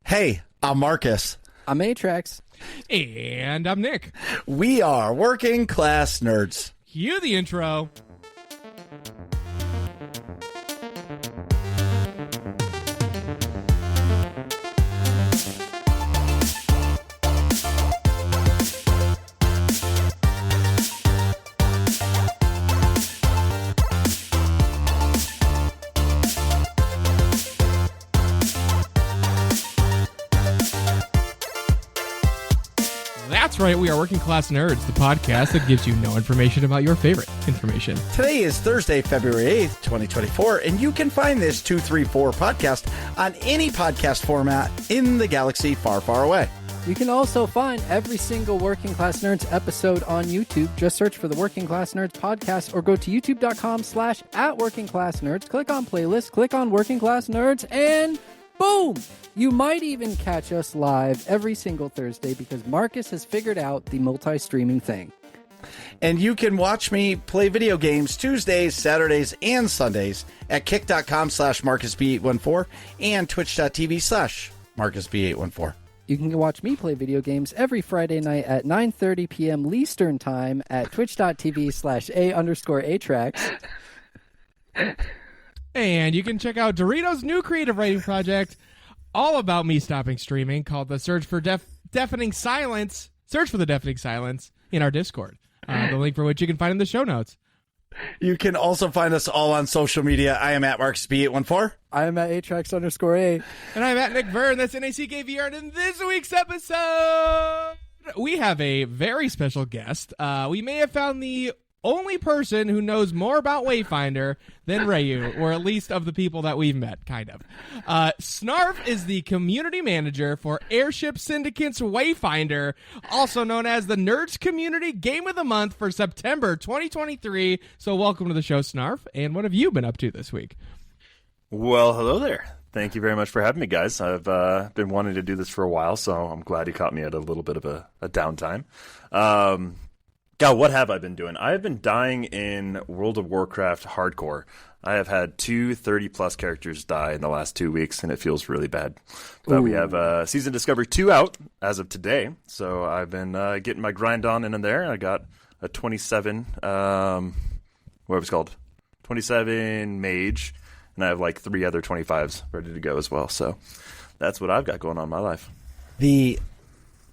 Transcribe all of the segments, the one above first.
Hey, I'm Marcus. I'm Atrax. And I'm Nick. We are Working Class Nerds. Cue the intro. That's right, we are Working Class Nerds, the podcast that gives you no information about your favorite information. Today is Thursday, February 8th, 2024, and you can find this 234 podcast on any podcast format in the galaxy far, far away. You can also find every single Working Class Nerds episode on YouTube. Just search for the Working Class Nerds podcast or go to youtube.com/@workingclassnerds. Click on playlist, click on Working Class Nerds, and boom! You might even catch us live every single Thursday because Marcus has figured out the multi-streaming thing. And you can watch me play video games Tuesdays, Saturdays, and Sundays at kick.com/MarcusB814 and twitch.tv/MarcusB814. You can watch me play video games every Friday night at 9:30 p.m. Eastern Time at twitch.tv/A_Atrax. And you can check out Dorito's new creative writing project, all about me stopping streaming, called the Search for Deafening Silence. Search for the Deafening Silence in our Discord. The link for which you can find in the show notes. You can also find us all on social media. I am at MarcusB814. I am at Atrax_A. And I'm at Nick Verne. That's NACKVR. And in this week's episode, we have a very special guest. We may have found the only person who knows more about Wayfinder than Rhaiu, or at least of the people that we've met, kind of. Snarf is the community manager for Airship Syndicate's Wayfinder, also known as the Nerds Community Game of the Month for September 2023. So welcome to the show, Snarf. And what have you been up to this week? Well, hello there. Thank you very much for having me, guys. I've been wanting to do this for a while, so I'm glad you caught me at a little bit of a downtime. God, what have I been doing? I have been dying in World of Warcraft hardcore. I have had 30+ characters die in the last 2 weeks, and it feels really bad. But we have Season Discovery 2 out as of today, so I've been getting my grind on in there. I got a 27, what was it called? 27 mage, and I have like 3 other 25s ready to go as well. So that's what I've got going on in my life.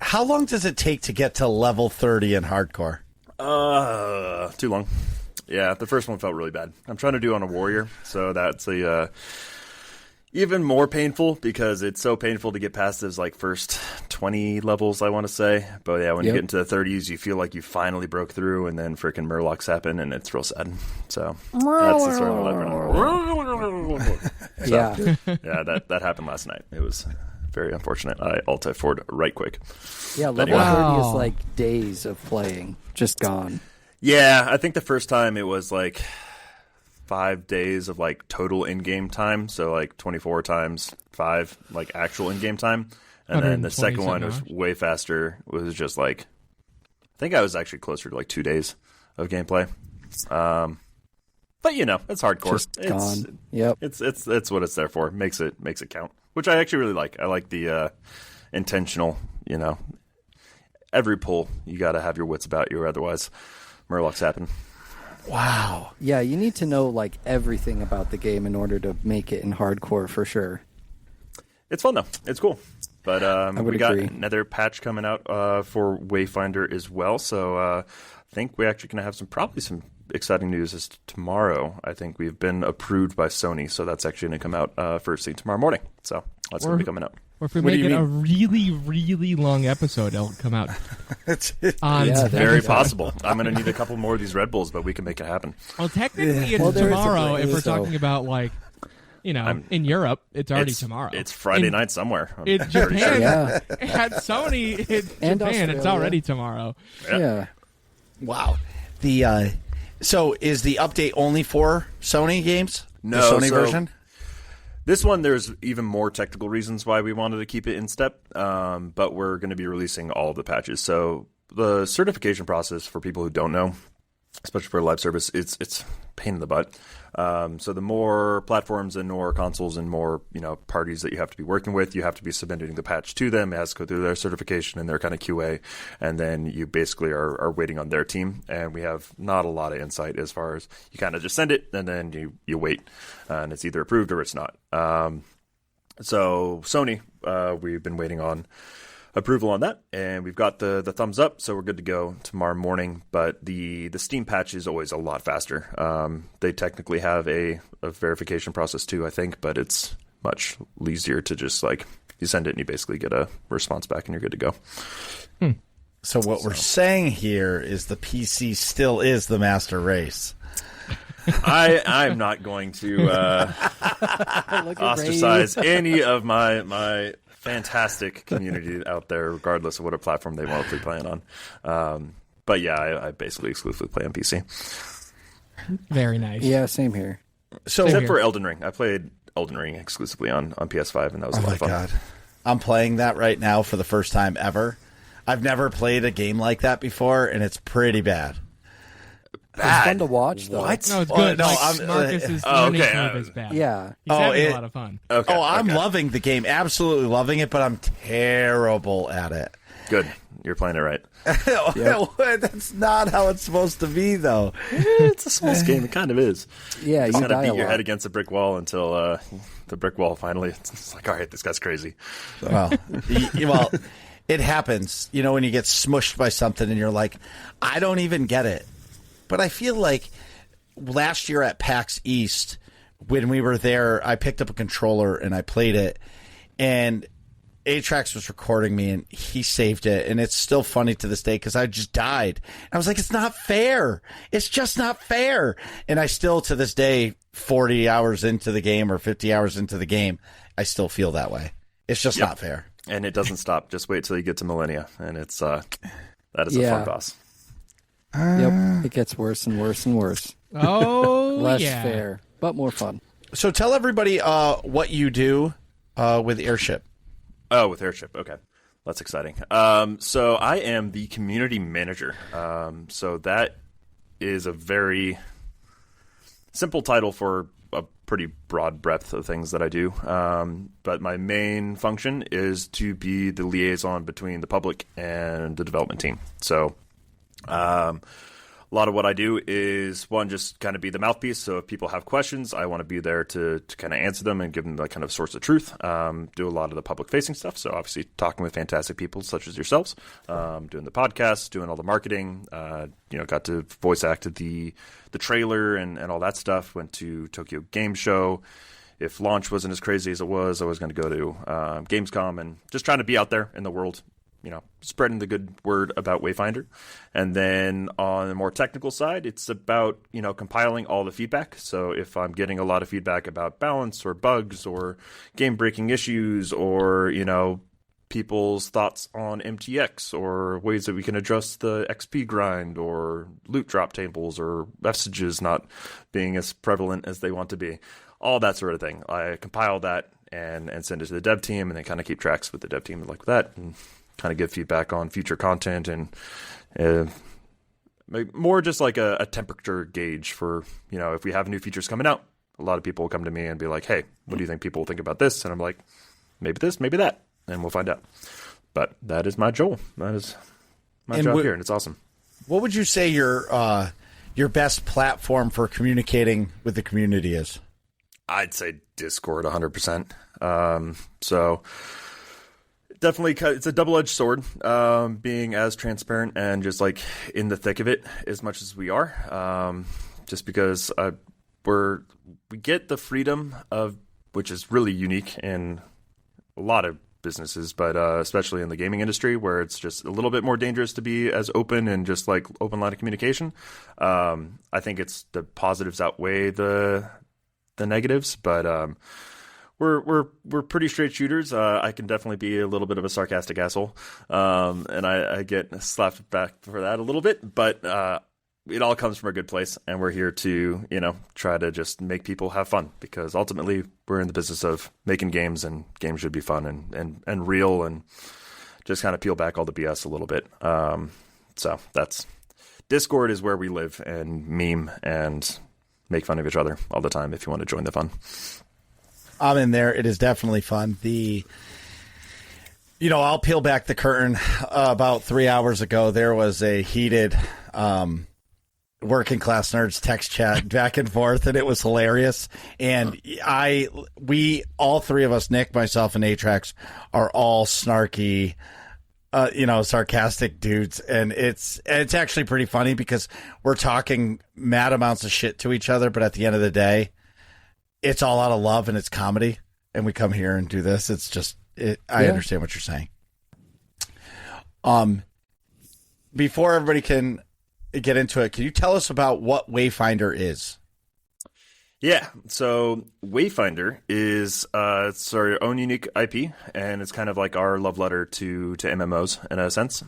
How long does it take to get to level 30 in hardcore? Too long. Yeah, the first one felt really bad. I'm trying to do on a warrior, so that's even more painful because it's so painful to get past those like first 20 levels, I want to say. But yeah, when you get into the 30s, you feel like you finally broke through, and then freaking murlocs happen, and it's real sad. So that's the story of my life. Yeah. Yeah, that happened last night. It was very unfortunate. I alt forward right quick. Yeah, level 30 is like days of playing. Just gone. Yeah, I think the first time it was like 5 days of like total in-game time. So like 24 times 5, like actual in-game time. And then the second one was way faster. It was just like, I think I was actually closer to like 2 days of gameplay. But you know, it's hardcore. Just gone. Yep. It's what it's there for. Makes it count. Which I actually really like. I like the intentional, you know, every pull, you got to have your wits about you, or otherwise murlocs happen. Wow. Yeah, you need to know like everything about the game in order to make it in hardcore for sure. It's fun though. It's cool. But we got agree. another patch coming out for Wayfinder as well. So I think we're actually going to have probably some exciting news is tomorrow. I think we've been approved by Sony, so that's actually going to come out first thing tomorrow morning. So that's going to be coming out. Or if we make it a really, really long episode, it'll come out. It's very possible. I'm going to need a couple more of these Red Bulls, but we can make it happen. Well, technically it's tomorrow if we're talking about like, you know, in Europe, it's already tomorrow. It's Friday night somewhere. In Japan, at Sony, in And Japan, it's Australia. already tomorrow. Yeah. Wow. So is the update only for Sony games? No, the Sony version? This one, there's even more technical reasons why we wanted to keep it in step, but we're going to be releasing all the patches. So the certification process, for people who don't know, especially for a live service, it's a pain in the butt. So the more platforms and more consoles and more, parties that you have to be working with, you have to be submitting the patch to them. It has to go through their certification and their kind of QA. And then you basically are waiting on their team. And we have not a lot of insight as far as you kind of just send it and then you wait. And it's either approved or it's not. So Sony, we've been waiting on approval on that, and we've got the thumbs up, so we're good to go tomorrow morning. But the Steam patch is always a lot faster. They technically have a verification process too, I think, but it's much easier to just you send it and you basically get a response back and you're good to go. So what we're saying here is the PC still is the master race. I'm not going to ostracize any of my fantastic community out there, regardless of what platform they want to be playing on. But yeah, I basically exclusively play on PC. Very nice. Yeah, same here. So except for Elden Ring. I played Elden Ring exclusively on PS5, and that was a lot of fun. Oh my god. I'm playing that right now for the first time ever. I've never played a game like that before, and it's pretty bad. It's fun to watch, though. What? No, it's good. No, Marcus's learning okay. curve is bad. Yeah. He's having a lot of fun. Okay. I'm loving the game, absolutely loving it, but I'm terrible at it. Good. You're playing it right. That's not how it's supposed to be, though. It's a small game. It kind of is. Yeah, you kind die of beat a your lot. head against a brick wall until the brick wall finally. It's like, all right, this guy's crazy. Well, it happens. When you get smushed by something and you're like, I don't even get it. But I feel like last year at PAX East, when we were there, I picked up a controller and I played it, and Atrax was recording me, and he saved it, and it's still funny to this day because I just died. I was like, it's not fair. It's just not fair. And I still, to this day, 40 hours into the game or 50 hours into the game, I still feel that way. It's just not fair. And it doesn't stop. Just wait till you get to Millennia, and it's that is a fun boss. Yep, it gets worse and worse and worse. Oh, Less yeah. fair, but more fun. So tell everybody what you do with Airship. Oh, with Airship. Okay. That's exciting. So I am the community manager. So that is a very simple title for a pretty broad breadth of things that I do. But my main function is to be the liaison between the public and the development team. So a lot of what I do is, one, just kind of be the mouthpiece. So if people have questions, I want to be there to kind of answer them and give them the kind of source of truth. Do a lot of the public-facing stuff. So obviously talking with fantastic people such as yourselves, doing the podcast, doing all the marketing. Got to voice act the trailer and all that stuff. Went to Tokyo Game Show. If launch wasn't as crazy as it was, I was going to go to Gamescom and just trying to be out there in the world, spreading the good word about Wayfinder. And then on the more technical side, it's about, compiling all the feedback. So if I'm getting a lot of feedback about balance or bugs or game-breaking issues or, people's thoughts on MTX or ways that we can adjust the XP grind or loot drop tables or messages not being as prevalent as they want to be, all that sort of thing. I compile that and send it to the dev team, and then kind of keep tracks with the dev team like that, and kind of give feedback on future content and more just like a temperature gauge for, if we have new features coming out. A lot of people will come to me and be like, hey, what do you think people will think about this? And I'm like, maybe this, maybe that, and we'll find out. But that is my job. That is my job here, and it's awesome. What would you say your best platform for communicating with the community is? I'd say Discord 100%. So definitely, it's a double-edged sword, being as transparent and just like in the thick of it as much as we are. Just because we get the freedom of, which is really unique in a lot of businesses, but especially in the gaming industry, where it's just a little bit more dangerous to be as open and just like open line of communication. I think it's the positives outweigh the negatives, but we're pretty straight shooters. I can definitely be a little bit of a sarcastic asshole, and I get slapped back for that a little bit, but it all comes from a good place, and we're here to, try to just make people have fun, because ultimately we're in the business of making games, and games should be fun and real, and just kind of peel back all the BS a little bit. So that's Discord is where we live and meme and make fun of each other all the time if you want to join the fun. I'm in there. It is definitely fun. I'll peel back the curtain. About 3 hours ago, there was a heated working class nerds text chat back and forth, and it was hilarious. And we all three of us, Nick, myself, and Atrax, are all snarky, sarcastic dudes, and it's actually pretty funny because we're talking mad amounts of shit to each other, but at the end of the day, it's all out of love and it's comedy, and we come here and do this. It's just I understand what you're saying. Before everybody can get into it, can you tell us about what Wayfinder is? Yeah, so Wayfinder is it's our own unique IP, and it's kind of like our love letter to MMOs in a sense.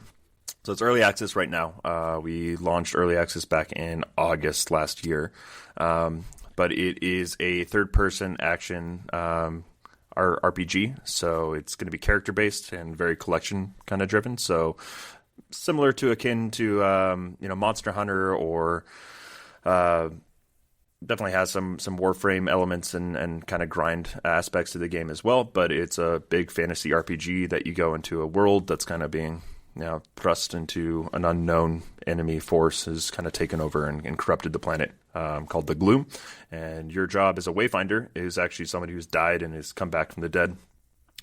So it's early access right now. We launched early access back in August last year, but it is a third-person action RPG. So it's going to be character-based and very collection kind of driven. So similar to akin to Monster Hunter or. Definitely has some Warframe elements and kind of grind aspects to the game as well, but it's a big fantasy RPG that you go into a world that's kind of being thrust into an unknown enemy force has kind of taken over and corrupted the planet called the Gloom. And your job as a Wayfinder is actually somebody who's died and has come back from the dead,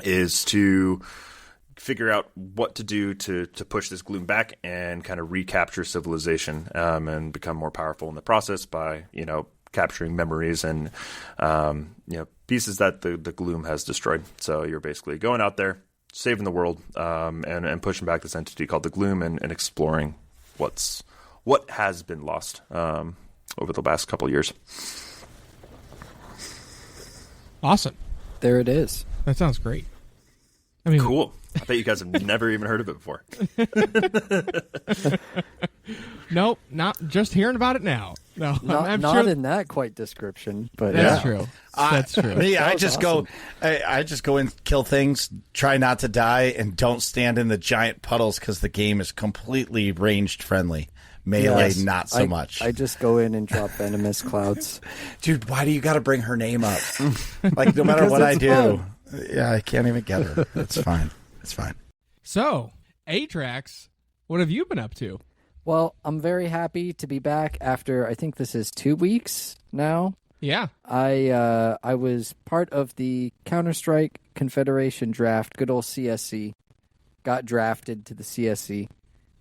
is to figure out what to do to push this gloom back and kind of recapture civilization and become more powerful in the process by capturing memories and pieces that the gloom has destroyed. So you're basically going out there, saving the world, and pushing back this entity called the Gloom and exploring what has been lost over the last couple of years. Awesome. There it is. That sounds great. I mean, cool. I bet you guys have never even heard of it before. Nope, not just hearing about it now. No, I'm not sure in that quite description, but that's true. That's true. I just awesome. I just go and kill things, try not to die, and don't stand in the giant puddles because the game is completely ranged friendly. Melee, not so much. I just go in and drop venomous clouds. Dude, why do you got to bring her name up? Like, no matter what I do. Fun. Yeah, I can't even get her. It's fine. It's fine. So, Atrax, what have you been up to? Well, I'm very happy to be back after, I think this is 2 weeks now. Yeah. I was part of the Counter-Strike Confederation draft, good old CSC. Got drafted to the CSC.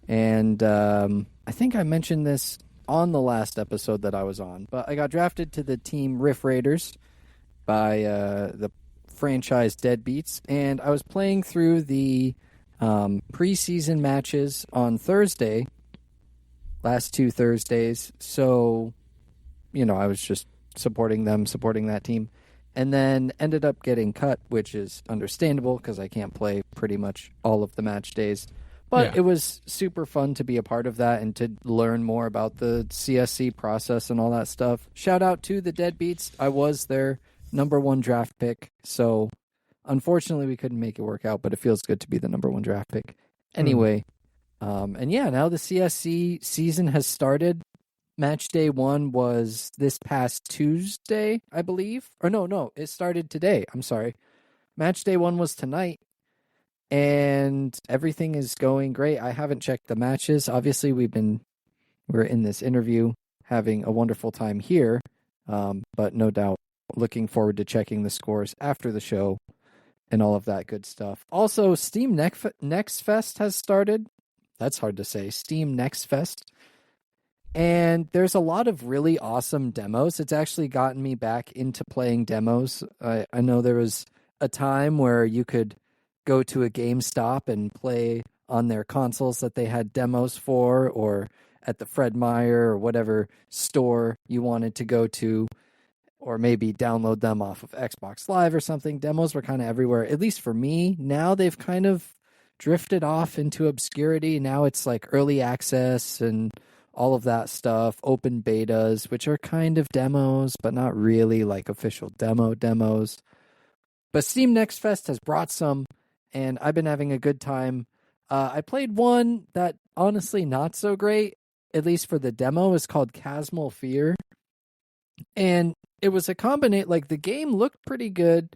And I think I mentioned this on the last episode that I was on, but I got drafted to the team Riff Raiders by the franchise Deadbeats, and I was playing through the preseason matches on Thursday, last 2 Thursdays, so, I was just supporting them, supporting that team, and then ended up getting cut, which is understandable because I can't play pretty much all of the match days, but It was super fun to be a part of that and to learn more about the CSC process and all that stuff. Shout out to the Deadbeats. I was their number 1 draft pick, so unfortunately we couldn't make it work out, but it feels good to be the number 1 draft pick. Anyway, now the CSC season has started. Match day 1 was this past Tuesday, I believe. Or no, it started today. I'm sorry. Match day 1 was tonight, and everything is going great. I haven't checked the matches. Obviously, we're in this interview having a wonderful time here, but no doubt looking forward to checking the scores after the show and all of that good stuff. Also, Steam Next Fest has started. That's hard to say. Steam Next Fest. And there's a lot of really awesome demos. It's actually gotten me back into playing demos. I know there was a time where you could go to a GameStop and play on their consoles that they had demos for, or at the Fred Meyer or whatever store you wanted to go to, or maybe download them off of Xbox Live or something. Demos were kind of everywhere, at least for me. Now they've kind of drifted off into obscurity. Now it's like early access and all of that stuff, open betas, which are kind of demos, but not really like official demos. But Steam Next Fest has brought some, and I've been having a good time. I played one that honestly not so great. at least for the demo, is called Chasmal Fear. And it was a combination, like the game looked pretty good,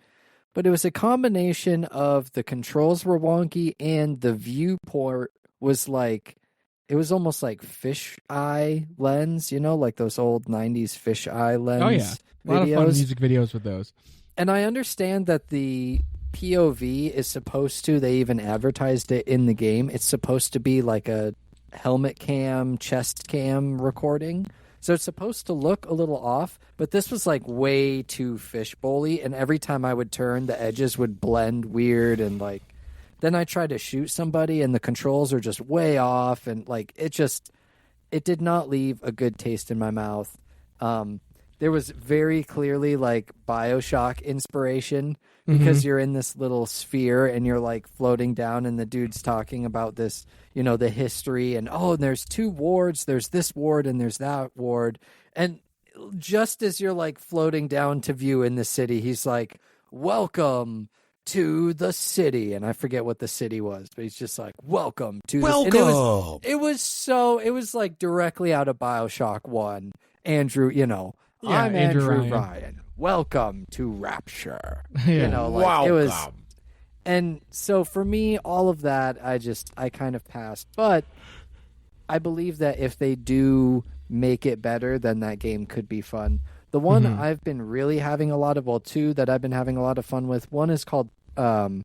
but it was a combination of the controls were wonky and the viewport was like, it was almost like fisheye lens, like those old 90s fisheye lens. Oh, yeah. A lot of fun music videos with those. And I understand that the POV is supposed to, they even advertised it in the game, it's supposed to be like a helmet cam, chest cam recording. So it's supposed to look a little off, but this was like way too fishbowl-y, and every time I would turn, the edges would blend weird, and like then I tried to shoot somebody and the controls are just way off, and like it did not leave a good taste in my mouth. There was very clearly like BioShock inspiration because you're in this little sphere and you're like floating down, and the dude's talking about this, the history, and there's 2 wards, there's this ward and there's that ward. And just as you're like floating down to view in the city, he's like, "Welcome to the city," and I forget what the city was, but he's just like, "Welcome to Welcome." The... it was like directly out of BioShock 1. Andrew, I'm Andrew Ryan. Welcome to Rapture. Yeah. It was. And so for me, all of that, I kind of passed. But I believe that if they do make it better, then that game could be fun. The one I've been really having a lot of, 2 that I've been having a lot of fun with. One is called, no,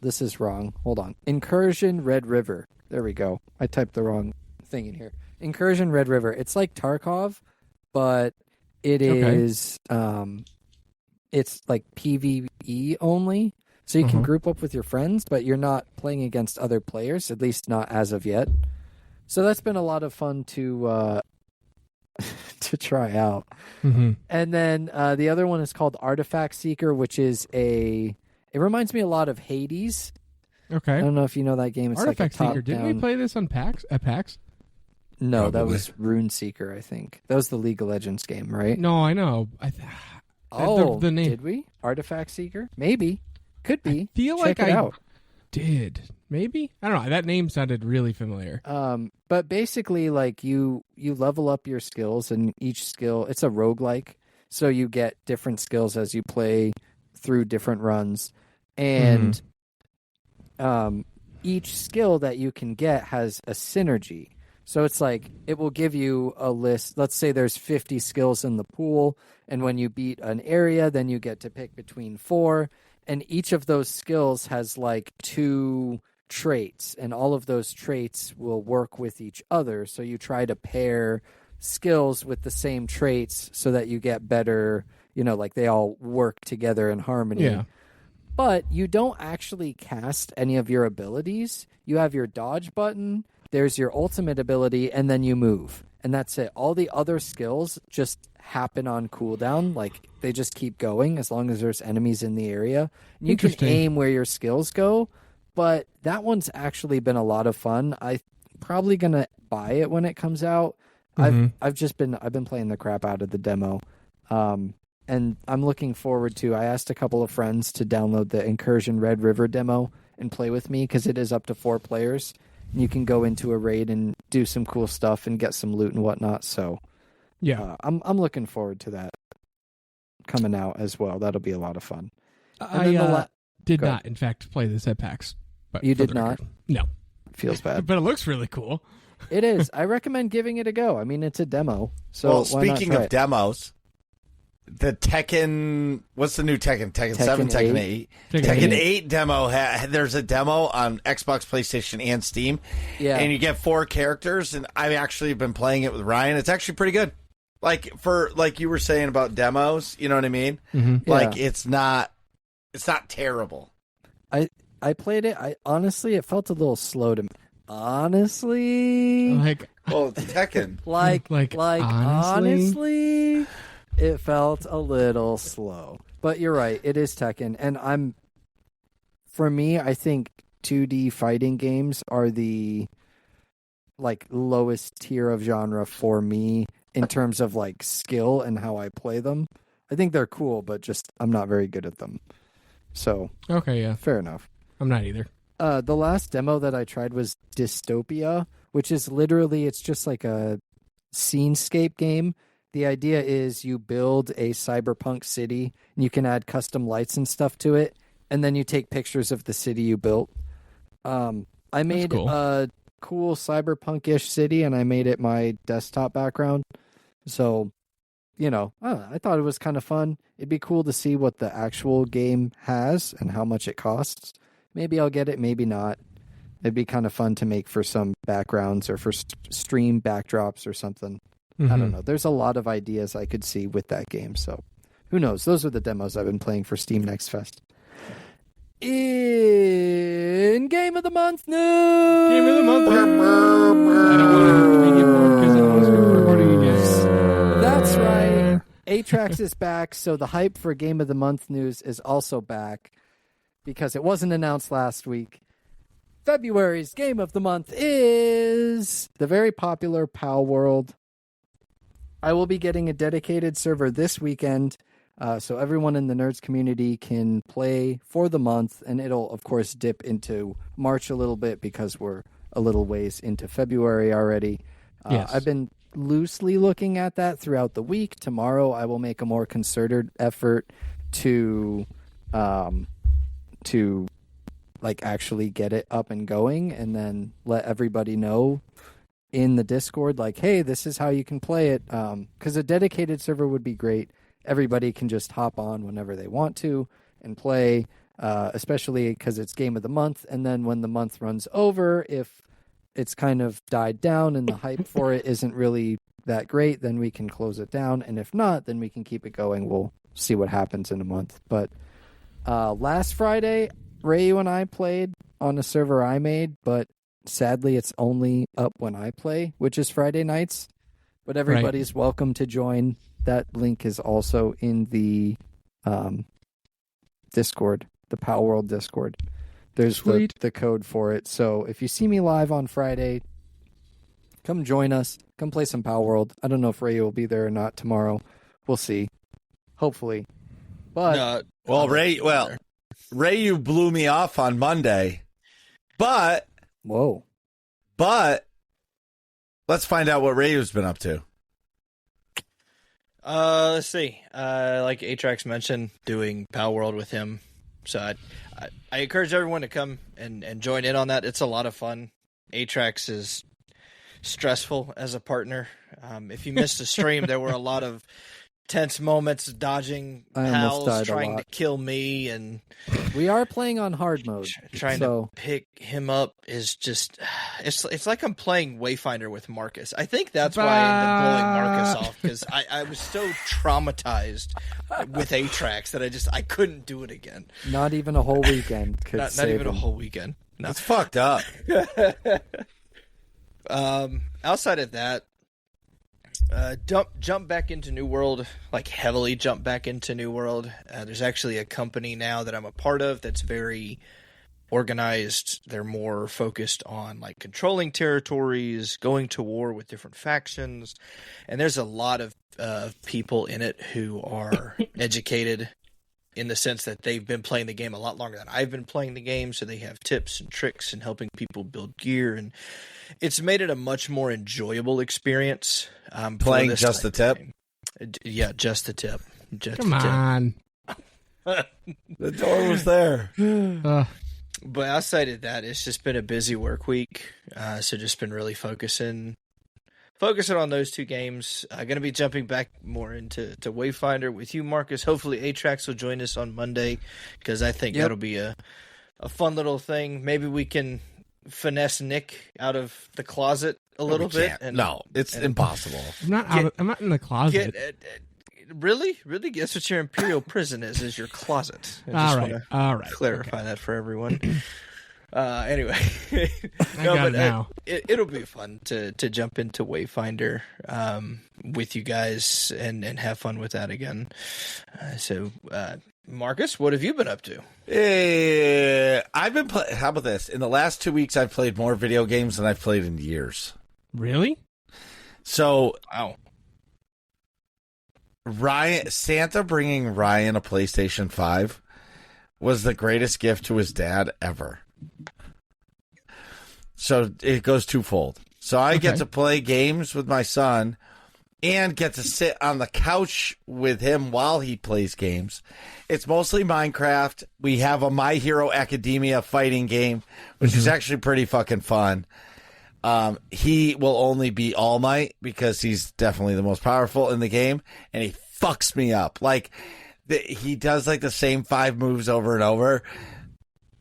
this is wrong. Hold on. Incursion Red River. There we go. I typed the wrong thing in here. Incursion Red River. It's like Tarkov, but it is, it's like PvE only. So you can group up with your friends, but you're not playing against other players, at least not as of yet. So that's been a lot of fun to to try out. And then the other one is called Artifact Seeker, which is it reminds me a lot of Hades. Okay. I don't know if you know that game. It's Artifact like a Seeker. Didn't we play this on at PAX? No, that Probably. was Rune Seeker, I think. That was the League of Legends game, right? No, I know. The name. Did we? Artifact Seeker? Maybe. Could be. I feel Check like it I out. did. Maybe? I don't know. That name sounded really familiar. But basically, like, you level up your skills, and each skill, it's a roguelike, so you get different skills as you play through different runs. And each skill that you can get has a synergy. So it's like, it will give you a list. Let's say there's 50 skills in the pool, and when you beat an area, then you get to pick between 4. And each of those skills has like 2 traits, and all of those traits will work with each other. So you try to pair skills with the same traits so that you get better, like they all work together in harmony. Yeah. But you don't actually cast any of your abilities. You have your dodge button, there's your ultimate ability, and then you move. And that's it. All the other skills just happen on cooldown. Like, they just keep going as long as there's enemies in the area. And you can aim where your skills go, but that one's actually been a lot of fun. I'm probably going to buy it when it comes out. I've been playing the crap out of the demo. And I'm looking forward to, I asked a couple of friends to download the Incursion Red River demo and play with me, because it is up to 4 players. And you can go into a raid and do some cool stuff and get some loot and whatnot. So yeah, I'm looking forward to that coming out as well. That'll be a lot of fun. I did not, in fact, play this at PAX. But you did not? No. Feels bad. But it looks really cool. It is. I recommend giving it a go. I mean, it's a demo. So well, why not speaking try of it? demos, the Tekken, what's the new Tekken? Tekken 7, Tekken 8. Tekken Tekken 8 demo, there's a demo on Xbox, PlayStation, and Steam. Yeah. And you get 4 characters, and I've actually been playing it with Ryan. It's actually pretty good. Like you were saying about demos, you know what I mean? Like, Yeah. it's not terrible. I played it. Honestly, it felt a little slow to me. Honestly, Well, it's Tekken. like honestly? honestly, it felt a little slow. But you're right, it is Tekken, and for me, I think 2D fighting games are the like lowest tier of genre for me in terms of like skill and how I play them. I think they're cool, but just I'm not very good at them. So Okay, yeah. fair enough. I'm not either. The last demo that I tried was Dystopia, which is literally, it's just like a scenescape game. The idea is you build a cyberpunk city and you can add custom lights and stuff to it, and then you take pictures of the city you built. I made a cool cyberpunk-ish city, and I made it my desktop background. So, I thought it was kind of fun. It'd be cool to see what the actual game has and how much it costs. Maybe I'll get it, maybe not. It'd be kind of fun to make for some backgrounds or for stream backdrops or something. Mm-hmm. I don't know. There's a lot of ideas I could see with that game. So who knows? Those are the demos I've been playing for Steam Next Fest. In Game of the Month news! Game of the Month news! I don't want to make it bored because I want to start recording again. That's right. Atrax is back, so the hype for Game of the Month news is also back because it wasn't announced last week. February's Game of the Month is the very popular POW World. I will be getting a dedicated server this weekend, so everyone in the Nerds community can play for the month, and it'll, of course, dip into March a little bit because we're a little ways into February already. Yes. I've been loosely looking at that throughout the week. Tomorrow I will make a more concerted effort to actually get it up and going, and then let everybody know in the Discord, like, hey, this is how you can play it. Because a dedicated server would be great. Everybody can just hop on whenever they want to and play, especially because it's Game of the Month. And then when the month runs over, if it's kind of died down and the hype for it isn't really that great, then we can close it down. And if not, then we can keep it going. We'll see what happens in a month. But last Friday, Rhaiu and I played on a server I made, but sadly it's only up when I play, which is Friday nights. But everybody's welcome to join. That link is also in the Discord, the POW World Discord. There's the code for it. So if you see me live on Friday, come join us. Come play some POW World. I don't know if Rhaiu will be there or not tomorrow. We'll see. Hopefully. But Rhaiu blew me off on Monday. But let's find out what Rhaiu's been up to. Let's see. Like Atrax mentioned, doing POW World with him. So I encourage everyone to come and join in on that. It's a lot of fun. Atrax is stressful as a partner. If you missed the stream, there were a lot of tense moments, dodging pals trying to kill me, and we are playing on hard mode. Trying to pick him up is just it's like I'm playing Wayfinder with Marcus. I think that's why I ended up blowing Marcus off, because I was so traumatized with Atrax that I couldn't do it again. Not even a whole weekend could not even a whole weekend. No. That's fucked up. Outside of that, jump back into New World, like heavily jump back into New World. There's actually a company now that I'm a part of that's very organized. They're more focused on like controlling territories, going to war with different factions, and there's a lot of people in it who are educated in the sense that they've been playing the game a lot longer than I've been playing the game, so they have tips and tricks and helping people build gear, and it's made it a much more enjoyable experience. Playing just the tip? Yeah, just the tip. Come on. The door was there. But outside of that, it's just been a busy work week, so just been really focusing on those two games. Going to be jumping back more into Wayfinder with you, Marcus. Hopefully Atrax will join us on Monday, because I think that'll be a fun little thing. Maybe we can finesse Nick out of the closet a little bit. It's impossible. I'm not in the closet. Really? Guess what your Imperial prison is your closet. All right. Clarify that for everyone. Anyway, it'll be fun to jump into Wayfinder with you guys and have fun with that again. So, Marcus, what have you been up to? I've been how about this? In the last 2 weeks, I've played more video games than I've played in years. Really? So, wow. Santa bringing Ryan a PlayStation 5 was the greatest gift to his dad ever. So it goes twofold. So I get to play games with my son and get to sit on the couch with him while he plays games. It's mostly Minecraft. We have a My Hero Academia fighting game, which is actually pretty fucking fun. He will only be All Might because he's definitely the most powerful in the game, and he fucks me up. Like, he does like the same 5 moves over and over,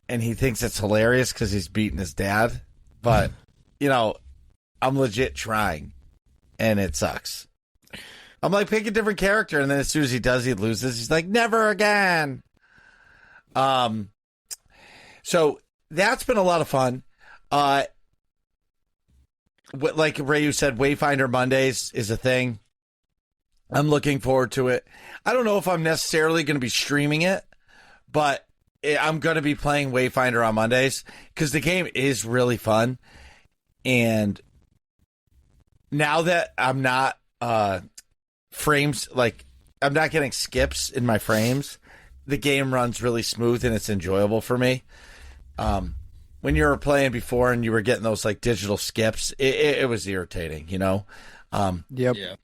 and he thinks it's hilarious because he's beating his dad. But, you know, I'm legit trying, and it sucks. I'm like, pick a different character, and then as soon as he does, he loses. He's like, never again. So that's been a lot of fun. Like Rhaiu said, Wayfinder Mondays is a thing. I'm looking forward to it. I don't know if I'm necessarily going to be streaming it, but I'm going to be playing Wayfinder on Mondays because the game is really fun. And now that I'm not frames, like I'm not getting skips in my frames, the game runs really smooth and it's enjoyable for me. When you were playing before and you were getting those like digital skips, it was irritating, you know? Yep. Yeah.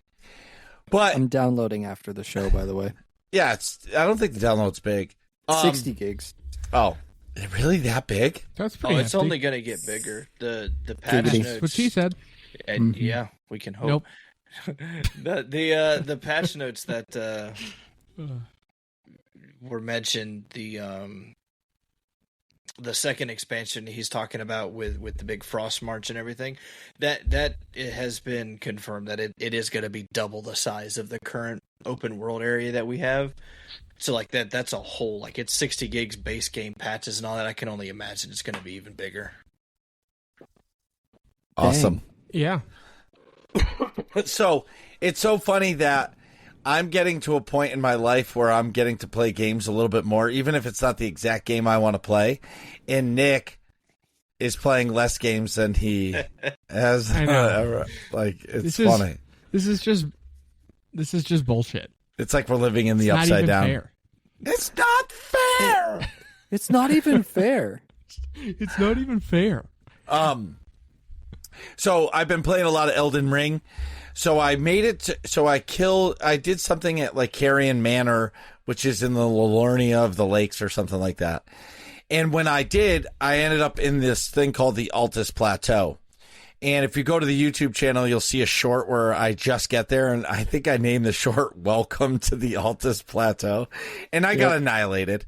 But I'm downloading after the show, by the way. yeah, I don't think the download's big. 60 gigs. Oh, really that big? That's pretty It's hefty. only going to get bigger. The patch Giggity. notes. That's what she said. And yeah, we can hope. Nope. the patch notes that were mentioned, the second expansion he's talking about with the big Frost March and everything, that it has been confirmed that it is going to be double the size of the current open world area that we have. So like that's a whole, like, it's 60 gigs base game patches and all that. I can only imagine it's going to be even bigger. Awesome. Yeah. So it's so funny that I'm getting to a point in my life where I'm getting to play games a little bit more, even if it's not the exact game I want to play. And Nick is playing less games than he has ever. Like, it's funny. This is just bullshit. It's like we're living in the It's not upside even down. fair. It's not fair. It's not even fair. It's not even fair. So I've been playing a lot of Elden Ring. So I made it to, I did something at like Carrion Manor, which is in the Liurnia of the Lakes or something like that. And when I did, I ended up in this thing called the Altus Plateau. And if you go to the YouTube channel, you'll see a short where I just get there. And I think I named the short Welcome to the Altus Plateau. And I got annihilated.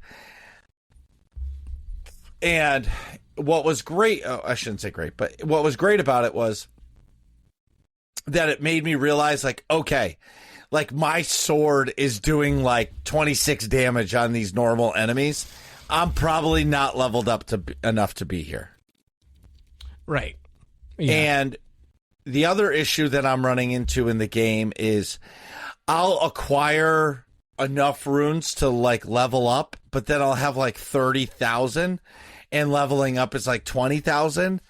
And what was great, I shouldn't say great, but what was great about it was that it made me realize, like, okay, like my sword is doing like 26 damage on these normal enemies. I'm probably not leveled up enough to be here. Right. Yeah. And the other issue that I'm running into in the game is I'll acquire enough runes to like level up, but then I'll have like 30,000 and leveling up is like 20,000.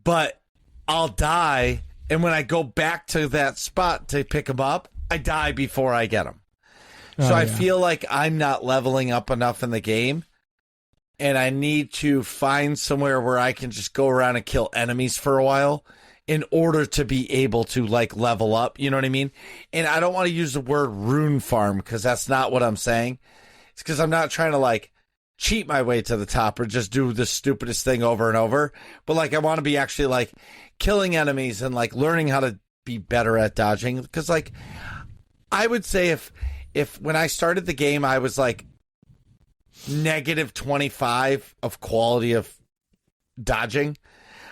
But I'll die, and when I go back to that spot to pick them up, I die before I get them. So I feel like I'm not leveling up enough in the game, and I need to find somewhere where I can just go around and kill enemies for a while in order to be able to like level up. You know what I mean? And I don't want to use the word rune farm because that's not what I'm saying. It's because I'm not trying to like cheat my way to the top or just do the stupidest thing over and over. But like, I want to be actually like killing enemies and like learning how to be better at dodging. Because like, I would say if when I started the game, I was like negative 25 of quality of dodging,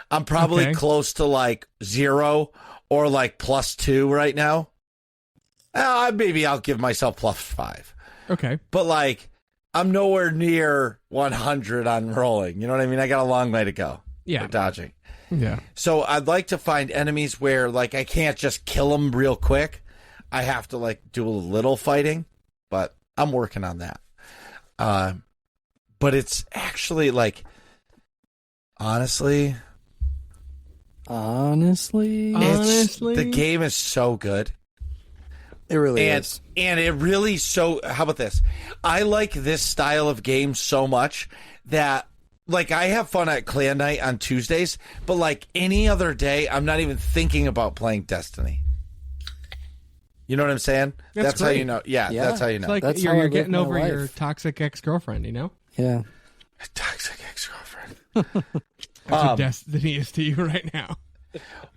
I'm probably close to like 0 or like +2 right now. Maybe I'll give myself +5. Okay. But like, I'm nowhere near 100 on rolling. You know what I mean? I got a long way to go. Yeah. For dodging. Yeah. So I'd like to find enemies where like I can't just kill them real quick. I have to like do a little fighting, but I'm working on that. But it's actually like, honestly, the game is so good. It really is. And it really how about this? I like this style of game so much that like I have fun at clan night on Tuesdays, but like any other day, I'm not even thinking about playing Destiny. You know what I'm saying? That's how great. you know. Yeah, Yeah. that's how you It's know. like That's you're, how I you're live getting my over your life. toxic ex-girlfriend, you know? Yeah. Toxic ex-girlfriend. That's what Destiny is to you right now.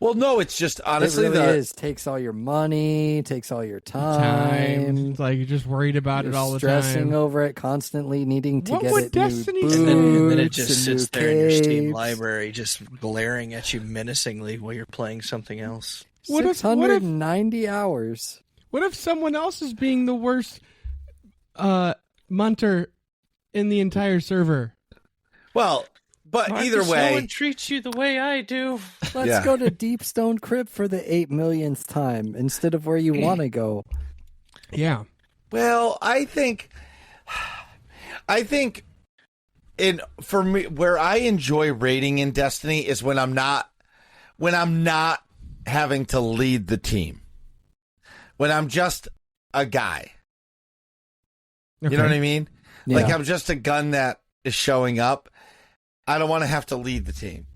Well, no, it's just honestly it really is. Takes all your money, takes all your time. It's like you're just worried about You're it all the stressing time. over it, constantly needing to What get would it Destiny new do? boots, And then it just and sits new there in your Steam capes. library, just glaring at you menacingly while you're playing something else. What if- 690 hours. What if someone else is being the worst munter in the entire server? well, but either Marcus, no way, one treats you the way I do. Let's Yeah. go to Deep Stone Crypt for the 8 millionth time instead of where you want to go. Yeah. well, I think in for me where I enjoy raiding in Destiny is when I'm not having to lead the team. When I'm just a guy. You know what I mean? Like Yeah. I'm just a gun that is showing up. I don't want to have to lead the team.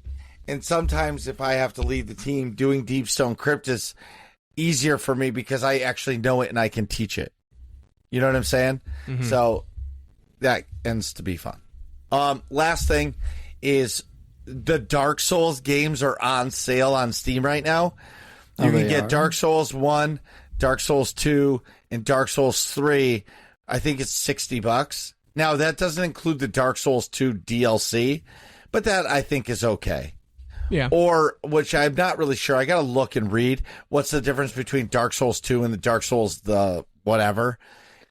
And sometimes if I have to lead the team, doing Deep Stone Crypt is easier for me because I actually know it and I can teach it. You know what I'm saying? So that ends to be fun. Last thing is the Dark Souls games are on sale on Steam right now. You can they get are? Dark Souls 1, Dark Souls 2, and Dark Souls 3. I think it's $60. Now, that doesn't include the Dark Souls 2 DLC, but that I think is okay. Yeah. Or, which I'm not really sure. I got to look and read. What's the difference between Dark Souls 2 and the Dark Souls the whatever?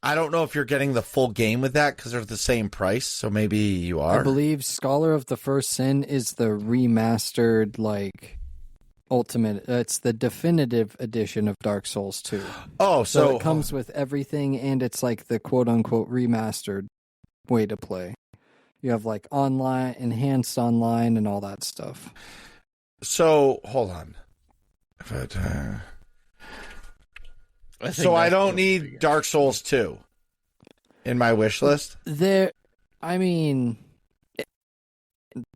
I don't know if you're getting the full game with that because they're the same price, so maybe you are. I believe Scholar of the First Sin is the remastered, like, ultimate. It's the definitive edition of Dark Souls 2. Oh, So so it comes with everything, and it's like the quote-unquote remastered way to play. You have, like, online, enhanced online, and all that stuff. So hold on. So I don't need Dark Souls 2 in my wish list. I mean,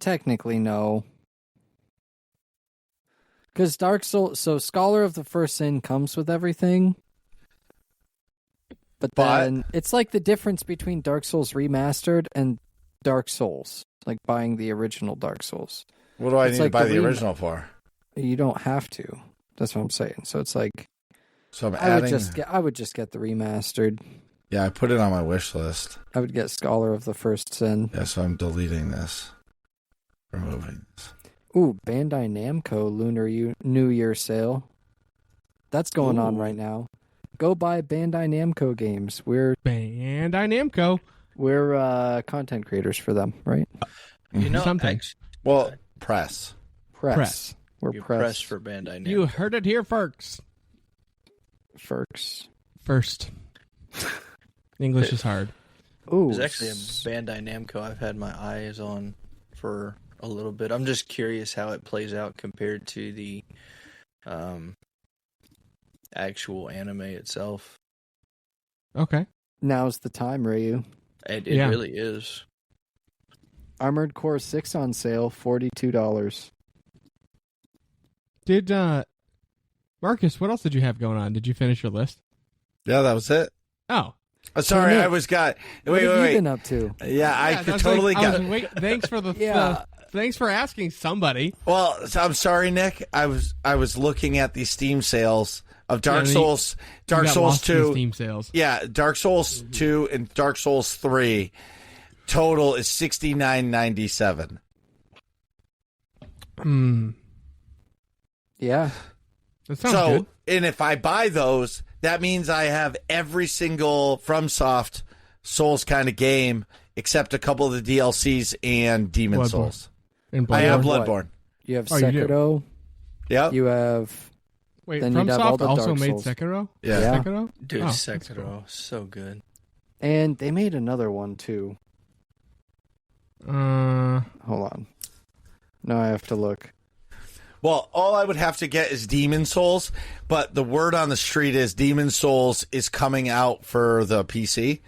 technically no. Because Dark Souls, so Scholar of the First Sin comes with everything. But then it's like the difference between Dark Souls Remastered and Dark Souls. Like buying the original Dark Souls. What do I It's need like to buy the the original for? You don't have to. That's what I'm saying. So it's like So I'm I adding. would just get the remastered. Yeah, I put it on my wish list. I would get Scholar of the First Sin. Yeah, so I'm deleting this, removing this. Ooh, Bandai Namco Lunar New Year sale. That's going on right now. Go buy Bandai Namco games. We're Bandai Namco. content creators for them, right? You know, Something. Well, press. Press. We're you press. press for Bandai Namco. You heard it here first. First. English is hard. Ooh, There's actually a Bandai Namco I've had my eyes on for a little bit. I'm just curious how it plays out compared to the actual anime itself. Okay. now's the time, Rhaiu. It Yeah. really is. Armored Core 6 on sale, $42. Did Marcus, what else did you have going on? Did you finish your list? Yeah, that was it. Oh. Sorry, Nick, I was got. What have you Wait. been up to? Yeah, I Yeah, could was totally like, got. thanks for the Yeah. thanks for asking somebody. Well, so I'm sorry, Nick. I was looking at the Steam sales of Dark Yeah, Souls, You Dark got Souls lost in the 2. Steam sales. Yeah, Dark Souls 2 and Dark Souls 3 total is $69.97. Yeah. That sounds So, good. and if I buy those, that means I have every single FromSoft Souls kind of game except a couple of the DLCs and Demon Bloodborne. Souls. And I have Bloodborne. Bloodborne. You have Oh, you do? Sekiro. Yep. You have... Wait, then you'd have all FromSoft the also Dark made Souls. Sekiro? Yeah. Yeah. Sekiro? Dude, Oh, that's Sekiro, cool. so good. And they made another one, too. Uh, Hold on. No, I have to look. Well, all I would have to get is Demon Souls, but the word on the street is Demon Souls is coming out for the PC.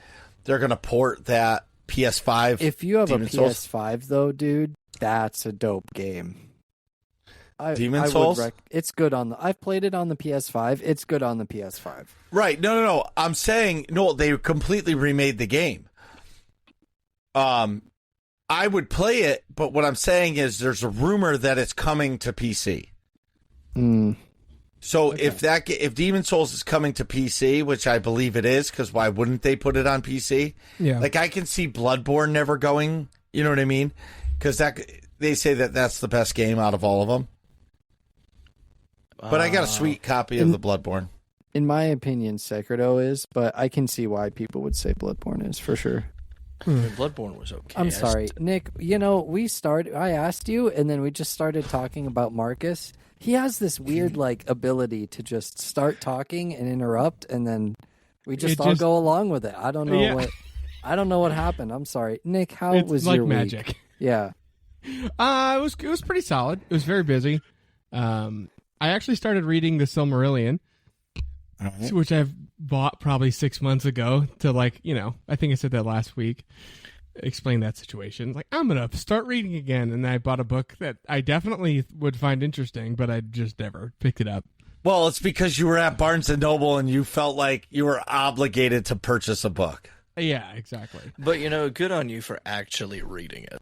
They're going to port that PS5. If you have Demon's a Souls? PS5, though, dude, that's a dope game. Demon's Souls? It's good on the. I've played it on the PS5. It's good on the PS5. Right. No. I'm saying, no, they completely remade the game. I would play it, but what I'm saying is there's a rumor that it's coming to PC. So if Demon's Souls is coming to PC, which I believe it is, because why wouldn't they put it on PC? Yeah. Like, I can see Bloodborne never going, you know what I mean? Because they say that that's the best game out of all of them. But I got a sweet copy of the Bloodborne. In my opinion, Sekiro is, but I can see why people would say Bloodborne is, for sure. Bloodborne was okay. I'm sorry, Nick. I asked you, and then we just started talking about Marcus. He has this weird, ability to just start talking and interrupt, and then we just all go along with it. I don't know I don't know what happened. I'm sorry, Nick. How was like your week? magic. Yeah. It was pretty solid. It was very busy. I actually started reading The Silmarillion, which I've bought probably 6 months ago to I think I said that last week, explain that situation. Like, I'm going to start reading again. And I bought a book that I definitely would find interesting, but I just never picked it up. Well, it's because you were at Barnes & Noble and you felt like you were obligated to purchase a book. Yeah, exactly. But, good on you for actually reading it.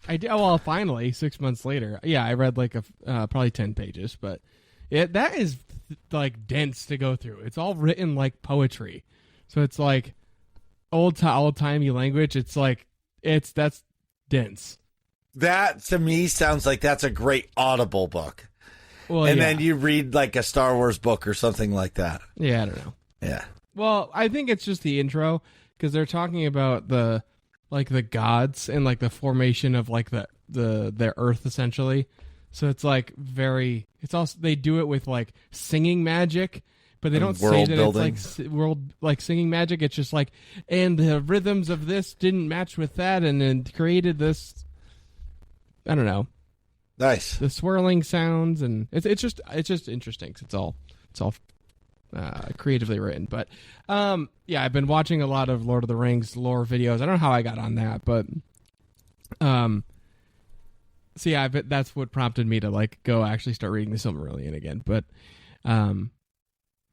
I did. Well, finally, 6 months later. Yeah, I read probably 10 pages, but that is dense to go through. It's all written like poetry, so it's like old-timey language. It's that's dense. That to me sounds like that's a great Audible book. Well, and then you read like a Star Wars book or something like that. Yeah, I don't know. Yeah. Well, I think it's just the intro because they're talking about the gods and the formation of their Earth essentially. So it's it's also, they do it with singing magic, but they don't say that building. It's world singing magic. It's just and the rhythms of this didn't match with that, and then created this. I don't know. Nice. The swirling sounds, and it's just interesting. 'Cause it's all creatively written. But I've been watching a lot of Lord of the Rings lore videos. I don't know how I got on that, but so yeah, that's what prompted me to go actually start reading the Silmarillion again. But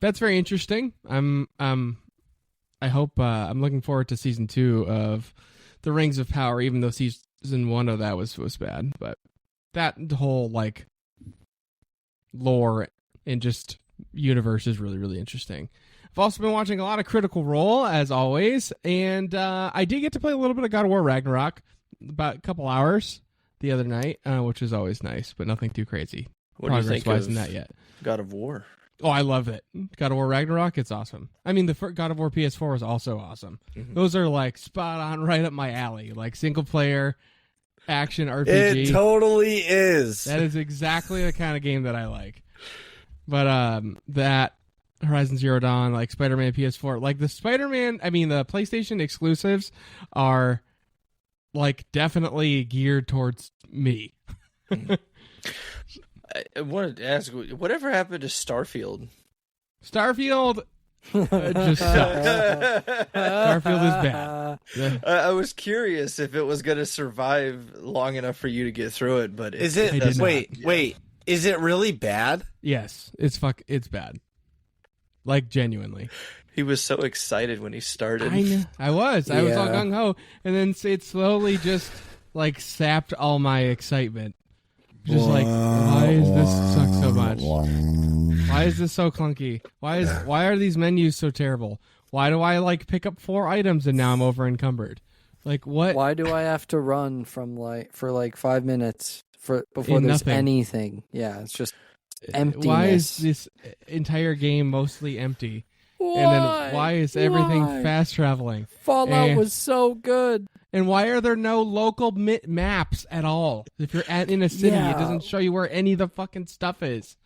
that's very interesting. I hope I'm looking forward to season 2 of the Rings of Power, even though season 1 of that was bad. But that whole lore and just universe is really, really interesting. I've also been watching a lot of Critical Role, as always, and I did get to play a little bit of God of War Ragnarok, about a couple hours the other night, which is always nice, but nothing too crazy. What do you think progress-wise of in that yet? God of War? Oh, I love it. God of War Ragnarok, it's awesome. I mean, the God of War PS4 is also awesome. Mm-hmm. Those are spot on, right up my alley. Single player action RPG. It totally is. That is exactly the kind of game that I like. But that Horizon Zero Dawn, Spider-Man PS4, the Spider-Man, the PlayStation exclusives are definitely geared towards me. I wanted to ask, whatever happened to Starfield? Starfield just sucks. Starfield is bad. Yeah. I was curious if it was going to survive long enough for you to get through it, but is it? Wait. Is it really bad? Yes, it's bad. Genuinely. He was so excited when he started. I know. I was all gung ho, and then it slowly just sapped all my excitement. Just why is this suck so much? Why is this so clunky? Why are these menus so terrible? Why do I pick up 4 items and now I'm over encumbered? What? Why do I have to run from for 5 minutes before there's nothing. Anything? Yeah, it's just emptiness. Why is this entire game mostly empty? Why? And then why is everything fast traveling? Fallout was so good. And why are there no local maps at all? If you're in a city, it doesn't show you where any of the fucking stuff is.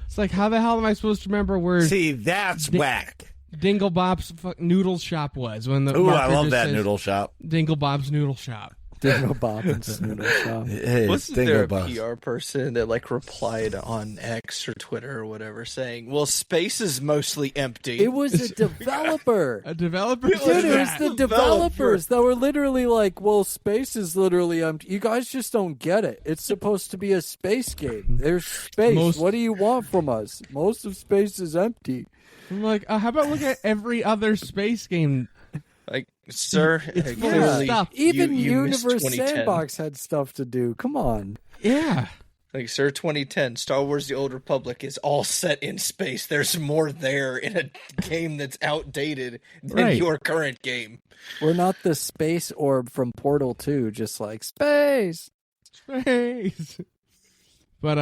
It's how the hell am I supposed to remember where? See, that's whack. Dingle Bob's noodle shop was when the. Ooh, I love that noodle shop. Dingle Bob's noodle shop. Dingo Bob and Snoodle Shop. Hey, Wasn't Dingo there a Boss. PR person that like replied on X or Twitter or whatever saying, "Well, space is mostly empty." It was a developer. A developer. Dude, said it was that. the developers that were literally like, well, space is literally empty. You guys just don't get it. It's supposed to be a space game. There's space. What do you want from us? Most of space is empty. I'm like, how about look at every other space game? Like, sir, It's full of clearly stuff. Even you missed Universe 2010. Sandbox had stuff to do. Come on. Yeah. Like, sir, 2010, Star Wars: The Old Republic is all set in space. There's more there in a game that's outdated than Right. your current game. We're not the space orb from Portal 2, just like space. Space. But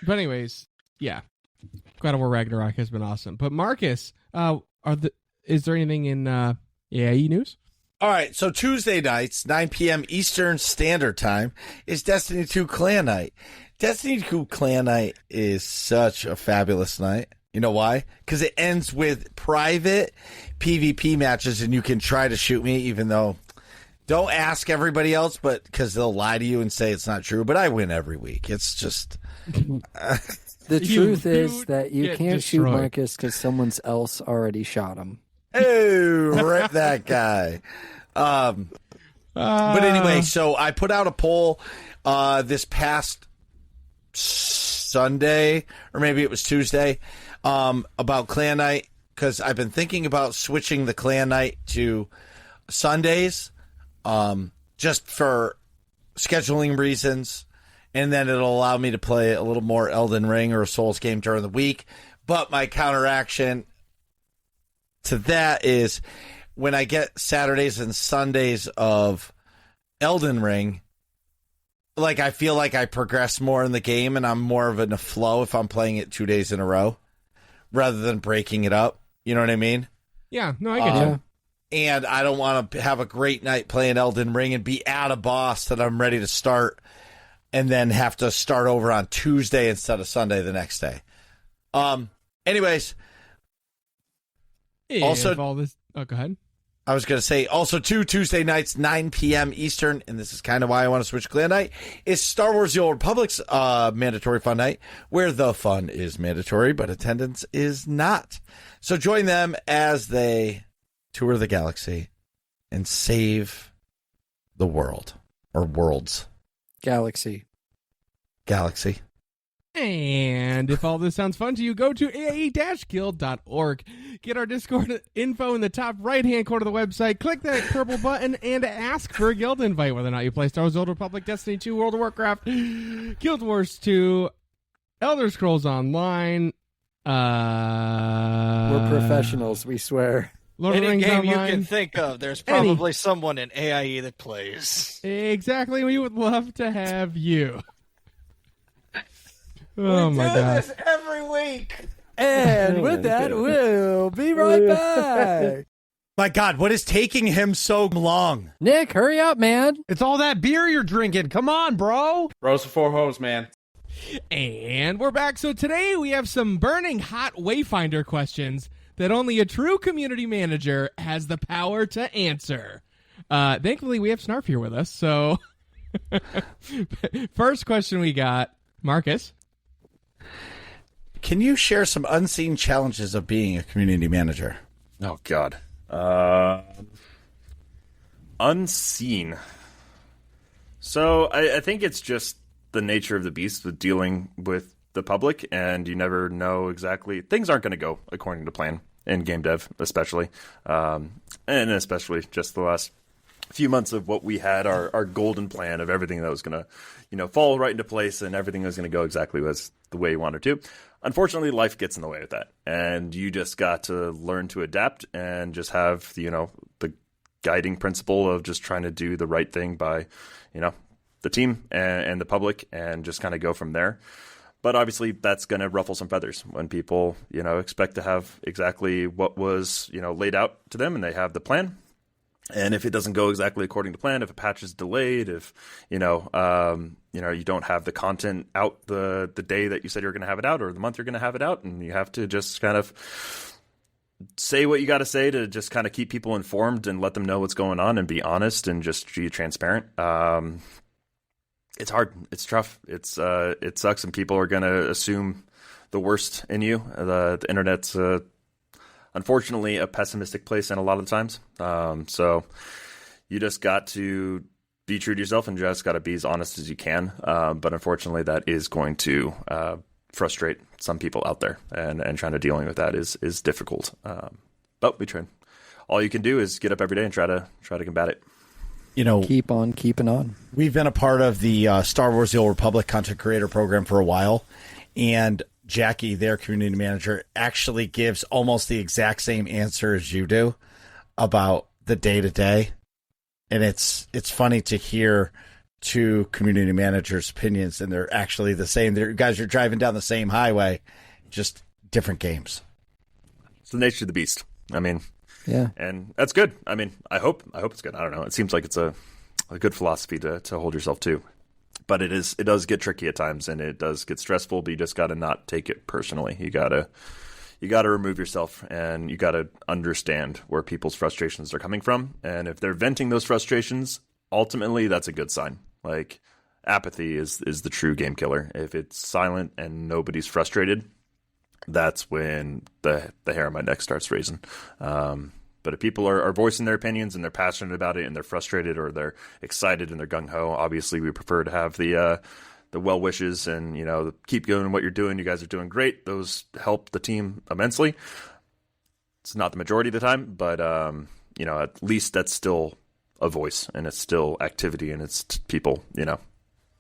anyways, yeah. God of War Ragnarok has been awesome. But Marcus, is there anything in AIE news? All right, so Tuesday nights, 9 p.m. Eastern Standard Time, is Destiny 2 Clan Night. Destiny 2 Clan Night is such a fabulous night. You know why? Because it ends with private PvP matches, and you can try to shoot me, even though... Don't ask everybody else, but because they'll lie to you and say it's not true. But I win every week. It's just... The truth is you that you get can't shoot destroyed. Marcus because someone else already shot him. Oh, rip that guy. But anyway, so I put out a poll this past Sunday, or maybe it was Tuesday, about Clan Night, because I've been thinking about switching the Clan Night to Sundays, just for scheduling reasons, and then it'll allow me to play a little more Elden Ring or a Souls game during the week. But my counteraction to that is when I get Saturdays and Sundays of Elden Ring, like I feel like I progress more in the game and I'm more of in a flow if I'm playing it 2 days in a row rather than breaking it up. You know what I mean? Yeah, no, I get you. And I don't want to have a great night playing Elden Ring and be at a boss that I'm ready to start and then have to start over on Tuesday instead of Sunday the next day. Anyways, also, if all this. Oh, go ahead. I was going to say also too, Tuesday nights, 9 p.m. Eastern, and this is kind of why I want to switch Clan Night, is Star Wars The Old Republic's mandatory fun night, where the fun is mandatory, but attendance is not. So join them as they tour the galaxy and save the world, or worlds. Galaxy. And if all this sounds fun to you, go to ae-guild.org. Get our Discord info in the top right-hand corner of the website. Click that purple button and ask for a guild invite, whether or not you play Star Wars: The Old Republic, Destiny 2, World of Warcraft, Guild Wars 2, Elder Scrolls Online. We're professionals, we swear. Lord of the Any Rings game you Online. can think of, there's probably someone in AIE that plays. Exactly. We would love to have you. Oh my gosh. this every week. And with that, we'll be right back. My God, what is taking him so long? Nick, hurry up, man. It's all that beer you're drinking. Come on, bro. Rose before hose, man. And we're back. So today we have some burning hot Wayfinder questions that only a true community manager has the power to answer. Thankfully, we have Snarf here with us. So first question we got, Marcus. Can you share some unseen challenges of being a community manager? Oh, God. Unseen. So I think it's just the nature of the beast with dealing with the public, and you never know exactly. Things aren't going to go according to plan in game dev, especially. And especially just the last few months of what we had, our golden plan of everything that was going to, fall right into place and everything was going to go exactly as the way you wanted to. Unfortunately, life gets in the way of that, and you just got to learn to adapt and just have, the guiding principle of just trying to do the right thing by, the team and the public, and just kind of go from there. But obviously, that's going to ruffle some feathers when people, expect to have exactly what was, laid out to them, and they have the plan. And if it doesn't go exactly according to plan, if a patch is delayed, if you don't have the content out the day that you said you're going to have it out, or the month you're going to have it out, and you have to just kind of say what you got to say to just kind of keep people informed and let them know what's going on and be honest and just be transparent. It's hard. It's tough. It sucks, and people are going to assume the worst in you. The internet's unfortunately a pessimistic place, and a lot of the times. So you just got to be true to yourself and just got to be as honest as you can. But unfortunately, that is going to frustrate some people out there, and trying to dealing with that is difficult. But we try. All you can do is get up every day and try to combat it. Keep on keeping on. We've been a part of the Star Wars: The Old Republic content creator program for a while, and Jackie, their community manager, actually gives almost the exact same answer as you do about the day-to-day. And it's funny to hear two community managers' opinions, and they're actually the same. They're guys, you're driving down the same highway, just different games. It's the nature of the beast. I mean, yeah, and that's good. I mean, I hope it's good. I don't know. It seems like it's a good philosophy to hold yourself to. But it does get tricky at times, and it does get stressful, but you just got to not take it personally. You got to remove yourself, and you got to understand where people's frustrations are coming from. And if they're venting those frustrations, ultimately that's a good sign. Like, apathy is the true game killer. If it's silent and nobody's frustrated, that's when the hair on my neck starts raising. But if people are voicing their opinions and they're passionate about it and they're frustrated or they're excited and they're gung-ho, obviously we prefer to have the well wishes and, keep doing what you're doing. You guys are doing great. Those help the team immensely. It's not the majority of the time, but, at least that's still a voice, and it's still activity, and it's people,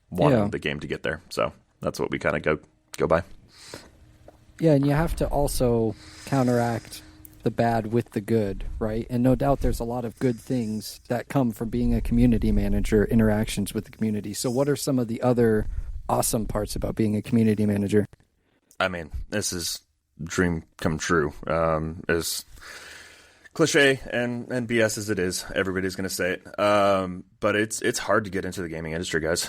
wanting the game to get there. So that's what we kind of go by. Yeah, and you have to also counteract the bad with the good, right? And no doubt there's a lot of good things that come from being a community manager, interactions with the community. So what are some of the other awesome parts about being a community manager? I mean, this is dream come true. As cliche and BS as it is, everybody's going to say it. But it's hard to get into the gaming industry, guys.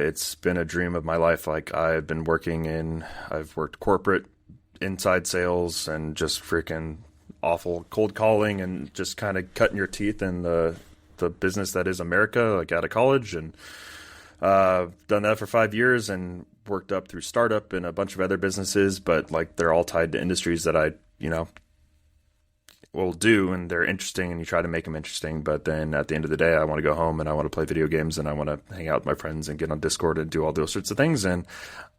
It's been a dream of my life. Like, I've worked corporate, inside sales, and just freaking awful cold calling and just kind of cutting your teeth in the business that is America, like out of college, and done that for 5 years and worked up through startup and a bunch of other businesses, but like they're all tied to industries that I will do, and they're interesting, and you try to make them interesting. But then at the end of the day, I want to go home and I want to play video games and I want to hang out with my friends and get on Discord and do all those sorts of things. And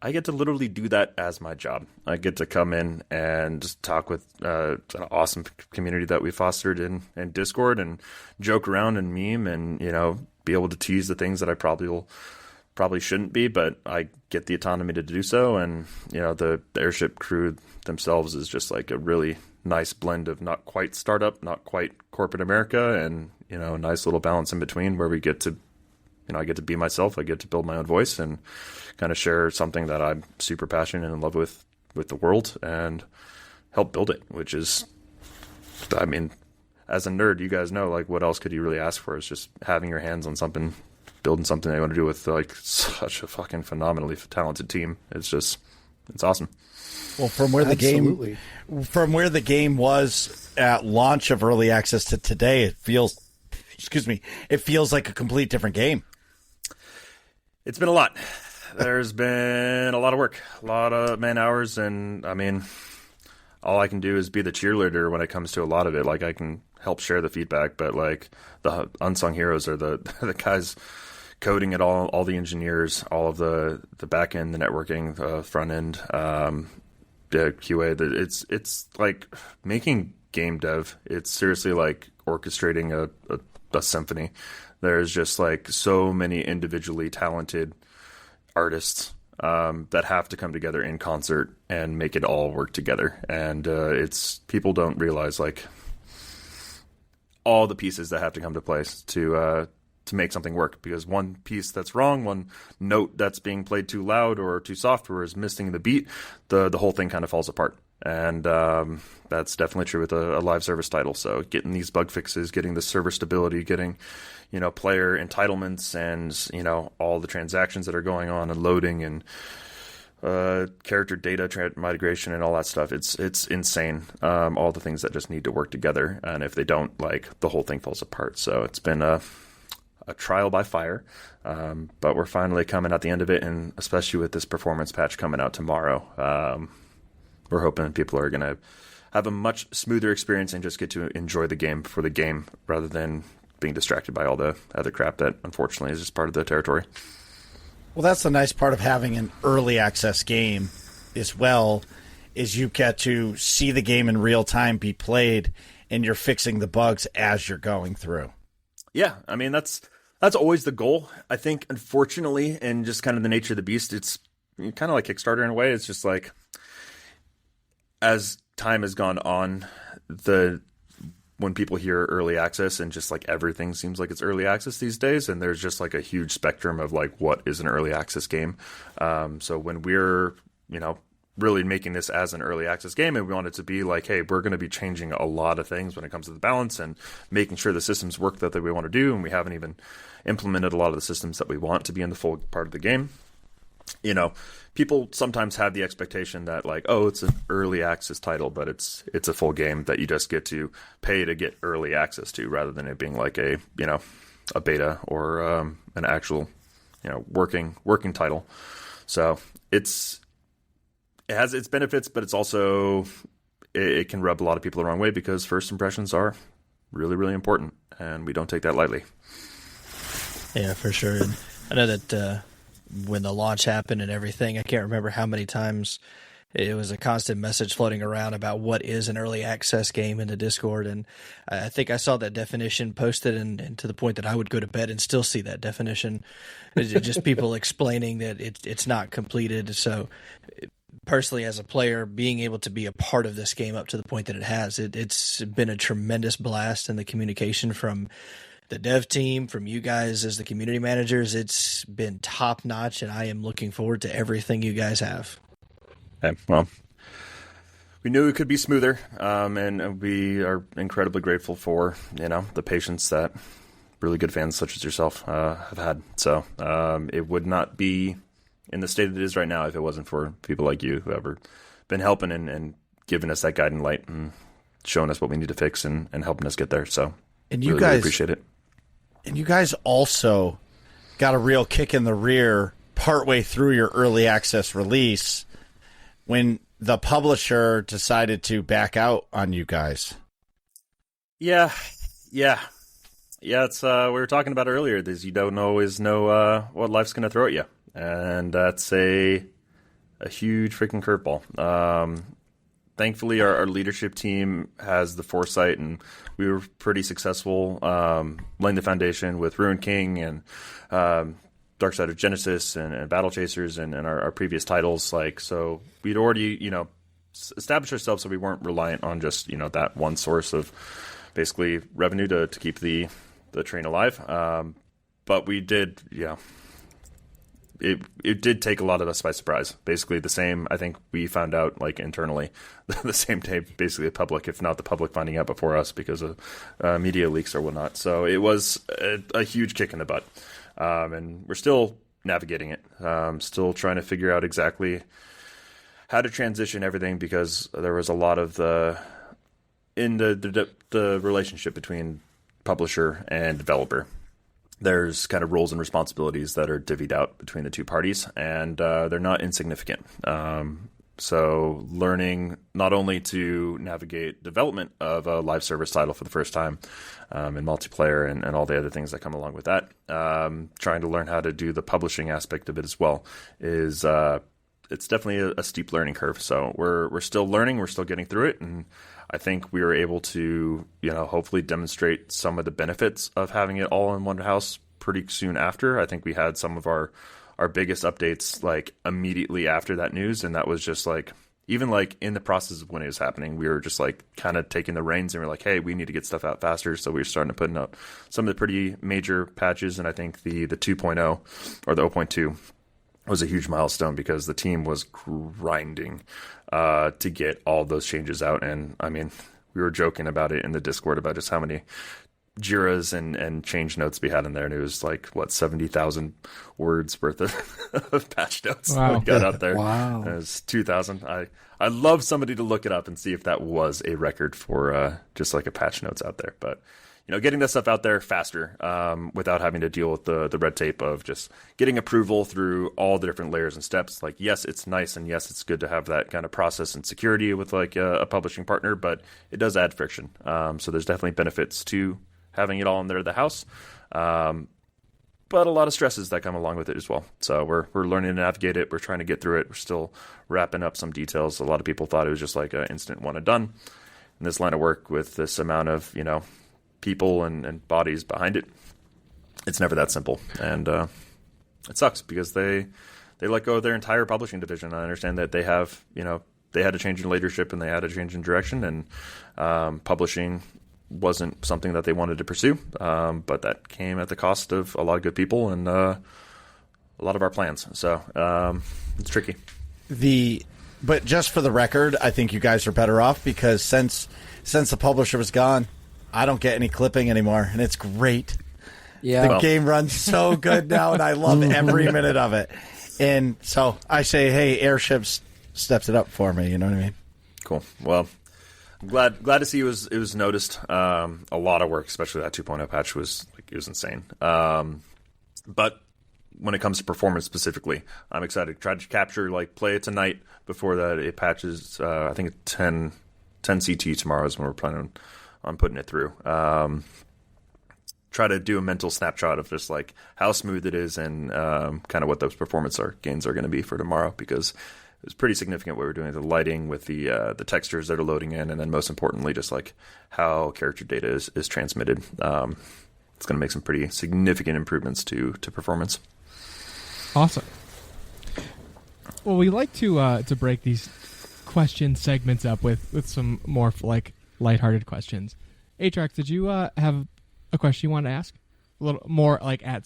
I get to literally do that as my job. I get to come in and just talk with an awesome community that we fostered in Discord and joke around and meme and, be able to tease the things that I probably shouldn't be, but I get the autonomy to do so. And, the Airship crew themselves is just like a really nice blend of not quite startup, not quite corporate America, and, a nice little balance in between where we get to, I get to be myself. I get to build my own voice and kind of share something that I'm super passionate and in love with the world and help build it, which is, I mean, as a nerd, you guys know, like, what else could you really ask for? Is just having your hands on something, building something that you want to do with like such a fucking phenomenally talented team. It's awesome. Well, from where the game was at launch of early access to today, it feels like a complete different game. It's been a lot. There's been a lot of work, a lot of man hours, and I mean, all I can do is be the cheerleader when it comes to a lot of it. Like, I can help share the feedback, but like the unsung heroes are the guys coding it all the engineers, all of the back end, the networking, the front end, QA. It's like making game dev. It's seriously like orchestrating a symphony. There's just like so many individually talented artists that have to come together in concert and make it all work together. And it's people don't realize like all the pieces that have to come to place to make something work, because one piece that's wrong, one note that's being played too loud or too soft or is missing the beat, the whole thing kind of falls apart. And that's definitely true with a live service title. So getting these bug fixes, getting the server stability, getting, player entitlements and, all the transactions that are going on and loading and character data migration and all that stuff. It's insane. All the things that just need to work together, and if they don't, like, the whole thing falls apart. So it's been a trial by fire, but we're finally coming at the end of it, and especially with this performance patch coming out tomorrow, we're hoping people are going to have a much smoother experience and just get to enjoy the game for the game rather than being distracted by all the other crap that unfortunately is just part of the territory. Well, that's the nice part of having an early access game as well, is you get to see the game in real time be played, and you're fixing the bugs as you're going through. Yeah, I mean, that's always the goal. I think, unfortunately, and just kind of the nature of the beast, it's kind of like Kickstarter in a way. It's just like, as time has gone on, when people hear early access and just like everything seems like it's early access these days, and there's just like a huge spectrum of like what is an early access game. So when we're, really making this as an early access game, and we want it to be like, hey, we're going to be changing a lot of things when it comes to the balance and making sure the systems work that we want to do, and we haven't even implemented a lot of the systems that we want to be in the full part of the game. People sometimes have the expectation that like, oh, it's an early access title, but it's a full game that you just get to pay to get early access to, rather than it being like a beta or an actual working title. So it has its benefits, but it's also it can rub a lot of people the wrong way, because first impressions are really, really important, and we don't take that lightly. Yeah, for sure. And I know that when the launch happened and everything, I can't remember how many times it was a constant message floating around about what is an early access game in the Discord. And I think I saw that definition posted, and to the point that I would go to bed and still see that definition. It's just people explaining that it's not completed. So personally, as a player, being able to be a part of this game up to the point that it has, it's been a tremendous blast, and the communication from the dev team, from you guys as the community managers, it's been top notch, and I am looking forward to everything you guys have. Okay, well, we knew it could be smoother, and we are incredibly grateful for the patience that really good fans such as yourself have had. So it would not be in the state that it is right now if it wasn't for people like you who have been helping and giving us that guiding light and showing us what we need to fix and helping us get there. So and you really, guys really appreciate it. And you guys also got a real kick in the rear partway through your early access release when the publisher decided to back out on you guys. Yeah. It's we were talking about earlier. You don't always know what life's going to throw at you, and that's a huge freaking curveball. Thankfully, our leadership team has the foresight, and we were pretty successful laying the foundation with Ruin King and Dark Side of Genesis and Battle Chasers and our previous titles. So we'd already, established ourselves, so we weren't reliant on just, that one source of basically revenue to keep the train alive. But we did, It did take a lot of us by surprise. Basically the same, I think we found out like internally the same day, basically the public, if not the public finding out before us because of media leaks or whatnot. So it was a huge kick in the butt. And we're still navigating it. Still trying to figure out exactly how to transition everything, because there was a lot of the relationship between publisher and developer. There's kind of roles and responsibilities that are divvied out between the two parties, and they're not insignificant. So learning not only to navigate development of a live service title for the first time in multiplayer and all the other things that come along with that, trying to learn how to do the publishing aspect of it as well is it's definitely a steep learning curve. So we're still learning, we're still getting through it, and I think we were able to, hopefully demonstrate some of the benefits of having it all in one house pretty soon after. I think we had some of our biggest updates like immediately after that news, and that was just like, even like in the process of when it was happening, we were just like kind of taking the reins and we're like, hey, we need to get stuff out faster. So we were starting to put out some of the pretty major patches, and I think the 2.0 or the 0.2 was a huge milestone because the team was grinding to get all those changes out. And I mean, we were joking about it in the Discord about just how many Jiras and change notes we had in there, and it was like 70,000 words worth of patch notes Wow. that we got out there. Wow. And it was 2,000. I love somebody to look it up and see if that was a record for just like a patch notes out there. But getting that stuff out there faster without having to deal with the red tape of just getting approval through all the different layers and steps. Like, yes, it's nice, and yes, it's good to have that kind of process and security with like a publishing partner, but it does add friction. So there's definitely benefits to having it all in there at the house. But a lot of stresses that come along with it as well. So we're learning to navigate it. We're trying to get through it. We're still wrapping up some details. A lot of people thought it was just like an instant one and done. In this line of work with this amount of, people and bodies behind it, it's never that simple. And it sucks because they let go of their entire publishing division. I understand that they have, they had a change in leadership and they had a change in direction, and publishing wasn't something that they wanted to pursue, but that came at the cost of a lot of good people and a lot of our plans. So it's tricky. But just for the record, I think you guys are better off because since the publisher was gone, I don't get any clipping anymore, and it's great. Yeah. The game runs so good now, and I love every minute of it. And so I say, hey, Airship steps it up for me. You know what I mean? Cool. Well, I'm glad to see it was noticed. A lot of work, especially that 2.0 patch was insane. But when it comes to performance specifically, I'm excited to try to capture play it tonight before that it patches. I think it's 10 CT tomorrow is when we're planning on putting it through. Try to do a mental snapshot of just how smooth it is and kind of what those performance gains are going to be for tomorrow, because it was pretty significant what we're doing with the lighting, with the textures that are loading in, and then most importantly, just how character data is transmitted. It's going to make some pretty significant improvements to performance. Awesome. Well, we like to break these question segments up with some more lighthearted questions. Atrax, did you have a question you want to ask? A little more at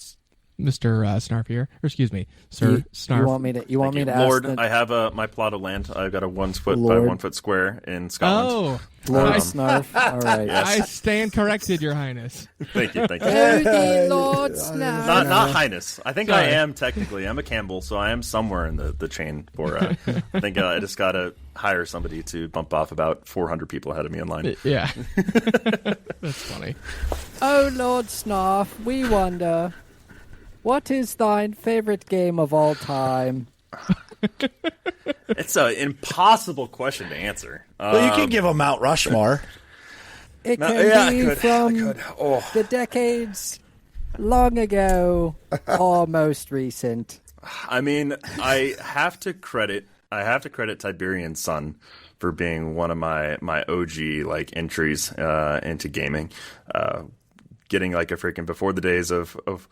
Mr. Snarf here, or excuse me, Sir Snarf. You want me to ask? Lord, I have my plot of land. I've got a 1 foot by 1 foot square in Scotland. Oh, Lord Snarf. All right. Yes. I stand corrected, Your Highness. Thank you. Lord Snarf. Not Highness. I think I am technically. I'm a Campbell, so I am somewhere in the chain. I think I just got to hire somebody to bump off about 400 people ahead of me in line. Yeah. That's funny. Oh, Lord Snarf, we wonder, what is thine favorite game of all time? It's an impossible question to answer. Well, you can give a Mount Rushmore. It can be I could. Oh. the decades long ago or most recent. I mean, I have to credit Tiberian Sun for being one of my OG entries into gaming. Getting a freaking before the days of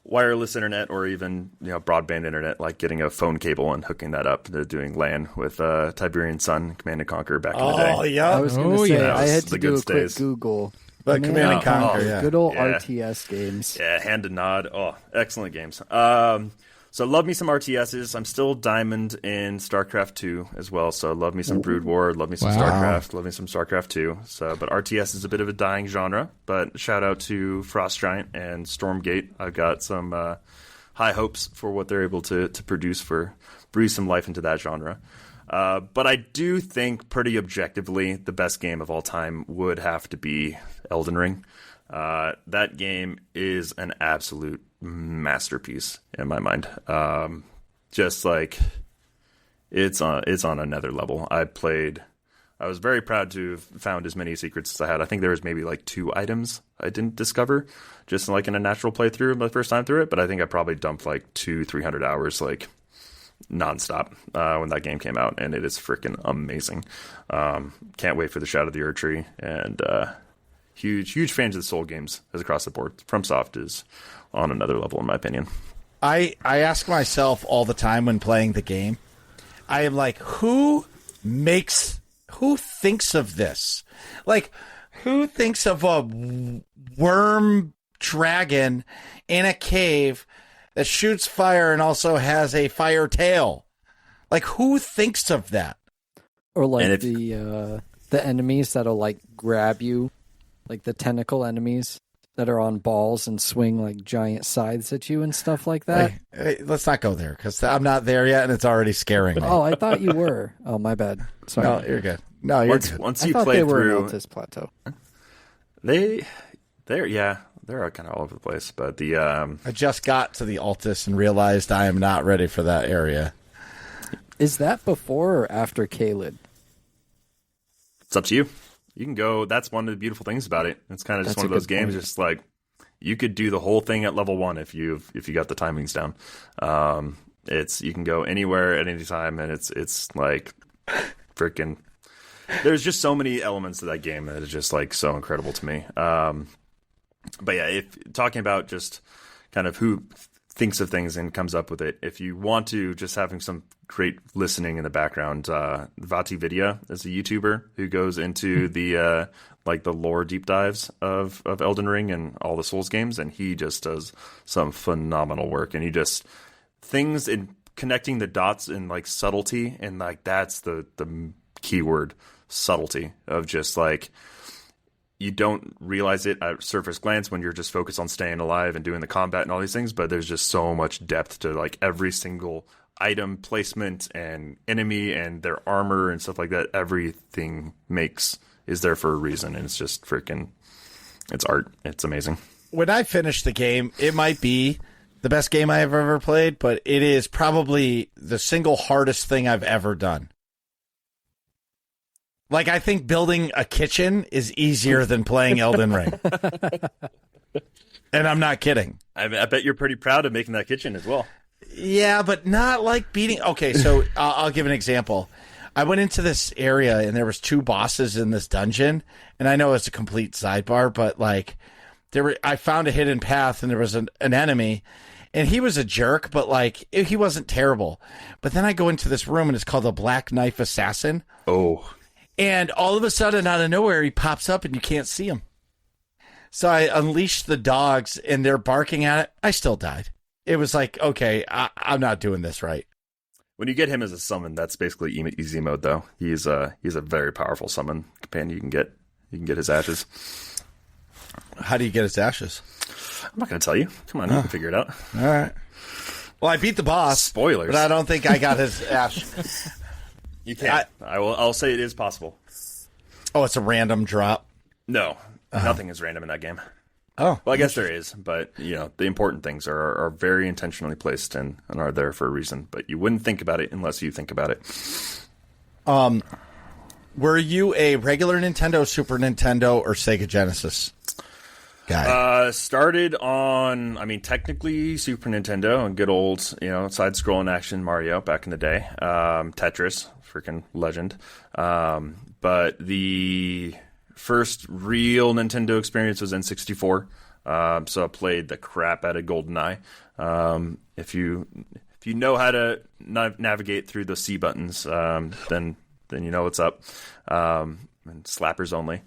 wireless internet or even broadband internet, getting a phone cable and hooking that up to doing LAN with Tiberian Sun, Command and Conquer back in the day. Oh, yeah. I was going to say, yeah. I had The to do good a quick stays. Google. But Command and Conquer, yeah. Good old Yeah. RTS games. Yeah, hand to nod. Oh, excellent games. So love me some RTSs. I'm still diamond in StarCraft 2 as well. So love me some Brood War. Love me some Wow. StarCraft. Love me some StarCraft 2. So, but RTS is a bit of a dying genre. But shout out to Frost Giant and Stormgate. I've got some high hopes for what they're able to produce for breathe some life into that genre. But I do think pretty objectively the best game of all time would have to be Elden Ring. That game is an absolute masterpiece in my mind. Just it's on another level. I was very proud to have found as many secrets as I had. I think there was maybe 2 items I didn't discover just in a natural playthrough my first time through it. But I think I probably dumped 200-300 hours nonstop when that game came out, and it is freaking amazing. Can't wait for the Shadow of the Erdtree, and huge fans of the Soul games as across the board. FromSoft is on another level in my opinion. I ask myself all the time when playing the game, I am who thinks of this? Who thinks of a worm dragon in a cave that shoots fire and also has a fire tail? Who thinks of that? Or the enemies that'll grab you, the tentacle enemies. that are on balls and swing like giant scythes at you and stuff like that. Hey, let's not go there because I'm not there yet, and it's already scaring me. Oh, I thought you were. Oh, my bad. Sorry. No, you're good. No, you're good. Once I you thought play they were through, in Altus Plateau. they're kind of all over the place. But the I just got to the Altus and realized I am not ready for that area. Is that before or after Caelid? it's up to you. You can go. That's one of the beautiful things about it. It's kind of just That's one a of those good games. point. Just like you could do the whole thing at level 1 if you got the timings down. It's you can go anywhere at any time, and it's like freaking. There's just so many elements to that game that is just like so incredible to me. But yeah, if talking about just kind of who thinks of things and comes up with it, if you want to just having some great listening in the background, Vati Vidya is a YouTuber who goes into the like the lore deep dives of Elden Ring and all the Souls games, and he just does some phenomenal work, and he just things in connecting the dots and like subtlety, and like that's the key word, subtlety, of just like you don't realize it at surface glance when you're just focused on staying alive and doing the combat and all these things, but there's just so much depth to like every single item placement and enemy and their armor and stuff like that. Everything is there for a reason, and it's just freaking, it's art. It's amazing. When I finish the game, it might be the best game I have ever played, but it is probably the single hardest thing I've ever done. Like, I think building a kitchen is easier than playing Elden Ring. And I'm not kidding. I bet you're pretty proud of making that kitchen as well. Yeah, but not like beating... Okay, so I'll give an example. I went into this area, and there was 2 bosses in this dungeon, and I know it's a complete sidebar, but, like, I found a hidden path, and there was an enemy, and he was a jerk, but, like, he wasn't terrible. But then I go into this room, and it's called the Black Knife Assassin. Oh, And all of a sudden, out of nowhere, he pops up and you can't see him. So I unleashed the dogs and they're barking at it. I still died. It was like, okay, I'm not doing this right. when you get him as a summon, that's basically easy mode, though. He's a very powerful summon companion. You can get his ashes. How do you get his ashes? I'm not going to tell you. Come on, you can figure it out. All right. Well, I beat the boss. Spoilers. But I don't think I got his ash. You can. I'll say it is possible. Oh, it's a random drop. No, nothing is random in that game. Oh, Well, I guess there is, but the important things are very intentionally placed and are there for a reason. But you wouldn't think about it unless you think about it. Were you a regular Nintendo, Super Nintendo, or Sega Genesis guy? Started on, technically Super Nintendo and good old, side-scrolling action Mario back in the day. Tetris, freaking legend. But the first real Nintendo experience was N64. So I played the crap out of GoldenEye. If you know how to navigate through the C buttons, then you know what's up. And slappers only.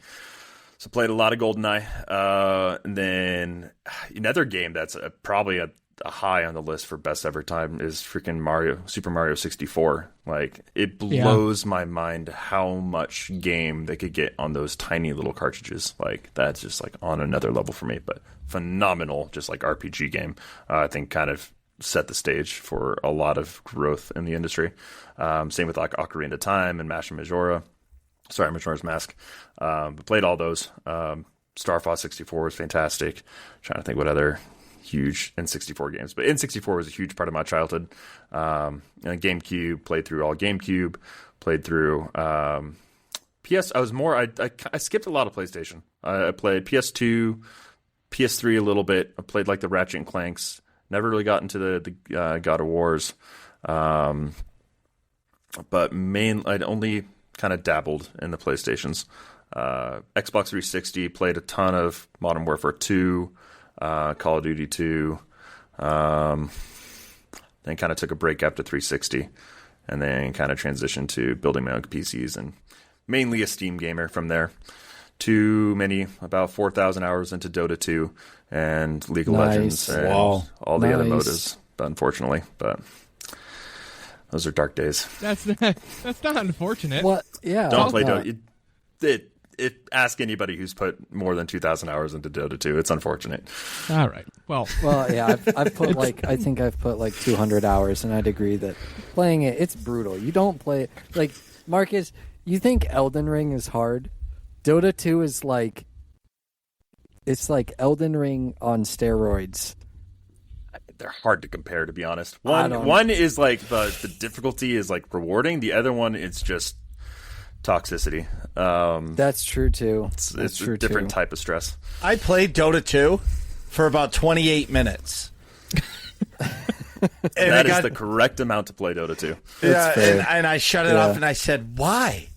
So played a lot of GoldenEye. And then another game that's probably a high on the list for best ever time is freaking Super Mario 64. Like, it blows my mind how much game they could get on those tiny little cartridges. Like, that's just like on another level for me. But phenomenal, just like RPG game. I think kind of set the stage for a lot of growth in the industry. Same with like Ocarina of Time and Majora's Mask. But played all those. Star Fox 64 was fantastic. Trying to think what other huge N64 games. But N64 was a huge part of my childhood. And GameCube, played through all GameCube. Played through PS. I skipped a lot of PlayStation. I played PS2, PS3 a little bit. I played like the Ratchet and Clanks. Never really got into the God of Wars. But I'd only kind of dabbled in the PlayStations. Xbox 360, played a ton of Modern Warfare 2, Call of Duty 2, then kind of took a break after 360, and then kind of transitioned to building my own PCs, and mainly a Steam gamer from there. About 4,000 hours into Dota 2 and League of Legends and all the other MODAs, unfortunately, but those are dark days. That's not unfortunate. What? Yeah. Don't play Dota. ask anybody who's put more than 2,000 hours into Dota 2. It's unfortunate. All right. Well, yeah, I've put I think I've put like 200 hours, and I'd agree that playing it's brutal. You don't play it like Marcus. You think Elden Ring is hard? Dota 2 is like it's like Elden Ring on steroids. They're hard to compare, to be honest. One is like the difficulty is like rewarding. The other one is just toxicity. That's true too. It's a different type of stress. I played Dota 2 for about 28 minutes. That is the correct amount to play Dota 2. Yeah, and I shut it off and I said, why?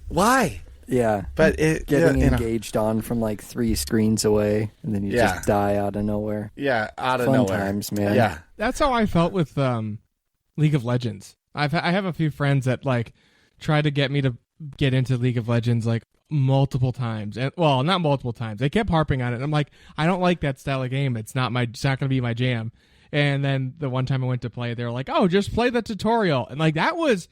Why? Yeah, but getting engaged on from like 3 screens away, and then you just die out of nowhere. Yeah, out of Fun nowhere. times, man. Yeah, that's how I felt with League of Legends. I have a few friends that like try to get me to get into League of Legends like multiple times, and well, not multiple times. They kept harping on it. And I'm like, I don't like that style of game. It's not going to be my jam. And then the one time I went to play, they were like, "Oh, just play the tutorial," and like that was.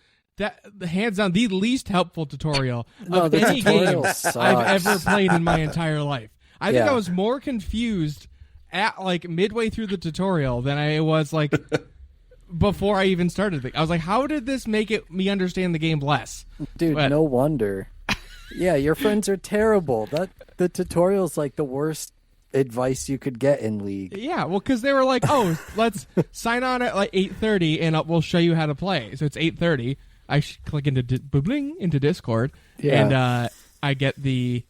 Hands down the least helpful tutorial of any game I've ever played in my entire life. I think I was more confused at like midway through the tutorial than I was like before I even started. I was like, how did this make me understand the game less? Dude, no wonder. Yeah, your friends are terrible. The tutorial's like the worst advice you could get in League. Yeah, well, because they were like, "Oh, let's sign on at like 8:30 and we'll show you how to play." So it's 8:30. I click into Discord, and I get the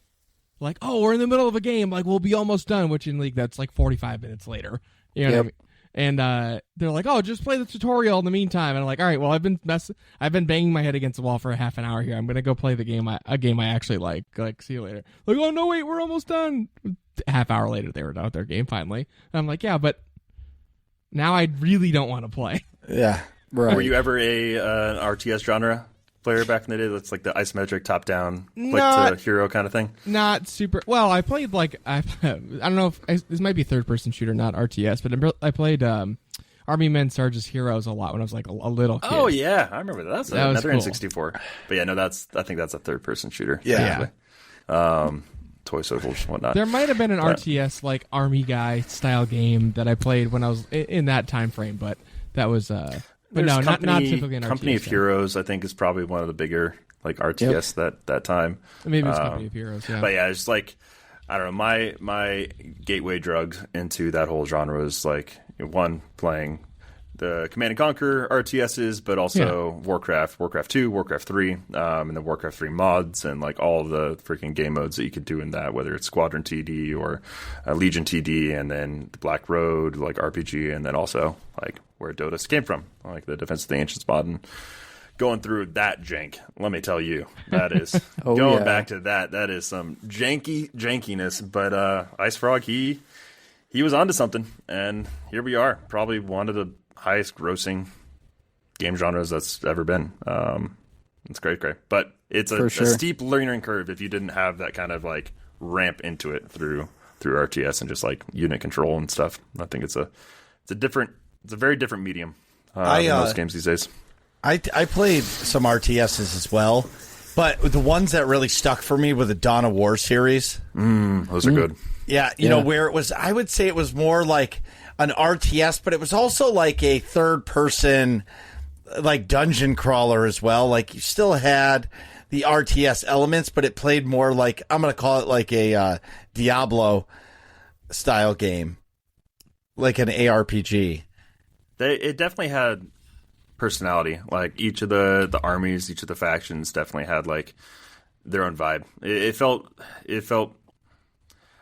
like, "Oh, we're in the middle of a game. Like, we'll be almost done." Which in League, that's like 45 minutes later. You know what I mean? And they're like, "Oh, just play the tutorial in the meantime." And I'm like, "All right, well, I've been banging my head against the wall for a half an hour here. I'm gonna go play the game. A game I actually like. Like, see you later." Like, "Oh no, wait, we're almost done." Half hour later, they were done with their game finally. And I'm like, "Yeah, but now I really don't want to play." Yeah. Right. Were you ever an RTS genre player back in the day? That's like the isometric top-down, click to hero kind of thing. Not super. Well, I played like I don't know if this might be third-person shooter, not RTS, but I played Army Men Sarge's Heroes a lot when I was like a little kid. Oh yeah, I remember that. That's that another cool. N64. But yeah, no, I think that's a third-person shooter. Yeah. Toy socials and whatnot. There might have been an RTS like Army Guy style game that I played when I was in that time frame, but that was. But no, not typically an RTS. Company of Heroes, I think, is probably one of the bigger like RTS that time. Maybe it's Company of Heroes, yeah. But yeah, it's like I don't know. My gateway drug into that whole genre was like one playing the Command and Conquer RTSs, but also Warcraft 2, Warcraft 3, and the Warcraft 3 mods, and like all the freaking game modes that you could do in that, whether it's Squadron TD or Legion TD, and then the Black Road like RPG, and then also like where Dota came from, like the Defense of the Ancients mod, and going through that jank. Let me tell you, that is going back to that is some jankiness. But Ice Frog, he was onto something, and here we are, probably one of the highest grossing game genres that's ever been. It's great. But it's a steep learning curve if you didn't have that kind of like ramp into it through RTS and just like unit control and stuff. I think it's a very different medium than most games these days. I played some RTSs as well, but the ones that really stuck for me were the Dawn of War series. Those are good. Yeah, you know, where it was, I would say it was more like an RTS, but it was also like a third-person, like dungeon crawler as well. Like you still had the RTS elements, but it played more like, I'm going to call it like a Diablo-style game, like an ARPG. It definitely had personality. Like each of the armies, each of the factions definitely had like their own vibe. It felt.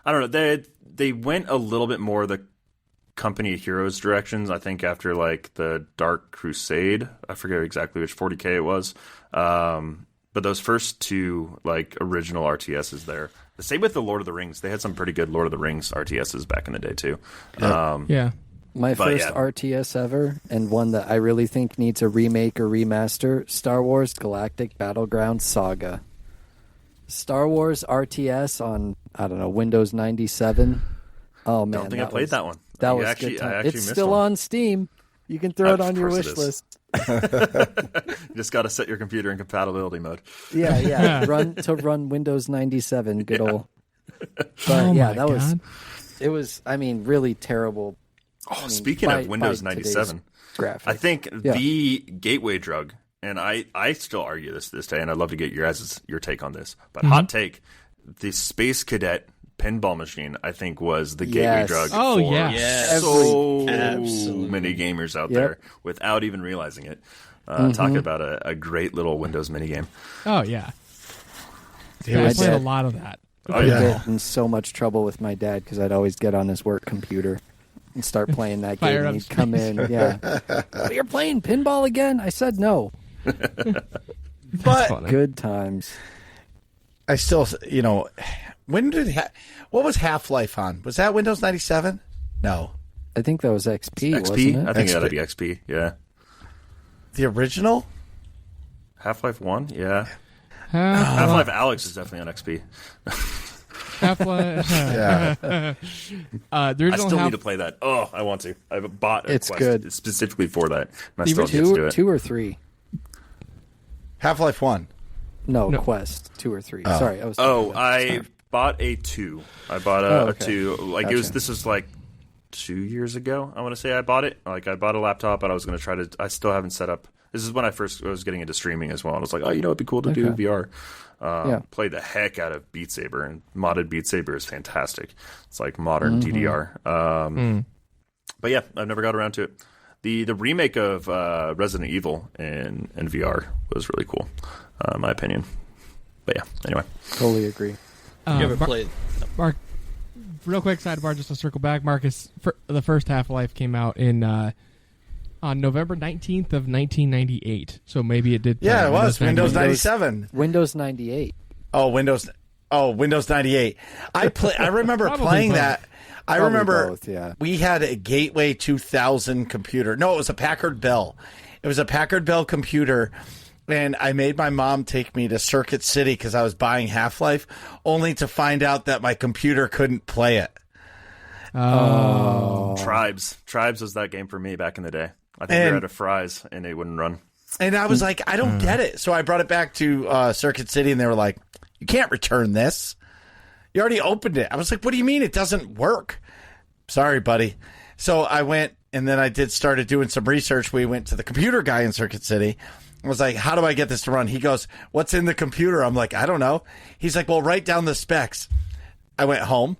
I don't know. They went a little bit more the Company of Heroes directions. I think after like the Dark Crusade, I forget exactly which 40K it was. But those first two like original RTSs there. The same with the Lord of the Rings. They had some pretty good Lord of the Rings RTSs back in the day too. Yeah. My first RTS ever, and one that I really think needs a remake or remaster, Star Wars Galactic Battleground Saga. Star Wars RTS on, I don't know, Windows 97. Oh, man. I don't think I played that one. That was good. It's still on Steam. You can throw it on your wish list. You just got to set your computer in compatibility mode. Yeah. run Windows 97. Good old. But my that was. God. It was. I mean, really terrible. Oh, speaking of Windows 97, graphics. I think the gateway drug, and I still argue this to this day, and I'd love to get your take on this. But hot take, the Space Cadet pinball machine, I think, was the gateway drug Oh, for yeah. so Absolutely. many gamers out there without even realizing it. Talk about a great little Windows minigame. Oh yeah. Yeah, I I played a did. lot of that. Oh, I'd yeah. get in so much trouble with my dad because I'd always get on his work computer and start playing that Fire game. up And he'd come in, oh, you're playing pinball again? I said no. But Funny. Good times. I still, when did what was Half-Life on? Was that Windows 97? No, I think that was XP, XP? wasn't I it? think it had to be XP, yeah. the original. Half-Life 1? Yeah. Half- Half-Life Alex is definitely on XP. Half-Life. Yeah, The I original still Half- need to play that. Oh, I want to. I bought a It's Quest good. specifically for that, and I The still have yet to do it. Two or three? Half-Life 1. No, No. Quest 2 or 3. Oh. Sorry, I was. Oh, thinking of- I sorry. bought a 2. I bought Oh, a okay. 2. Like Gotcha. this was like 2 years ago. I want to say I bought it. Like I bought a laptop, and I was going to try to. I still haven't set up. This is when I first was getting into streaming as well. And I was like, oh, it'd be cool to do Okay. VR. Yeah. Played the heck out of Beat Saber, and modded Beat Saber is fantastic. It's like modern DDR. But yeah, I've never got around to it. The remake of Resident Evil in VR was really cool, in my opinion. But yeah, anyway. Totally agree. You ever Mar- played? Mark, real quick sidebar, just to circle back. Marcus, the first Half-Life came out in on November 19th of 1998. So maybe it did. play Yeah, on it was Windows 98. 97. Windows 98. Oh, Windows 98. I remember Probably playing both. that. I Probably remember both, yeah. we had a Gateway 2000 computer. No, it was a Packard Bell. It was a Packard Bell computer, and I made my mom take me to Circuit City because I was buying Half-Life, only to find out that my computer couldn't play it. Oh. Tribes was that game for me back in the day. I think we And- were at a Fry's, and it wouldn't run. And I was like, I don't get it. So I brought it back to Circuit City, and they were like, you can't return this. You already opened it. I was like, what do you mean it doesn't work? Sorry, buddy. So I went, and then I started doing some research. We went to the computer guy in Circuit City. I was like, how do I get this to run? He goes, what's in the computer? I'm like, I don't know. He's like, well, write down the specs. I went home,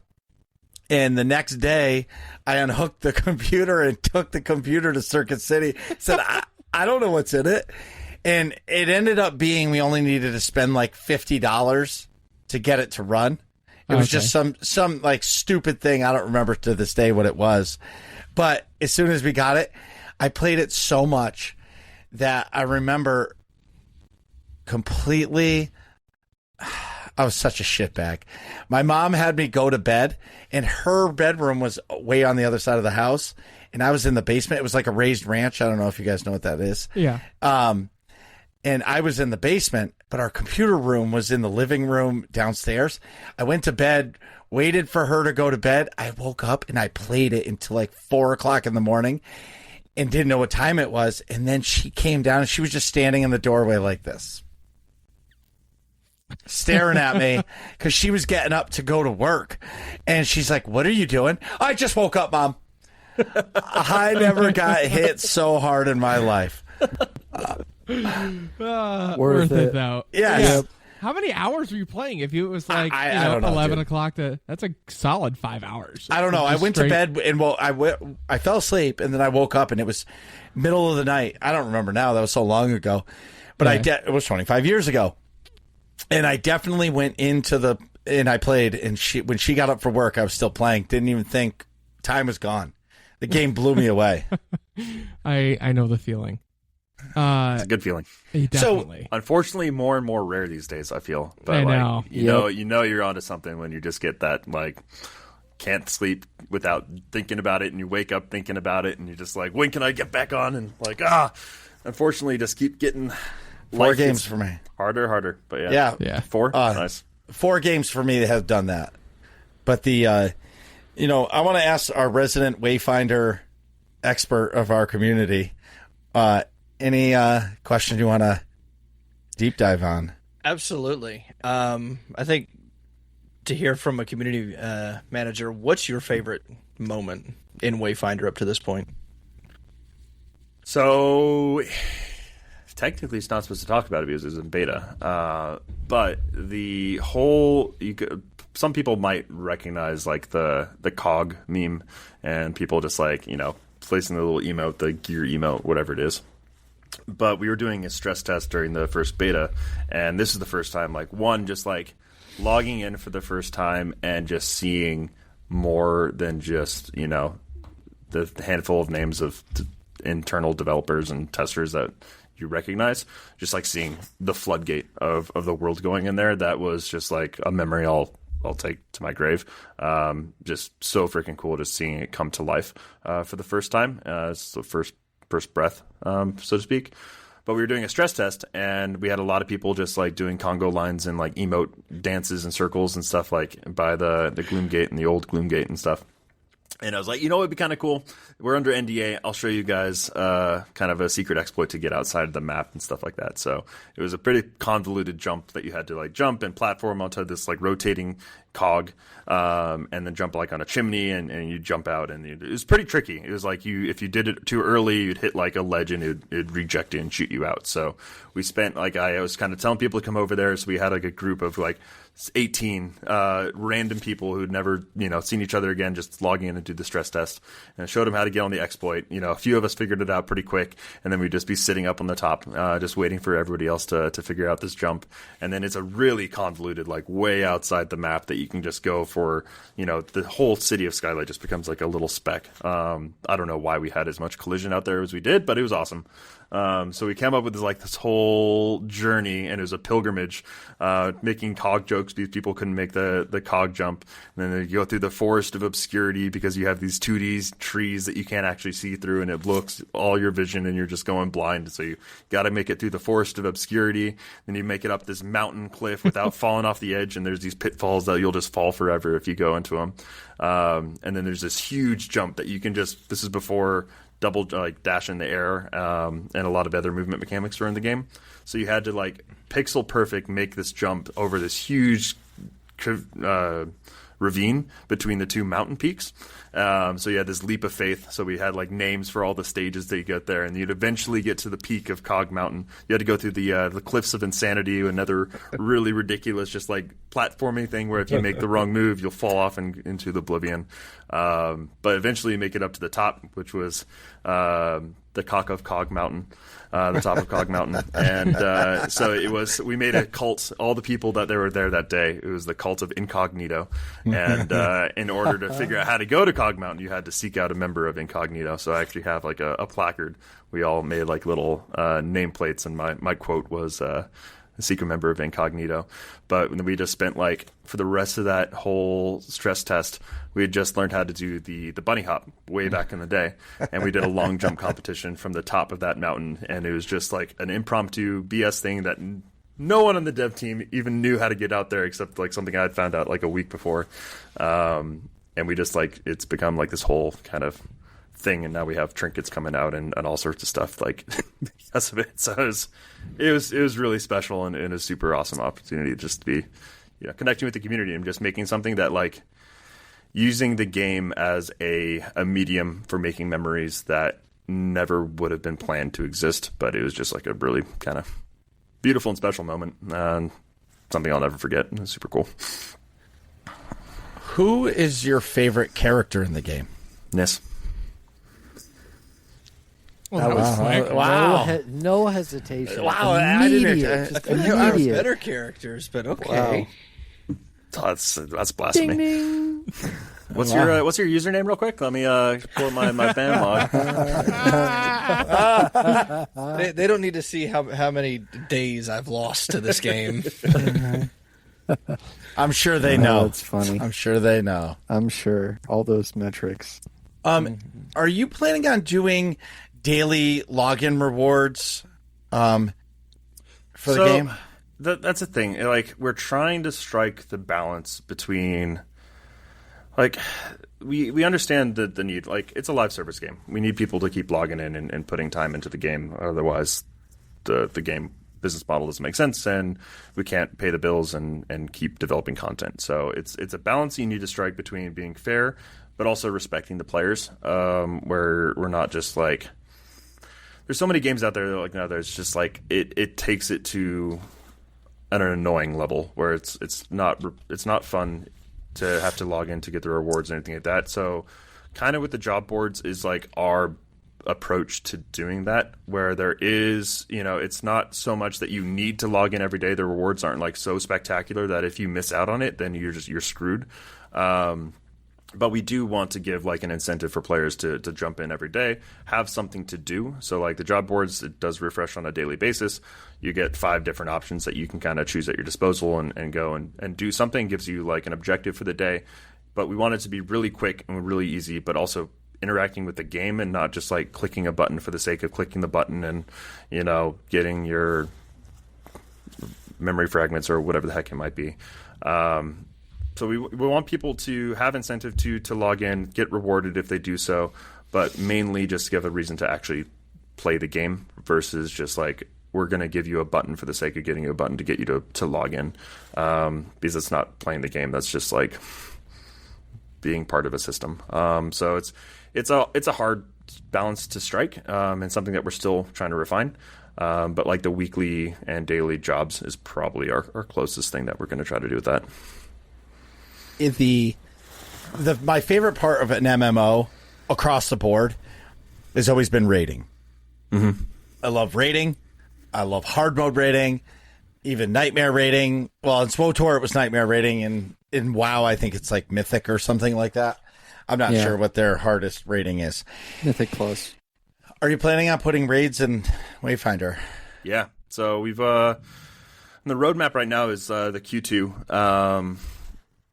and the next day I unhooked the computer and took the computer to Circuit City. Said, I don't know what's in it. And it ended up being we only needed to spend like $50 to get it to run. It was just some like stupid thing. I don't remember to this day what it was. But as soon as we got it, I played it so much that I remember completely. I was such a shitbag. My mom had me go to bed, and her bedroom was way on the other side of the house, and I was in the basement. It was like a raised ranch. I don't know if you guys know what that is. Yeah. And I was in the basement, but our computer room was in the living room downstairs. I went to bed, waited for her to go to bed. I woke up and I played it until like 4 o'clock in the morning and didn't know what time it was. And then she came down and she was just standing in the doorway like this, staring at me because she was getting up to go to work. And she's like, what are you doing? I just woke up, Mom. I never got hit so hard in my life. Worth it though. Yes. Yeah. How many hours were you playing? If it was like I don't know, 11 dude. o'clock that's a solid 5 hours. I don't know. I Just went to straight- bed and I fell asleep and then I woke up and it was middle of the night. I don't remember now. That was so long ago, but it was 25 years ago. And I definitely went into and I played, and when she got up for work, I was still playing. Didn't even think time was gone. The game blew me away. I know the feeling. It's a good feeling. Definitely. Unfortunately, more and more rare these days, I feel. But I like, know. you know you're onto something when you just get that like can't sleep without thinking about it, and you wake up thinking about it, and you're just like, when can I get back on? And like, unfortunately, just keep getting 4 games for me. harder. But yeah, Yeah. 4, nice. 4 games for me that have done that. But I want to ask our resident Wayfinder expert of our community, any question you want to deep dive on? Absolutely. I think to hear from a community manager, what's your favorite moment in Wayfinder up to this point? So, technically, it's not supposed to talk about it because it's in beta. But the whole, some people might recognize like the cog meme, and people just like placing the little emote, the gear emote, whatever it is. But we were doing a stress test during the first beta, and this is the first time, just logging in for the first time and just seeing more than just the handful of names of internal developers and testers that you recognize, just like seeing the floodgate of the world going in there. That was just like a memory I'll take to my grave. Just so freaking cool, just seeing it come to life for the first time. It's the first breath, so to speak. But we were doing a stress test, and we had a lot of people just like doing Congo lines and like emote dances and circles and stuff like by the Gloom Gate and the old Gloom Gate and stuff. And I was like, it'd be kind of cool. We're under NDA. I'll show you guys kind of a secret exploit to get outside of the map and stuff like that. So it was a pretty convoluted jump that you had to like jump and platform onto this like rotating cog, and then jump like on a chimney, and you jump out, and it was pretty tricky. It was like if you did it too early, you'd hit like a ledge and it'd reject it and shoot you out. So we spent I was kind of telling people to come over there. So we had like a group of like 18 random people who'd never seen each other again, just logging in and do the stress test, and I showed them how to get on the exploit. A few of us figured it out pretty quick, and then we'd just be sitting up on the top, just waiting for everybody else to figure out this jump. And then it's a really convoluted, like way outside the map that you can just go for. The whole city of Skylight just becomes like a little speck. I don't know why we had as much collision out there as we did, but it was awesome. So we came up with this whole journey, and it was a pilgrimage, making cog jokes because people couldn't make the cog jump. And then you go through the forest of obscurity because you have these 2D trees that you can't actually see through, and it blocks all your vision, and you're just going blind. So you got to make it through the forest of obscurity. Then you make it up this mountain cliff without falling off the edge, and there's these pitfalls that you'll just fall forever if you go into them. And then there's this huge jump that you can this is before double dash in the air, and a lot of other movement mechanics are in the game. So you had to pixel perfect make this jump over this huge ravine between the two mountain peaks. So you had this leap of faith. So we had names for all the stages that you get there, and you'd eventually get to the peak of Cog Mountain. You had to go through the Cliffs of Insanity, another really ridiculous platforming thing where if you make the wrong move, you'll fall off into the oblivion. But eventually you make it up to the top, which was the cock of Cog Mountain, the top of Cog Mountain. And so we made a cult, all the people that were there that day. It was the cult of Incognito. And in order to figure out how to go to Cog Mountain, you had to seek out a member of Incognito. So I actually have a placard. We all made little nameplates, and my quote was a secret member of Incognito. But we just spent for the rest of that whole stress test, we had just learned how to do the bunny hop way back in the day, and we did a long jump competition from the top of that mountain, and it was just an impromptu BS thing that no one on the dev team even knew how to get out there except something I had found out a week before, and we just it's become this whole kind of thing, and now we have trinkets coming out and all sorts of stuff because of it. So it was really special, and a super awesome opportunity just to be connecting with the community and just making something that using the game as a medium for making memories that never would have been planned to exist, but it was just a really kind of beautiful and special moment, and something I'll never forget. It was super cool. Who is your favorite character in the game? Nis. Well, that was quick. Wow. No hesitation. Wow, I didn't- Immediate. Just There are immediate. better characters, but okay. Wow. That's blasphemy. Ding, ding. What's your username real quick? Let me pull up my fan log. They don't need to see how many days I've lost to this game. I'm sure they know. It's funny. I'm sure they know. I'm sure. All those metrics. Are you planning on doing daily login rewards for the game? That's the thing. We're trying to strike the balance between like we understand the need. Like, it's a live service game. We need people to keep logging in and putting time into the game. Otherwise, the game business model doesn't make sense, and we can't pay the bills and keep developing content. So it's a balance you need to strike between being fair, but also respecting the players. Where we're not just like, there's so many games out there that like, no, there's just like it takes it to an annoying level where it's not fun to have to log in to get the rewards and anything like that. So kind of with the job boards is like our approach to doing that, where there is, it's not so much that you need to log in every day. The rewards aren't like so spectacular that if you miss out on it, then you're screwed. But we do want to give like an incentive for players to jump in every day, have something to do. So like the job boards, it does refresh on a daily basis. You get 5 different options that you can kind of choose at your disposal and go and do something. Gives you like an objective for the day. But we want it to be really quick and really easy, but also interacting with the game and not just like clicking a button for the sake of clicking the button and, getting your memory fragments or whatever the heck it might be. So we want people to have incentive to log in, get rewarded if they do so, but mainly just give a reason to actually play the game versus just like, we're going to give you a button for the sake of getting you a button to get you to log in, because it's not playing the game. That's just like being part of a system. So it's a hard balance to strike, and something that we're still trying to refine. But like the weekly and daily jobs is probably our closest thing that we're going to try to do with that. My favorite part of an MMO across the board has always been raiding. Mm-hmm. I love raiding. I love hard mode raiding, even nightmare raiding. Well, in SWTOR it was nightmare raiding, and in WoW I think it's like Mythic or something like that. I'm not sure what their hardest rating is. Mythic Plus. Are you planning on putting raids in Wayfinder? Yeah. So we've the roadmap right now is the Q2.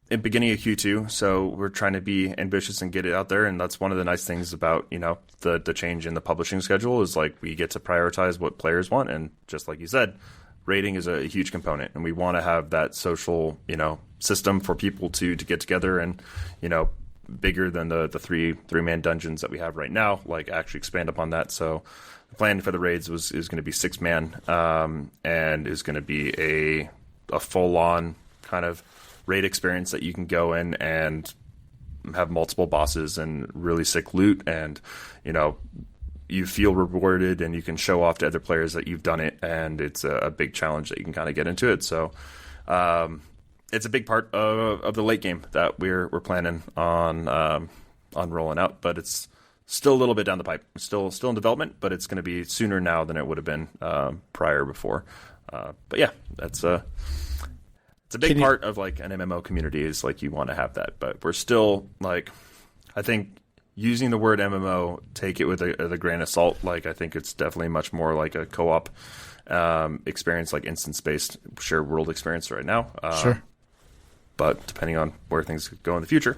In beginning of Q2, so we're trying to be ambitious and get it out there, and that's one of the nice things about the change in the publishing schedule is like we get to prioritize what players want, and just like you said, rating is a huge component, and we want to have that social system for people to get together and bigger than the three-man dungeons that we have right now, like actually expand upon that. So the plan for the raids is going to be 6-man, and is going to be a full-on kind of raid experience that you can go in and have multiple bosses and really sick loot, and you feel rewarded and you can show off to other players that you've done it, and it's a big challenge that you can kind of get into it. So it's a big part of the late game that we're planning on rolling out, but it's still a little bit down the pipe. It's still in development, but it's going to be sooner now than it would have been prior before. But yeah, it's a big part of like an MMO community is like you want to have that, but we're still like, I think using the word MMO, take it with a grain of salt. Like I think it's definitely much more like a co-op experience, like instance-based shared world experience right now. Sure. But depending on where things go in the future,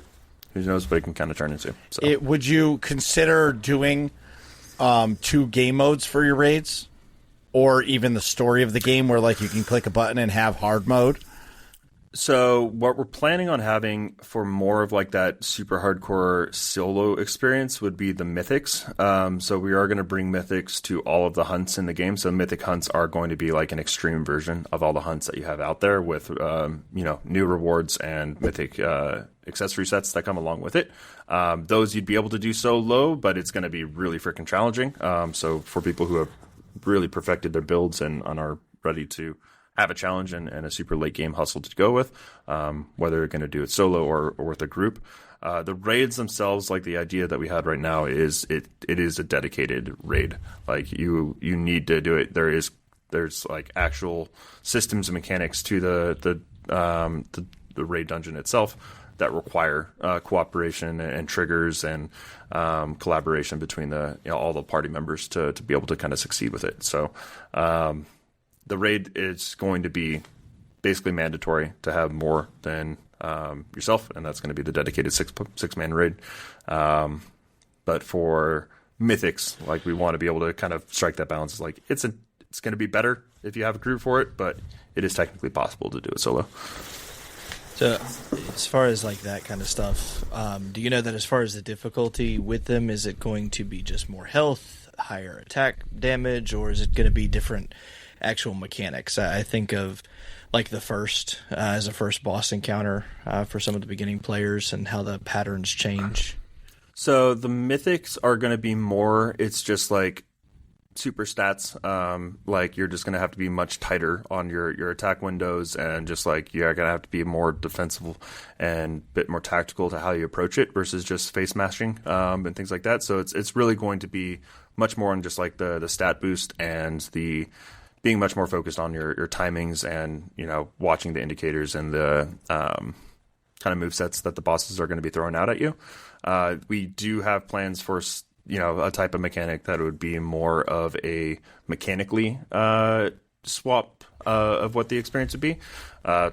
who knows what it can kind of turn into. So. Would you consider doing 2 game modes for your raids, or even the story of the game where like you can click a button and have hard mode? So what we're planning on having for more of like that super hardcore solo experience would be the mythics. So we are going to bring mythics to all of the hunts in the game. So mythic hunts are going to be like an extreme version of all the hunts that you have out there with, new rewards and mythic accessory sets that come along with it. Those you'd be able to do solo, but it's going to be really freaking challenging. So for people who have really perfected their builds and are ready to have a challenge and a super late game hustle to go with, whether you're going to do it solo or with a group. The raids themselves, like the idea that we had right now is it is a dedicated raid. Like you need to do it. There's like actual systems and mechanics to the raid dungeon itself that require cooperation and triggers and collaboration between all the party members to be able to kind of succeed with it. So the raid is going to be basically mandatory to have more than yourself, and that's going to be the dedicated 6-man raid. But for mythics, like we want to be able to kind of strike that balance. It's like it's going to be better if you have a group for it, but it is technically possible to do it solo. So, as far as like that kind of stuff, do you know that as far as the difficulty with them, is it going to be just more health, higher attack damage, or is it going to be different actual mechanics? I think of like the first as a first boss encounter for some of the beginning players and how the patterns change. So the mythics are going to be more, it's just like super stats. Like you're just going to have to be much tighter on your attack windows, and just like you're going to have to be more defensive and a bit more tactical to how you approach it versus just face mashing and things like that. So it's really going to be much more on just like the stat boost and the being much more focused on your timings and, you know, watching the indicators and the kind of movesets that the bosses are going to be throwing out at you. We do have plans for, you know, a type of mechanic that would be more of a mechanically swap of what the experience would be.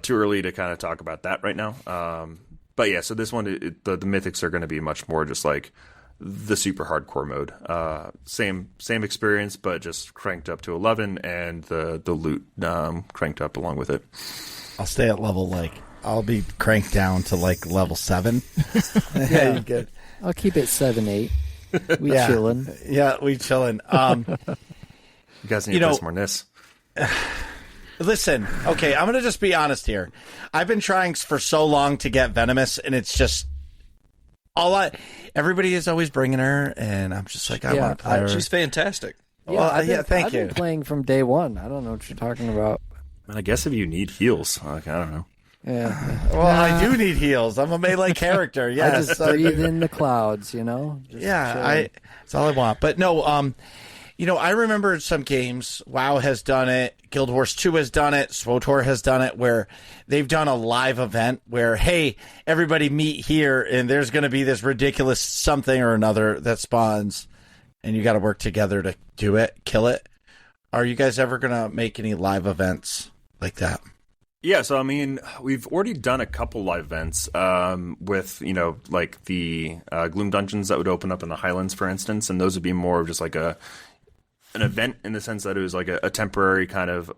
Too early to kind of talk about that right now. But yeah, so this one, the mythics are going to be much more just like the super hardcore mode. Same experience, but just cranked up to 11, and the loot cranked up along with it. I'll stay at level I'll be cranked down to like level 7. Yeah, you good. I'll keep it 7, 8. We chillin'. Yeah, we chillin'. You guys need to play some more NIS. Listen, okay, I'm gonna just be honest here. I've been trying for so long to get Venomous, and it's just everybody is always bringing her, and I'm just like, I want to play her. She's fantastic. Thank you. I've been playing from day one. I don't know what you're talking about. And I guess if you need heals, like, I don't know. Yeah. Well, I do need heals. I'm a melee character. Yes. I just breathe in the clouds, you know? Just chilling. That's all I want. But no, you know, I remember some games, WoW has done it, Guild Wars 2 has done it, SWTOR has done it, where they've done a live event where, hey, everybody meet here, and there's going to be this ridiculous something or another that spawns, and you got to work together to do it, kill it. Are you guys ever going to make any live events like that? Yeah, so I mean, we've already done a couple live events with, you know, like the Gloom Dungeons that would open up in the Highlands, for instance, and those would be more of just like an event in the sense that it was like a temporary kind of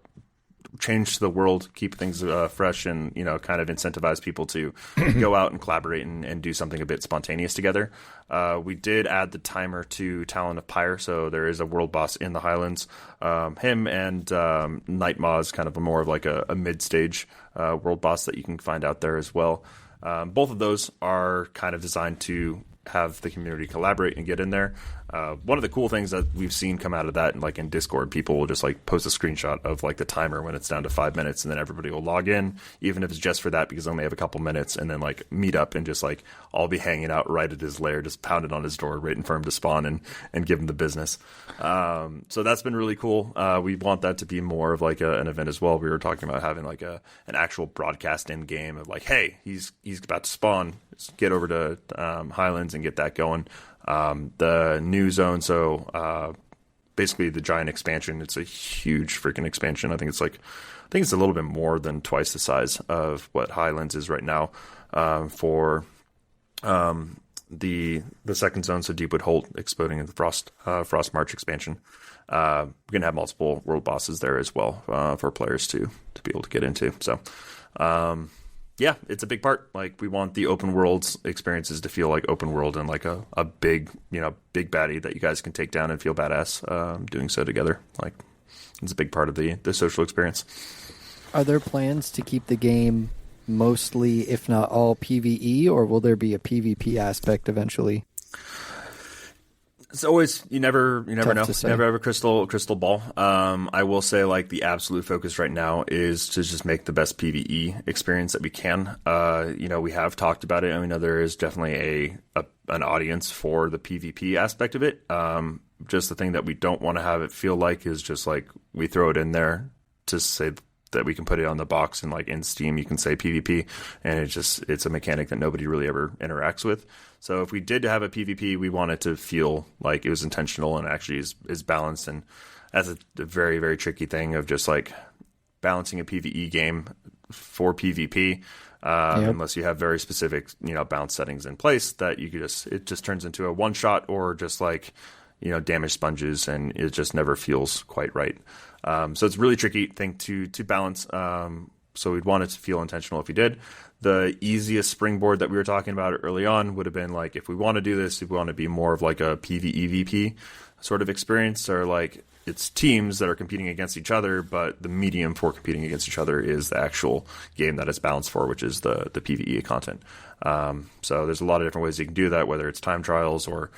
change to the world, keep things fresh, and, you know, kind of incentivize people to go out and collaborate and do something a bit spontaneous together. We did add the timer to Talon of Pyre, so there is a world boss in the Highlands. Him and Night Maw is kind of more of like a mid-stage world boss that you can find out there as well. Both of those are kind of designed to have the community collaborate and get in there. One of the cool things that we've seen come out of that, and like in Discord, people will just like post a screenshot of like the timer when it's down to 5 minutes, and then everybody will log in, even if it's just for that, because they only have a couple minutes, and then like meet up and just like all be hanging out right at his lair, just pounding on his door, waiting for him to spawn and give him the business. So that's been really cool. We want that to be more of like an event as well. We were talking about having like an actual broadcast in game of like, hey, he's about to spawn. Let's get over to Highlands and get that going. The new zone, so basically the giant expansion, it's a huge freaking expansion. I think it's a little bit more than twice the size of what Highlands is right now. For the second zone, so Deepwood Holt exploding in the Frost March expansion. We're gonna have multiple world bosses there as well for players to be able to get into. So yeah, it's a big part. Like, we want the open world experiences to feel like open world and like a big, you know, big baddie that you guys can take down and feel badass doing so together. Like, it's a big part of the social experience. Are there plans to keep the game mostly, if not all, PvE, or will there be a PvP aspect eventually? It's always, you never know. Never have a crystal ball. I will say, like, the absolute focus right now is to just make the best PvE experience that we can. You know, we have talked about it, and we know there is definitely an audience for the PvP aspect of it. Just the thing that we don't want to have it feel like is just like we throw it in there to say that we can put it on the box, and like in Steam you can say PvP, and it's a mechanic that nobody really ever interacts with. So if we did have a PvP, we want it to feel like it was intentional and actually is balanced. And that's a very, very tricky thing of just like balancing a PvE game for PvP, unless you have very specific, you know, balance settings in place that you could it just turns into a one shot or just like, you know, damage sponges, and it just never feels quite right. So it's a really tricky thing to balance. so we'd want it to feel intentional if we did. The easiest springboard that we were talking about early on would have been like, if we want to do this, if we want to be more of like a PvEVP sort of experience, or like it's teams that are competing against each other, but the medium for competing against each other is the actual game that it's balanced for, which is the PvE content. So there's a lot of different ways you can do that, whether it's time trials or,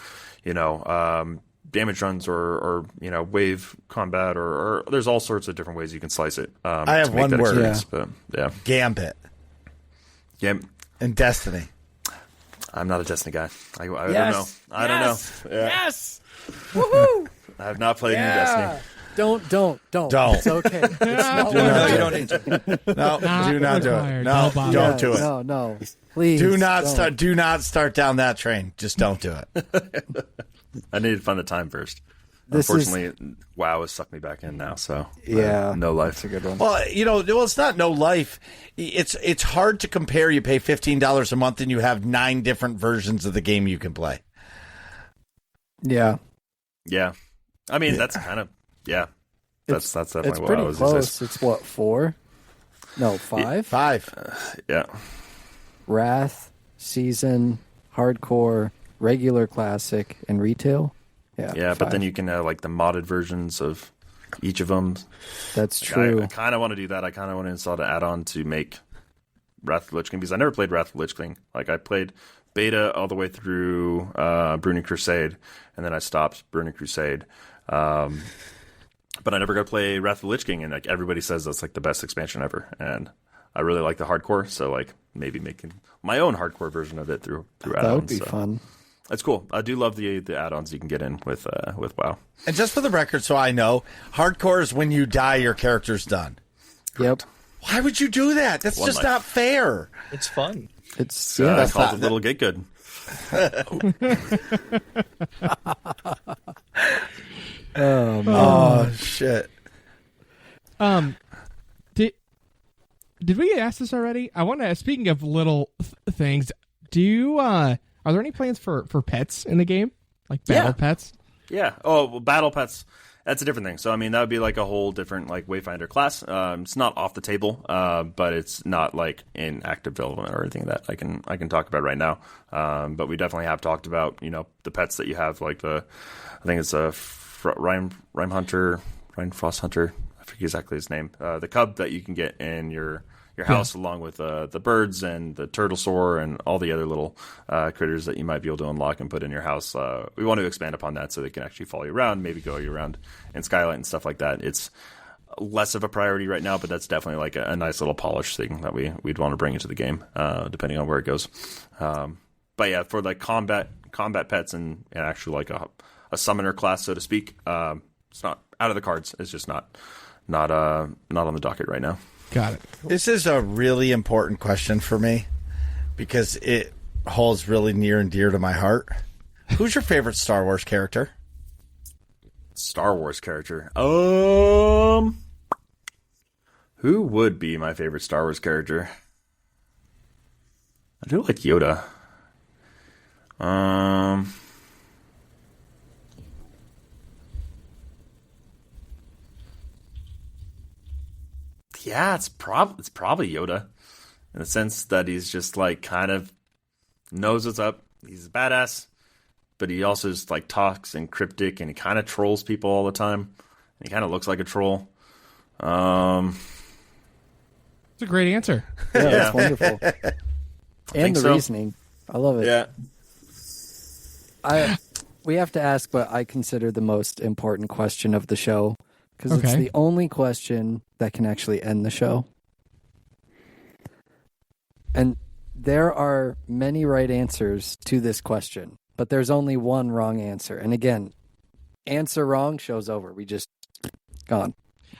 damage runs or wave combat or there's all sorts of different ways you can slice it. I have one word. But yeah. Gambit. Yeah. And Destiny. I'm not a Destiny guy. I don't know. Yes. I don't know. Yeah. Yes. Woohoo! I have not played any Destiny. Don't. Don't. It's okay. It's not No, worth you it. don't need to. No, do not do it. required. No, No, Bob. don't do it. No. Please. Do not don't. start. Do not start down that train. Just don't do it. I needed to find the time first. This is- Unfortunately, WoW has sucked me back in now, so Yeah. no life. That's a good one. Well, it's not no life. It's hard to compare. You pay $15 a month and you have 9 different versions of the game you can play. Yeah. Yeah, I mean that's kind of That's definitely It's what pretty I was. close. It's what, 4? No, 5? 5. Yeah, Wrath, Season, Hardcore, Regular Classic, and Retail. yeah, but then you can have like the modded versions of each of them. That's true. I kind of want to do that. I kind of want to install the add-on to make Wrath of the Lich King, because I never played Wrath of the Lich King. Like I played beta all the way through Burning Crusade, and then I stopped Burning Crusade. But I never got to play Wrath of the Lich King, and like everybody says that's like the best expansion ever. And I really like the hardcore, so like maybe making my own hardcore version of it through add-ons. That would be so. fun. It's cool. I do love the add-ons you can get in with WoW. And just for the record, so I know, hardcore is when you die, your character's done. Yep. Why would you do that? That's One just life. not fair. It's fun. It's I that's called not- it Little Get Good. Oh, man. Oh shit! Did we ask this already? I want to. Speaking of little things, do you are there any plans for pets in the game, like battle pets? Yeah. Oh, well, battle pets. That's a different thing. So I mean, that would be like a whole different like Wayfinder class. It's not off the table, but it's not like in active development or anything that I can talk about right now. But we definitely have talked about the pets that you have, like I think it's a Rhyme Frost Hunter. I forget exactly his name. The cub that you can get in your house, along with the birds and the turtle soar and all the other little critters that you might be able to unlock and put in your house. We want to expand upon that so they can actually follow you around, maybe go you around in Skylight and stuff like that. It's less of a priority right now, but that's definitely like a nice little polish thing that we'd want to bring into the game, depending on where it goes. But yeah, for like combat pets and actually like a summoner class, so to speak, it's not out of the cards. It's just not on the docket right now. Got it. This is a really important question for me because it holds really near and dear to my heart. Who's your favorite Star Wars character? Star Wars character. Who would be my favorite Star Wars character? I do like Yoda. Yeah, it's probably Yoda, in the sense that he's just like kind of knows what's up. He's a badass, but he also just like talks and cryptic, and he kind of trolls people all the time. And he kind of looks like a troll. It's a great answer. Yeah, that's wonderful. And think the so. reasoning. I love it. Yeah. We have to ask what I consider the most important question of the show, because it's Okay. the only question that can actually end the show. And there are many right answers to this question, but there's only one wrong answer. And again, answer wrong, show's over. We just gone.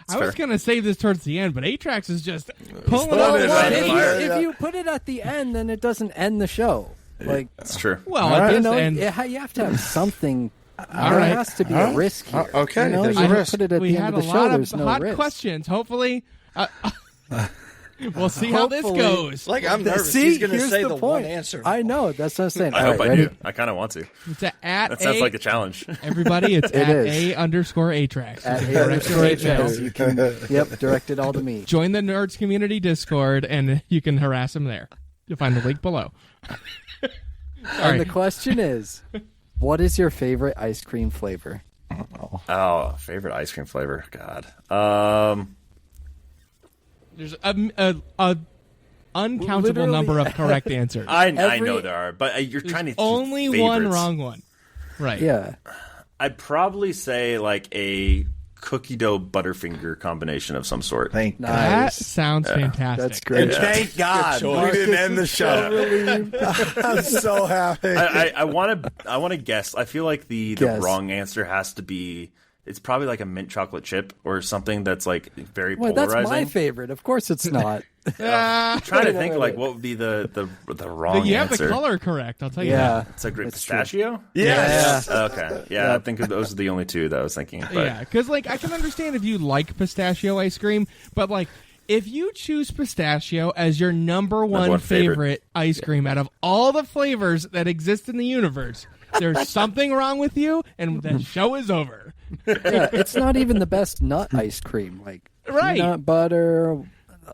I was going to save this towards the end, but Atrax is just pulling pulling up. it Well, out of if, fire, you, if you put it at the end, then it doesn't end the show. Like, That's true. Well, All at right. this you know, end, you have to have something. All There right. has to be All a right. risk here. Okay, You know, there's you a don't risk. put it at we the had end a of the show. lot of There's no hot risk. questions. Hopefully, We'll see how this Hopefully. goes. Like, I'm nervous. See, He's going to here's say the the point. one answer. I know. That's what I'm saying. I All hope right, I ready? do. I kind of want to. It's at That sounds like a challenge. everybody. It's It at is. A_Atrax. At You can direct your A_Atrax. emails. You can, yep, direct it all to me. Join the Nerds Community Discord, and you can harass him there. You'll find the link below. And the question is, what is your favorite ice cream flavor? Oh, favorite ice cream flavor? God. There's a uncountable Literally number of correct answers. I Every- know there are, but you're trying to Only choose one favorites. wrong one. Right. Yeah. I'd probably say like a cookie dough Butterfinger combination of some sort. Thank That Nice. sounds fantastic. That's great. Thank God we choice. didn't end the show. I'm so happy. I want to guess. I feel like the Guess. wrong answer has to be. It's probably like a mint chocolate chip or something that's like very Well, polarizing. that's my favorite. Of course it's not. I'm trying to think like what would be the wrong You have answer. the color correct. I'll tell you Yeah. It's a great That's true. pistachio. Yes. Okay. Yeah, I think those are the only two that I was thinking. that. But Yeah, because like I can understand if you like pistachio ice cream, but like if you choose pistachio as your number one one favorite favorite. ice cream out of all the flavors that exist in the universe, there's something wrong with you, and the show is over. Yeah, it's not even the best nut ice cream. Like Right. peanut butter.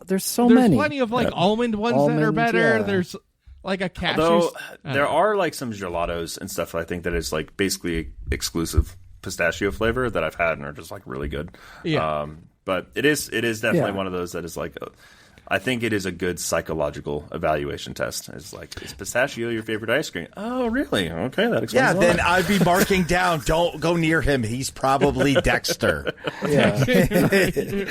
There's so There's many. plenty of like almond ones that are Almond, better. yeah. There's like a cashew. Though I there don't know. are like some gelatos and stuff I think that is like basically exclusive pistachio flavor that I've had and are just like really good. Yeah. But it is definitely Yeah. one of those that is like I think it is a good psychological evaluation test. It's like, is pistachio your favorite ice cream? Oh, really? Okay, that explains Yeah, a lot. then I'd be marking down. Don't go near him. He's probably Dexter. Yeah.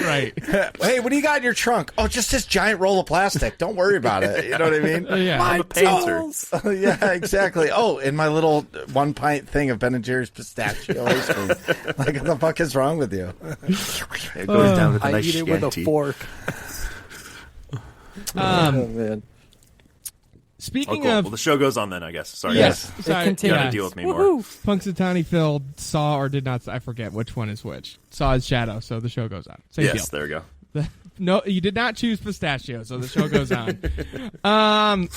Right. Hey, what do you got in your trunk? Oh, just this giant roll of plastic. Don't worry about it. You know what I mean? Yeah. I'm a painter. Yeah, exactly. Oh, in my little 1 pint thing of Ben & Jerry's pistachio ice cream. Like, what the fuck is wrong with you? It goes down with a I nice eat it with a shanty. fork. Oh, man. Oh, Speaking cool. of Well, the show goes on then, I guess. Sorry, yes, guys. sorry, It continues. You gotta yeah. deal with me more. Woohoo. Punxsutawney Phil saw or did not. I forget which one is which. Saw his shadow, so the show goes on. Same Yes, deal. there we go. No, you did not choose pistachio, so the show goes on.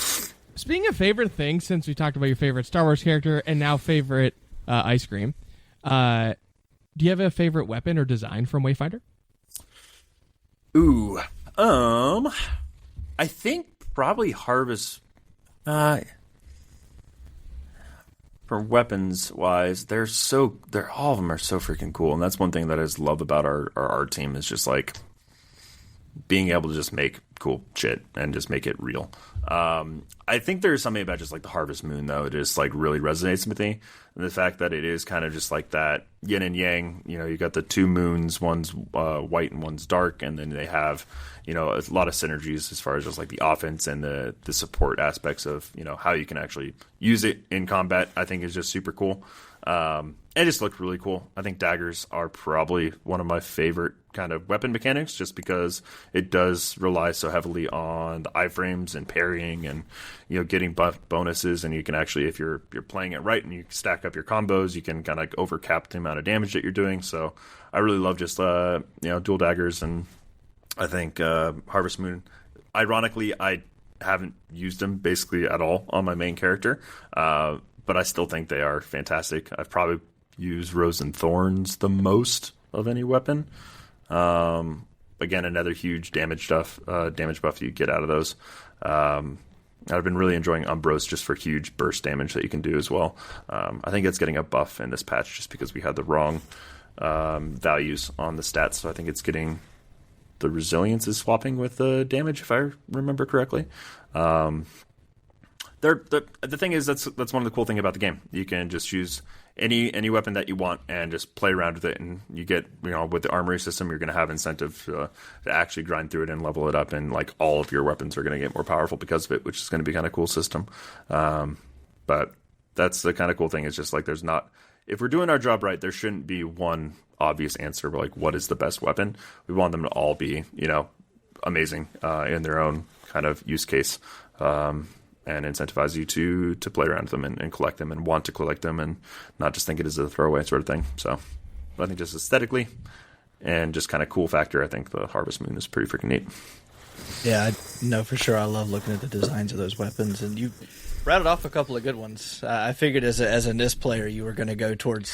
Speaking of favorite things, since we talked about your favorite Star Wars character and now favorite ice cream, do you have a favorite weapon or design from Wayfinder? Ooh, I think probably Harvest. For weapons wise, they're all of them are so freaking cool, and that's one thing that I just love about our art team is just like being able to just make cool shit and just make it real. I think there's something about just like the Harvest Moon though, it just like really resonates with me. And the fact that it is kind of just like that yin and yang, you know, you got the two moons, one's white and one's dark, and then they have, you know, a lot of synergies as far as just like the offense and the support aspects of, you know, how you can actually use it in combat. I think is just super cool. It just looked really cool. I think daggers are probably one of my favorite kind of weapon mechanics just because it does rely so heavily on the iframes and parrying and, you know, getting buff bonuses. And you can actually, if you're playing it right and you stack up your combos, you can kind of overcap the amount of damage that you're doing. So I really love just, you know, dual daggers. And I think Harvest Moon, ironically, I haven't used them basically at all on my main character. But I still think they are fantastic. I've probably used Rose and Thorns the most of any weapon. Again, another huge damage buff you get out of those. I've been really enjoying Umbros just for huge burst damage that you can do as well. I think it's getting a buff in this patch just because we had the wrong values on the stats. So I think it's getting the resilience is swapping with the damage, if I remember correctly. The thing is that's one of the cool things about the game. You can just use any weapon that you want and just play around with it, and you get, you know, with the armory system, you're going to have incentive to actually grind through it and level it up, and like all of your weapons are going to get more powerful because of it, which is going to be kind of cool system. But that's the kind of cool thing. It's just like there's not, if we're doing our job right, there shouldn't be one obvious answer like what is the best weapon. We want them to all be, you know, amazing in their own kind of use case. And incentivize you to play around with them and collect them and want to collect them and not just think it is a throwaway sort of thing. So I think just aesthetically and just kind of cool factor, I think the Harvest Moon is pretty freaking neat. Yeah, no, for sure. I love looking at the designs of those weapons, and you rattled off a couple of good ones. I figured as a NIST player, you were going to go towards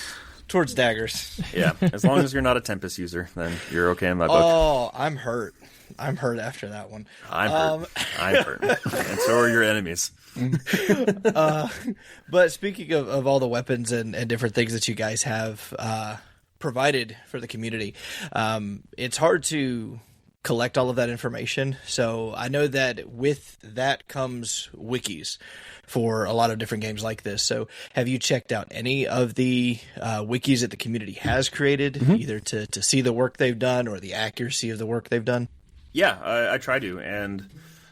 daggers. Yeah, as long as you're not a Tempest user, then you're okay in my book. Oh, I'm hurt. I'm hurt after that one. I'm hurt. I'm hurt. And so are your enemies. But speaking of all the weapons and different things that you guys have provided for the community, it's hard to collect all of that information. So I know that with that comes wikis for a lot of different games like this. So have you checked out any of the wikis that the community has created, either to see the work they've done or the accuracy of the work they've done? Yeah, I try to. And I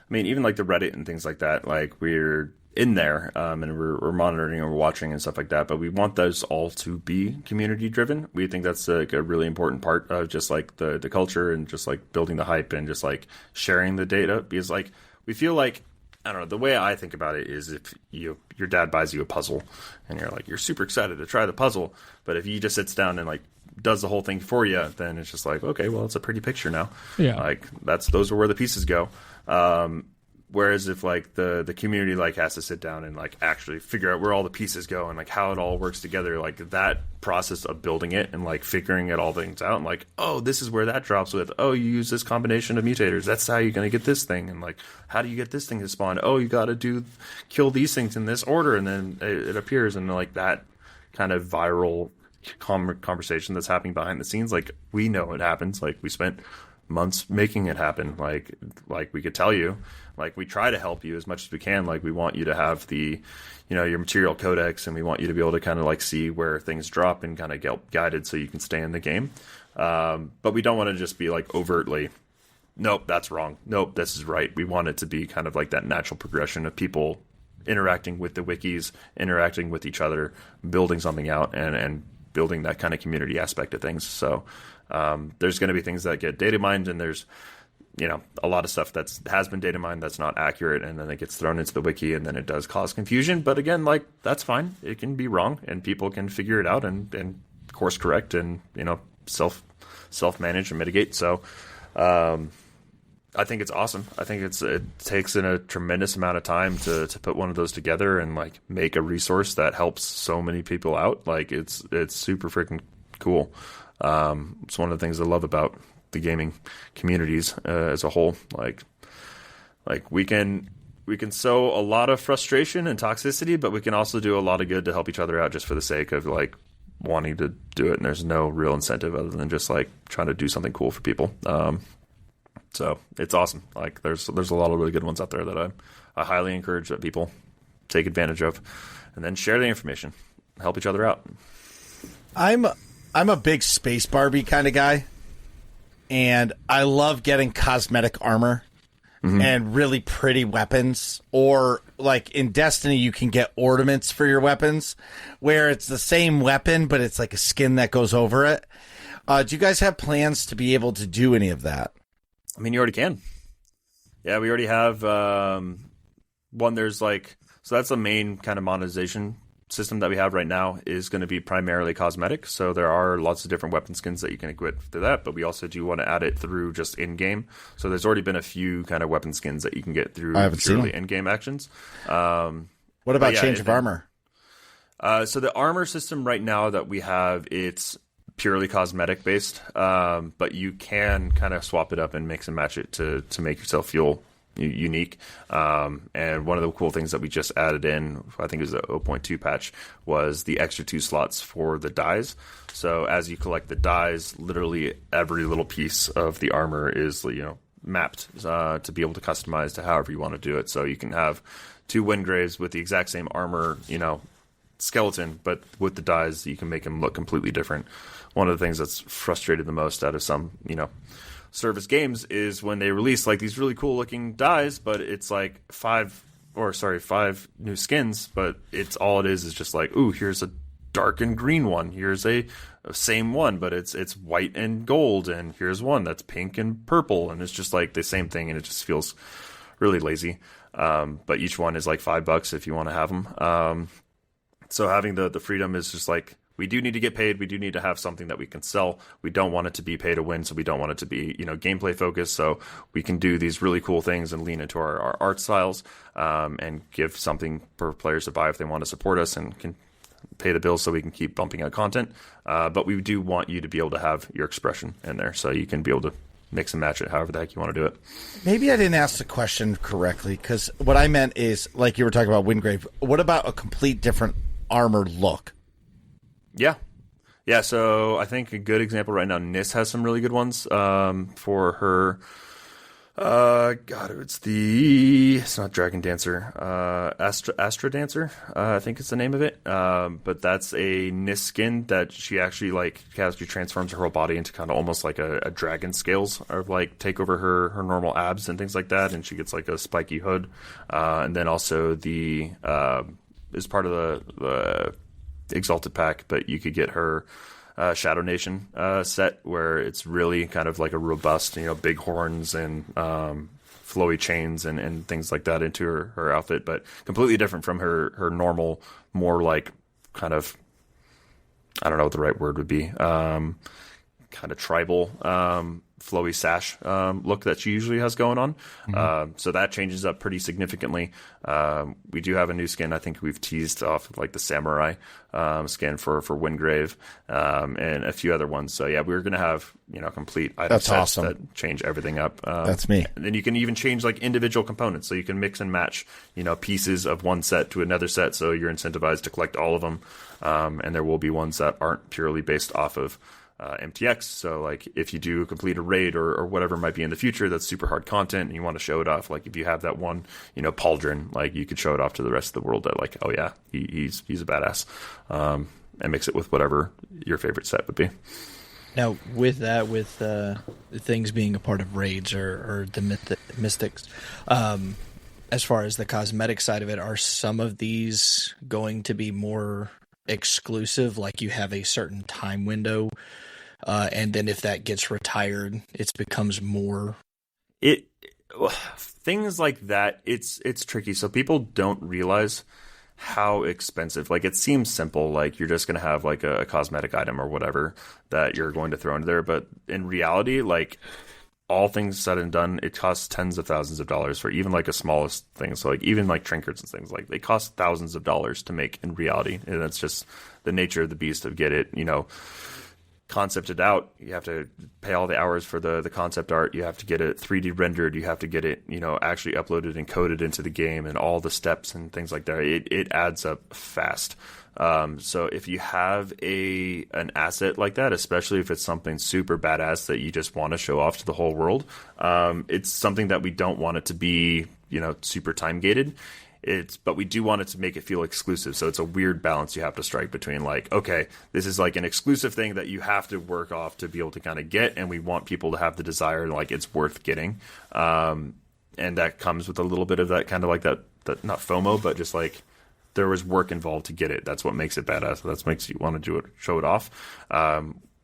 mean, even like the Reddit and things like that, like we're in there and we're monitoring and we're watching and stuff like that. But we want those all to be community driven. We think that's like a really important part of just like the culture and just like building the hype and just like sharing the data. Because like we feel like, I don't know, the way I think about it is if your dad buys you a puzzle and you're super excited to try the puzzle, but if he just sits down and like does the whole thing for you, then it's just like, okay, well, it's a pretty picture now. Yeah. Like those are where the pieces go. Whereas if like the community like has to sit down and like actually figure out where all the pieces go and like how it all works together, like that process of building it and like figuring it all things out and like, oh, this is where that drops with, oh, you use this combination of mutators, that's how you're going to get this thing, and like how do you get this thing to spawn, oh, you got to kill these things in this order, and then it appears, and like that kind of viral conversation that's happening behind the scenes, like we know it happens, like we spent months making it happen, like we could tell you, like we try to help you as much as we can, like we want you to have the, your material codex, and we want you to be able to kind of like see where things drop and kind of get guided so you can stay in the game, but we don't want to just be like overtly, nope, that's wrong, nope, this is right. We want it to be kind of like that natural progression of people interacting with the wikis, interacting with each other, building something out, and building that kind of community aspect of things. So there's going to be things that get data mined, and there's a lot of stuff that has been data mined that's not accurate, and then it gets thrown into the wiki, and then it does cause confusion. But again, like that's fine. It can be wrong, and people can figure it out and course correct and self manage and mitigate. So I think it's awesome. I think it takes in a tremendous amount of time to put one of those together and like make a resource that helps so many people out. Like it's super freaking cool. It's one of the things I love about the gaming communities as a whole. Like we can sow a lot of frustration and toxicity, but we can also do a lot of good to help each other out just for the sake of like wanting to do it. And there's no real incentive other than just like trying to do something cool for people. So it's awesome. Like there's a lot of really good ones out there that I highly encourage that people take advantage of, and then share the information, help each other out. I'm a big Space Barbie kind of guy, and I love getting cosmetic armor and really pretty weapons. Or like in Destiny, you can get ornaments for your weapons where it's the same weapon, but it's like a skin that goes over it. Do you guys have plans to be able to do any of that? I mean, you already can. Yeah, we already have one. There's like, so that's the main kind of monetization system that we have right now is going to be primarily cosmetic. So there are lots of different weapon skins that you can equip through that, but we also do want to add it through just in-game. So there's already been a few kind of weapon skins that you can get through purely in-game actions. What about change of armor? So the armor system right now that we have, it's purely cosmetic based, but you can kind of swap it up and mix and match it to make yourself feel unique. And one of the cool things that we just added in, I think it was the 0.2 patch, was the extra 2 slots for the dies. So as you collect the dies, literally every little piece of the armor is mapped to be able to customize to however you want to do it. So you can have 2 Wingraves with the exact same armor, skeleton, but with the dies, you can make them look completely different. One of the things that's frustrated the most out of some, service games is when they release like these really cool looking dies, but it's like 5 new skins, but it's all it is just like, ooh, here's a dark and green one. Here's a same one, but it's white and gold, and here's one that's pink and purple, and it's just like the same thing, and it just feels really lazy. But each one is like $5 if you want to have them. So having the freedom is just like we do need to get paid. We do need to have something that we can sell. We don't want it to be pay to win, so we don't want it to be, gameplay focused. So we can do these really cool things and lean into our art styles, and give something for players to buy if they want to support us and can pay the bills so we can keep bumping out content. But we do want you to be able to have your expression in there, so you can be able to mix and match it however the heck you want to do it. Maybe I didn't ask the question correctly, because what I meant is, like you were talking about Wingrave, what about a complete different armor look? Yeah. So I think a good example right now, Nis has some really good ones for her. It's not Dragon Dancer, Astra Dancer, I think it's the name of it. But that's a Nis skin that she actually transforms her whole body into kind of almost like a dragon scales, or like take over her normal abs and things like that. And she gets like a spiky hood. And then also is part of the Exalted pack, but you could get her Shadow Nation set, where it's really kind of like a robust, big horns and flowy chains and things like that into her outfit, but completely different from her normal, more like kind of, I don't know what the right word would be, kind of tribal, flowy sash look that she usually has going on. So that changes up pretty significantly. We do have a new skin. I think we've teased off of like the samurai skin for Wingrave, and a few other ones. So yeah, we're going to have, complete item sets awesome. that change everything up. That's me. And then you can even change like individual components. So you can mix and match, pieces of one set to another set. So you're incentivized to collect all of them. And there will be ones that aren't purely based off of MTX. So like if you do complete a raid or whatever might be in the future that's super hard content and you want to show it off, like if you have that one, pauldron, like you could show it off to the rest of the world that like, oh yeah, he's a badass, and mix it with whatever your favorite set would be. Now with that, with things being a part of raids or the mystics, as far as the cosmetic side of it, are some of these going to be more exclusive, like you have a certain time window, and then if that gets retired, it becomes more things like that. It's tricky, so people don't realize how expensive, like it seems simple, like you're just going to have like a cosmetic item or whatever that you're going to throw into there, but in reality, like all things said and done, it costs tens of thousands of dollars for even like a smallest thing. So like even like trinkets and things, like they cost thousands of dollars to make in reality. And that's just the nature of the beast of get it, concepted out. You have to pay all the hours for the concept art. You have to get it 3D rendered. You have to get it, actually uploaded and coded into the game and all the steps and things like that. It adds up fast. So if you have an asset like that, especially if it's something super badass that you just want to show off to the whole world, it's something that we don't want it to be, super time gated. But we do want it to make it feel exclusive. So it's a weird balance you have to strike between like, okay, this is like an exclusive thing that you have to work off to be able to kind of get, and we want people to have the desire, like it's worth getting. And that comes with a little bit of that kind of like that not FOMO, but just like, there was work involved to get it. That's what makes it badass. That's what makes you want to do it, show it off.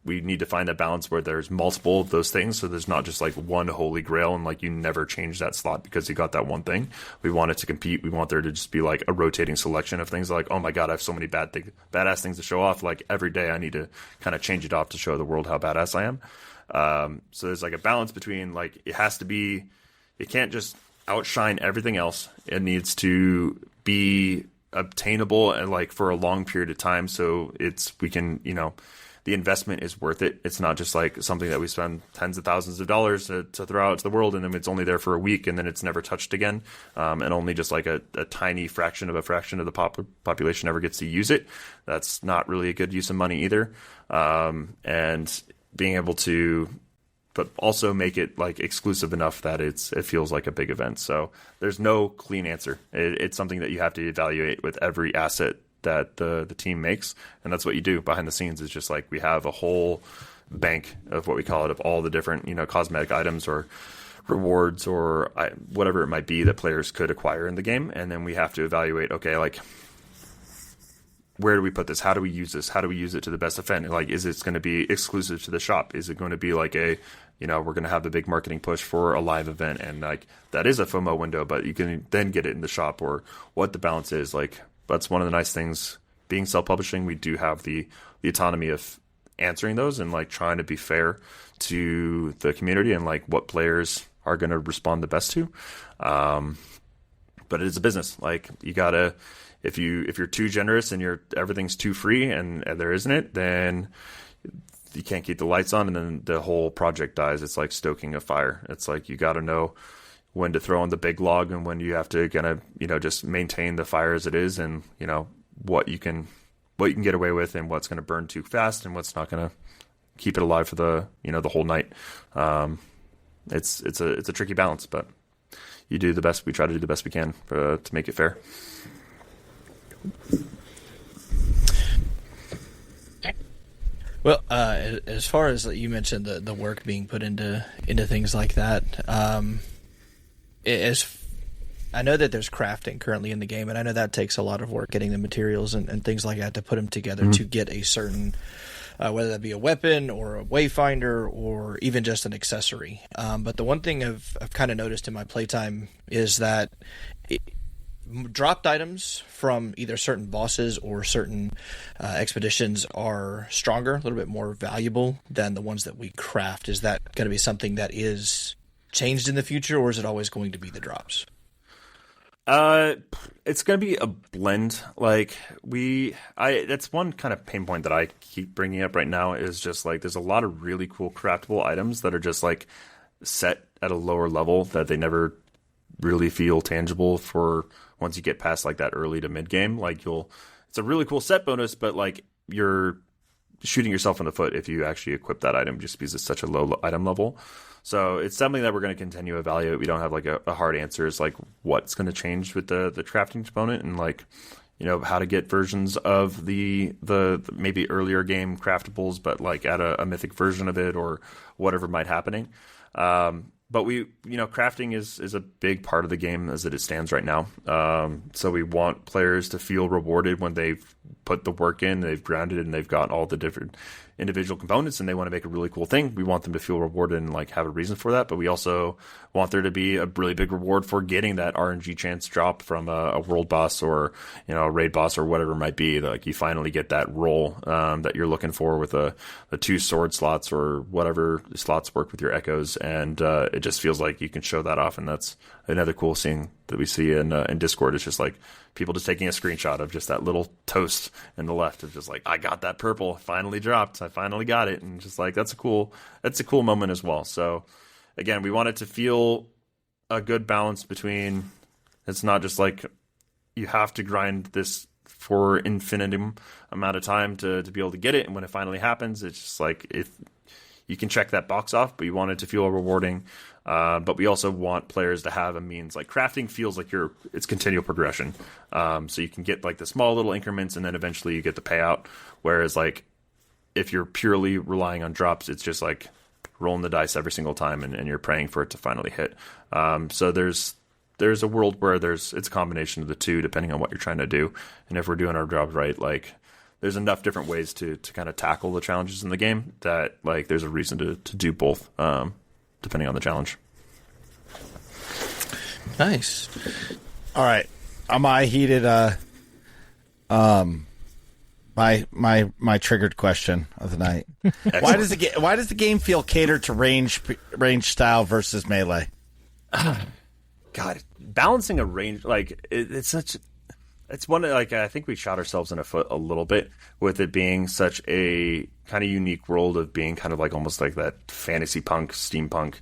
We need to find a balance where there's multiple of those things. So there's not just like one holy grail and like you never change that slot because you got that one thing. We want it to compete. We want there to just be like a rotating selection of things like, oh my God, I have so many badass things to show off. Like every day I need to kind of change it off to show the world how badass I am. So there's like a balance between like, it can't just outshine everything else. It needs to be obtainable and like for a long period of time, so we can the investment is worth it. It's not just like something that we spend tens of thousands of dollars to throw out to the world, and then it's only there for a week and then it's never touched again, and only just like a tiny fraction of the population ever gets to use it. That's not really a good use of money either. And being able to but also make it like exclusive enough that it feels like a big event. So there's no clean answer. It's something that you have to evaluate with every asset that the team makes, and that's what you do behind the scenes. Is just like we have a whole bank of what we call it, of all the different cosmetic items or rewards or whatever it might be that players could acquire in the game, and then we have to evaluate, okay, like where do we put this? How do we use this? How do we use it to the best effect? Like, is it going to be exclusive to the shop? Is it going to be like we're going to have the big marketing push for a live event, and like that is a FOMO window, but you can then get it in the shop, or what the balance is. Like, that's one of the nice things being self-publishing. We do have the the autonomy of answering those and like trying to be fair to the community and like what players are going to respond the best to. But it is a business. Like you gotta, if you're too generous and everything's too free and there isn't it, then you can't keep the lights on and then the whole project dies. It's like stoking a fire. It's like you got to know when to throw on the big log and when you have to kind of, just maintain the fire as it is, and, what you can get away with and what's going to burn too fast and what's not going to keep it alive for the, the whole night. It's a tricky balance, but we try to do the best we can to make it fair. Well, as far as you mentioned the work being put into things like that, I know that there's crafting currently in the game, and I know that takes a lot of work, getting the materials and things like that to put them together to get a certain, whether that be a weapon or a Wayfinder or even just an accessory. But the one thing I've kind of noticed in my playtime is that dropped items from either certain bosses or certain expeditions are stronger, a little bit more valuable than the ones that we craft. Is that going to be something that is changed in the future, or is it always going to be the drops? It's going to be a blend. Like that's one kind of pain point that I keep bringing up right now is just like, there's a lot of really cool craftable items that are just like set at a lower level that they never really feel tangible for once you get past like that early to mid game. Like it's a really cool set bonus, but like you're shooting yourself in the foot if you actually equip that item just because it's such a low item level. So it's something that we're going to continue to evaluate. We don't have like a hard answer is like what's going to change with the crafting component and like, how to get versions of the maybe earlier game craftables, but like at a mythic version of it or whatever might happening. But crafting is a big part of the game as it stands right now. So we want players to feel rewarded when they've put the work in, they've grounded it, and they've got all the different individual components, and they want to make a really cool thing. We want them to feel rewarded and like have a reason for that. But we also want there to be a really big reward for getting that RNG chance drop from a world boss or a raid boss or whatever it might be. Like you finally get that roll that you're looking for with the 2 sword slots or whatever slots work with your echoes, and it just feels like you can show that off. And that's another cool thing that we see in Discord. It's just like people just taking a screenshot of just that little toast in the left of just like, I got that purple, finally dropped, I finally got it, and just like that's a cool moment as well. So again, we want it to feel a good balance between, it's not just like you have to grind this for infinitum amount of time to be able to get it, and when it finally happens, it's just like if you can check that box off, but you want it to feel rewarding. But we also want players to have a means, like crafting feels like it's continual progression. So you can get like the small little increments and then eventually you get the payout. Whereas like if you're purely relying on drops, it's just like rolling the dice every single time and you're praying for it to finally hit. So there's a world where it's a combination of the two depending on what you're trying to do. And if we're doing our job right, like there's enough different ways to kind of tackle the challenges in the game that like there's a reason to do both. Depending on the challenge. Nice. All right. I heated my triggered question of the night. Why does the game feel catered to range style versus melee? God, balancing a range like it's one like I think we shot ourselves in the foot a little bit with it being such a kind of unique world of being kind of like almost like that fantasy punk, steampunk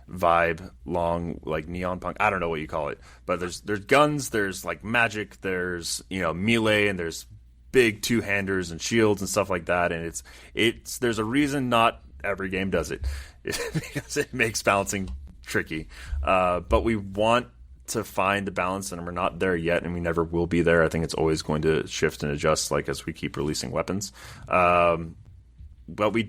vibe, long like neon punk. I don't know what you call it, but there's guns, there's like magic, there's melee, and there's big 2-handers and shields and stuff like that. And it's there's a reason not every game does it because it makes balancing tricky. But we want to find the balance, and we're not there yet, and we never will be there. I think it's always going to shift and adjust like as we keep releasing weapons. But we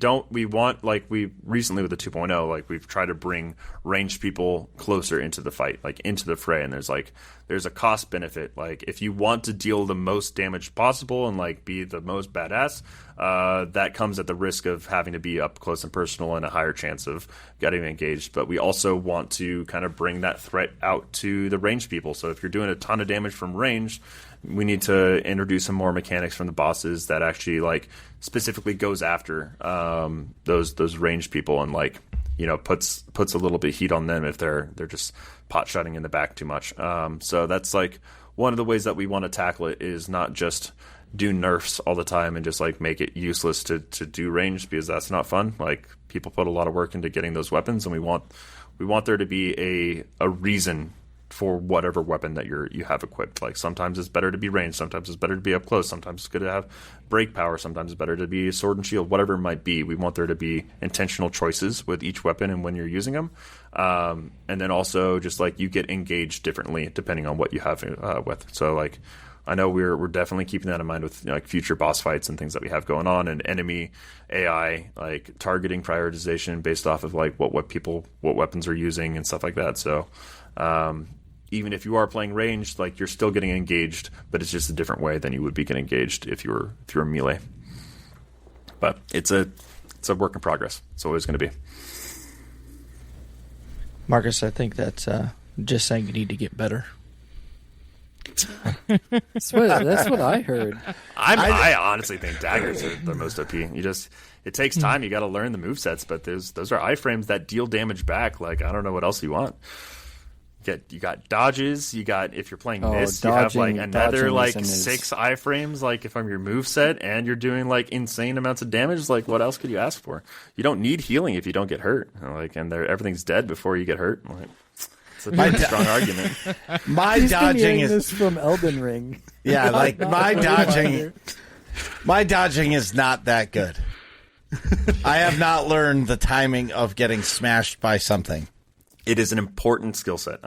want, like we recently with the 2.0, like we've tried to bring ranged people closer into the fight, like into the fray. And there's a cost benefit. Like if you want to deal the most damage possible and like be the most badass, that comes at the risk of having to be up close and personal and a higher chance of getting engaged. But we also want to kind of bring that threat out to the ranged people. So if you're doing a ton of damage from range, we need to introduce some more mechanics from the bosses that actually like specifically goes after those ranged people and like, you know, puts a little bit of heat on them if they're just pot shotting in the back too much. So that's like one of the ways that we want to tackle it, is not just do nerfs all the time and just like make it useless to do range, because that's not fun. Like, people put a lot of work into getting those weapons, and we want there to be a reason for whatever weapon that you have equipped. Like, sometimes it's better to be ranged, sometimes it's better to be up close, sometimes it's good to have break power, sometimes it's better to be sword and shield, whatever it might be. We want there to be intentional choices with each weapon and when you're using them. And then also just like you get engaged differently depending on what you have with. So like, I know we're definitely keeping that in mind with, you know, like future boss fights and things that we have going on, and enemy AI, like targeting prioritization based off of like what weapons are using and stuff like that. So even if you are playing ranged, like you're still getting engaged, but it's just a different way than you would be getting engaged if you were melee. But it's a work in progress. It's always going to be. Marcus, I think that's just saying you need to get better. That's what I heard. I honestly think daggers are the most OP. It takes time. You got to learn the movesets, but those are iframes that deal damage back. Like, I don't know what else you want. You got dodges. You got, if you're playing miss, you have like another like 6 iframes. Like, if I'm your moveset and you're doing like insane amounts of damage, like what else could you ask for? You don't need healing if you don't get hurt. Like, and everything's dead before you get hurt. Like, it's a pretty strong argument. My He's dodging is is from Elden Ring. Yeah, like my dodging is not that good. I have not learned the timing of getting smashed by something. It is an important skill set.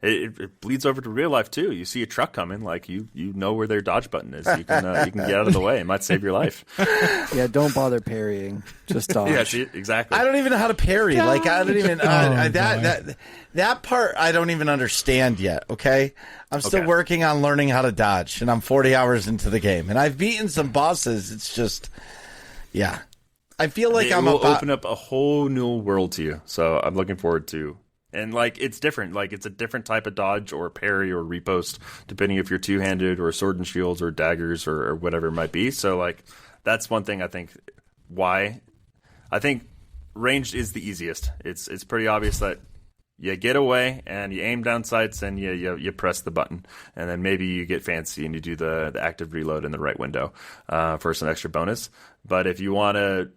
It bleeds over to real life too. You see a truck coming, like you know where their dodge button is. You can get out of the way. It might save your life. Yeah, don't bother parrying. Just dodge. Yeah, see, exactly. I don't even know how to parry. Like, I don't even that part I don't even understand yet. Okay, I'm still working on learning how to dodge, and I'm 40 hours into the game, and I've beaten some bosses. It's just, yeah. I feel like it will open up a whole new world to you. So I'm looking forward to, and like it's different. Like, it's a different type of dodge or parry or riposte, depending if you're two-handed or sword and shields or daggers or whatever it might be. So like, that's one thing I think why I think ranged is the easiest. It's pretty obvious that you get away and you aim down sights and you press the button, and then maybe you get fancy and you do the active reload in the right window for some extra bonus. But if you want to,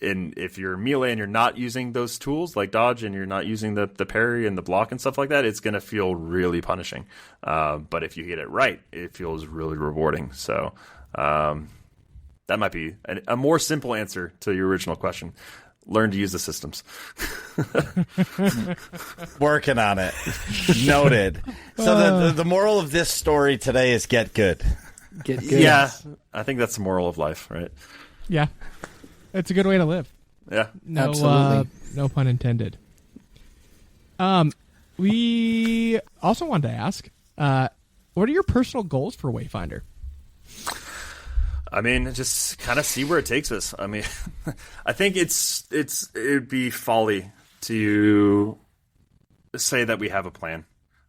if you're melee and you're not using those tools like dodge, and you're not using the parry and the block and stuff like that, it's going to feel really punishing. But if you get it right, it feels really rewarding. So that might be a more simple answer to your original question. Learn to use the systems. Working on it. Noted. So the moral of this story today is get good. Get good. Yeah, I think that's the moral of life, right? Yeah. It's a good way to live. Yeah. No, absolutely. No pun intended. We also wanted to ask, what are your personal goals for Wayfinder? I mean, just kind of see where it takes us. I mean, I think it'd be folly to say that we have a plan.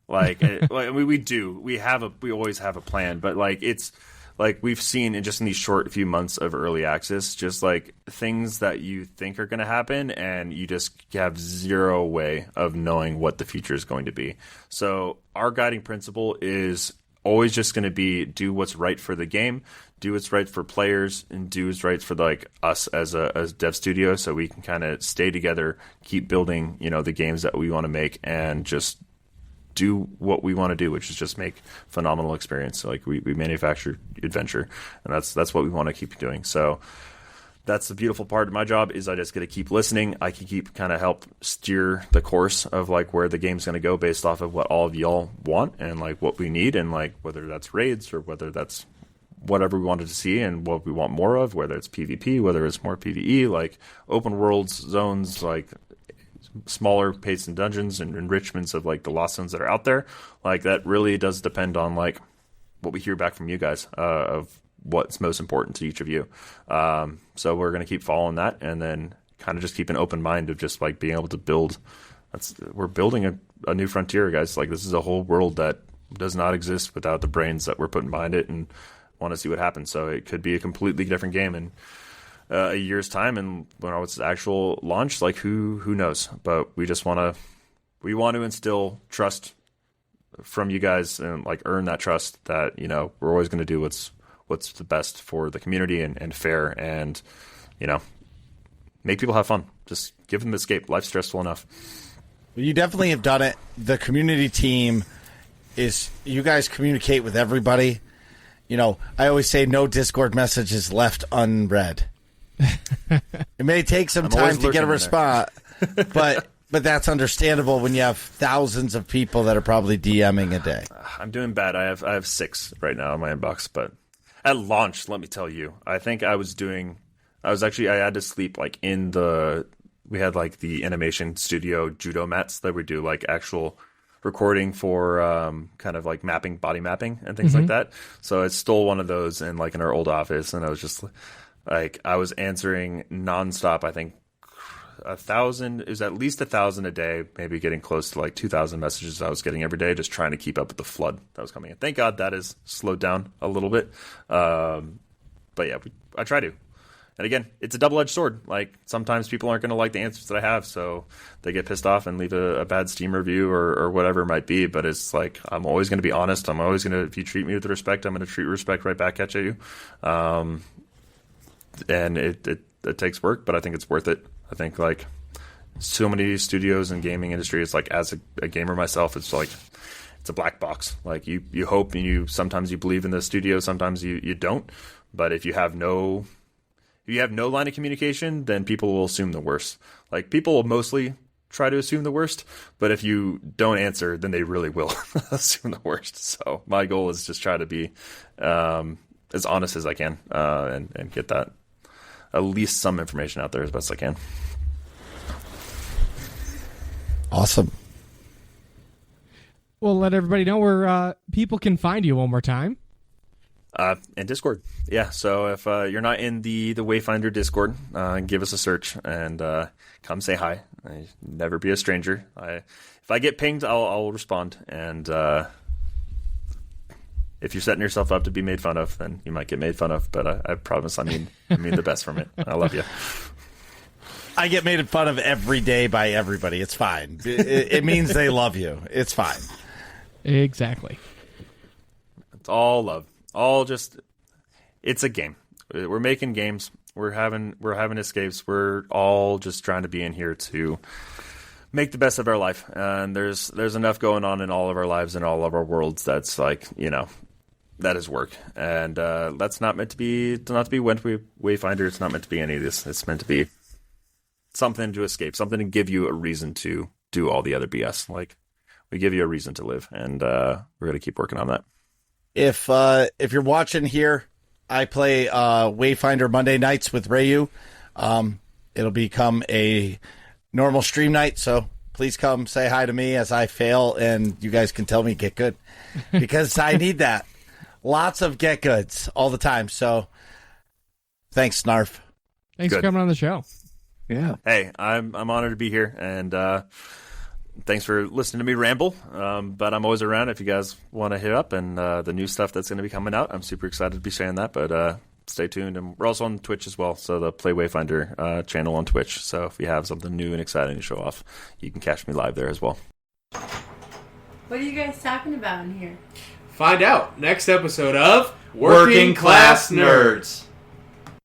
Like, we do. We always have a plan, but like, it's like we've seen in these short few months of early access, just like things that you think are going to happen, and you just have zero way of knowing what the future is going to be. So our guiding principle is always just going to be do what's right for the game, do what's right for players, and do what's right for like us as a dev studio, so we can kind of stay together, keep building, the games that we want to make, and just do what we want to do, which is just make phenomenal experience. So, like, we manufacture adventure, and that's what we want to keep doing. So that's the beautiful part of my job, is I just get to keep listening. I can keep kind of help steer the course of like where the game's going to go based off of what all of y'all want and like what we need, and like whether that's raids or whether that's whatever we wanted to see and what we want more of, whether it's PvP, whether it's more PvE, like open worlds, zones, like smaller paced and dungeons and enrichments of like the lost zones that are out there. Like, that really does depend on like what we hear back from you guys of what's most important to each of you. So we're going to keep following that, and then kind of just keep an open mind of just like being able to build. We're building a new frontier, guys. Like, this is a whole world that does not exist without the brains that we're putting behind it, and want to see what happens. So it could be a completely different game in a year's time, and when it's actual launch, like who knows? But we just want to instill trust from you guys and like earn that trust that, you know, we're always going to do what's the best for the community and fair, and, you know, make people have fun. Just give them escape. Life's stressful enough. You definitely have done it. The community team you guys communicate with everybody. You know, I always say no Discord message is left unread. It may take some time to get a response, but that's understandable when you have thousands of people that are probably DMing a day. I'm doing bad. I have 6 right now in my inbox, but at launch, let me tell you, I think I had to sleep like we had like the animation studio judo mats that we do like actual recording for kind of like body mapping and things like that. So I stole one of those in our old office, and I was just like, I was answering nonstop. I think 1,000 is at least 1,000 a day, maybe getting close to like 2,000 messages I was getting every day, just trying to keep up with the flood that was coming in. Thank God that has slowed down a little bit. But yeah, I try to. And again, it's a double-edged sword. Like, sometimes people aren't going to like the answers that I have, so they get pissed off and leave a bad Steam review or whatever it might be. But it's like, I'm always going to be honest. I'm always going to, if you treat me with respect, I'm going to treat respect right back at you. And it takes work, but I think it's worth it. I think like so many studios and gaming industry, it's like, as a gamer myself, it's like, it's a black box. Like, you hope, and sometimes you believe in the studio, sometimes you don't. But if you have no line of communication, then people will assume the worst. Like, people will mostly try to assume the worst, but if you don't answer, then they really will assume the worst. So my goal is just try to be as honest as I can, and get that, at least some information out there as best I can. Awesome. We'll let everybody know where people can find you one more time. And Discord. Yeah, so if you're not in the Wayfinder Discord, give us a search and come say hi. Never be a stranger. If I get pinged, I'll respond. And if you're setting yourself up to be made fun of, then you might get made fun of. But I promise I mean the best from it. I love you. I get made fun of every day by everybody. It's fine. It means they love you. It's fine. Exactly. It's all love. All just, it's a game. We're making games. We're having escapes. We're all just trying to be in here to make the best of our life. And there's enough going on in all of our lives and all of our worlds that's like, that is work. And that's not meant to be Wayfinder. It's not meant to be any of this. It's meant to be something to escape, something to give you a reason to do all the other BS. Like, we give you a reason to live, and we're going to keep working on that. If you're watching here, I play Wayfinder Monday nights with Rhaiu. It'll become a normal stream night, so please come say hi to me as I fail, and you guys can tell me get good, because I need that. Lots of get goods all the time. So thanks, Snarf. Thanks for coming on the show. Yeah. Hey, I'm honored to be here, and thanks for listening to me ramble. But I'm always around if you guys want to hit up, and the new stuff that's going to be coming out. I'm super excited to be saying that, but stay tuned. And we're also on Twitch as well, so the Play Wayfinder channel on Twitch. So if you have something new and exciting to show off, you can catch me live there as well. What are you guys talking about in here? Find out next episode of Working Class Nerds.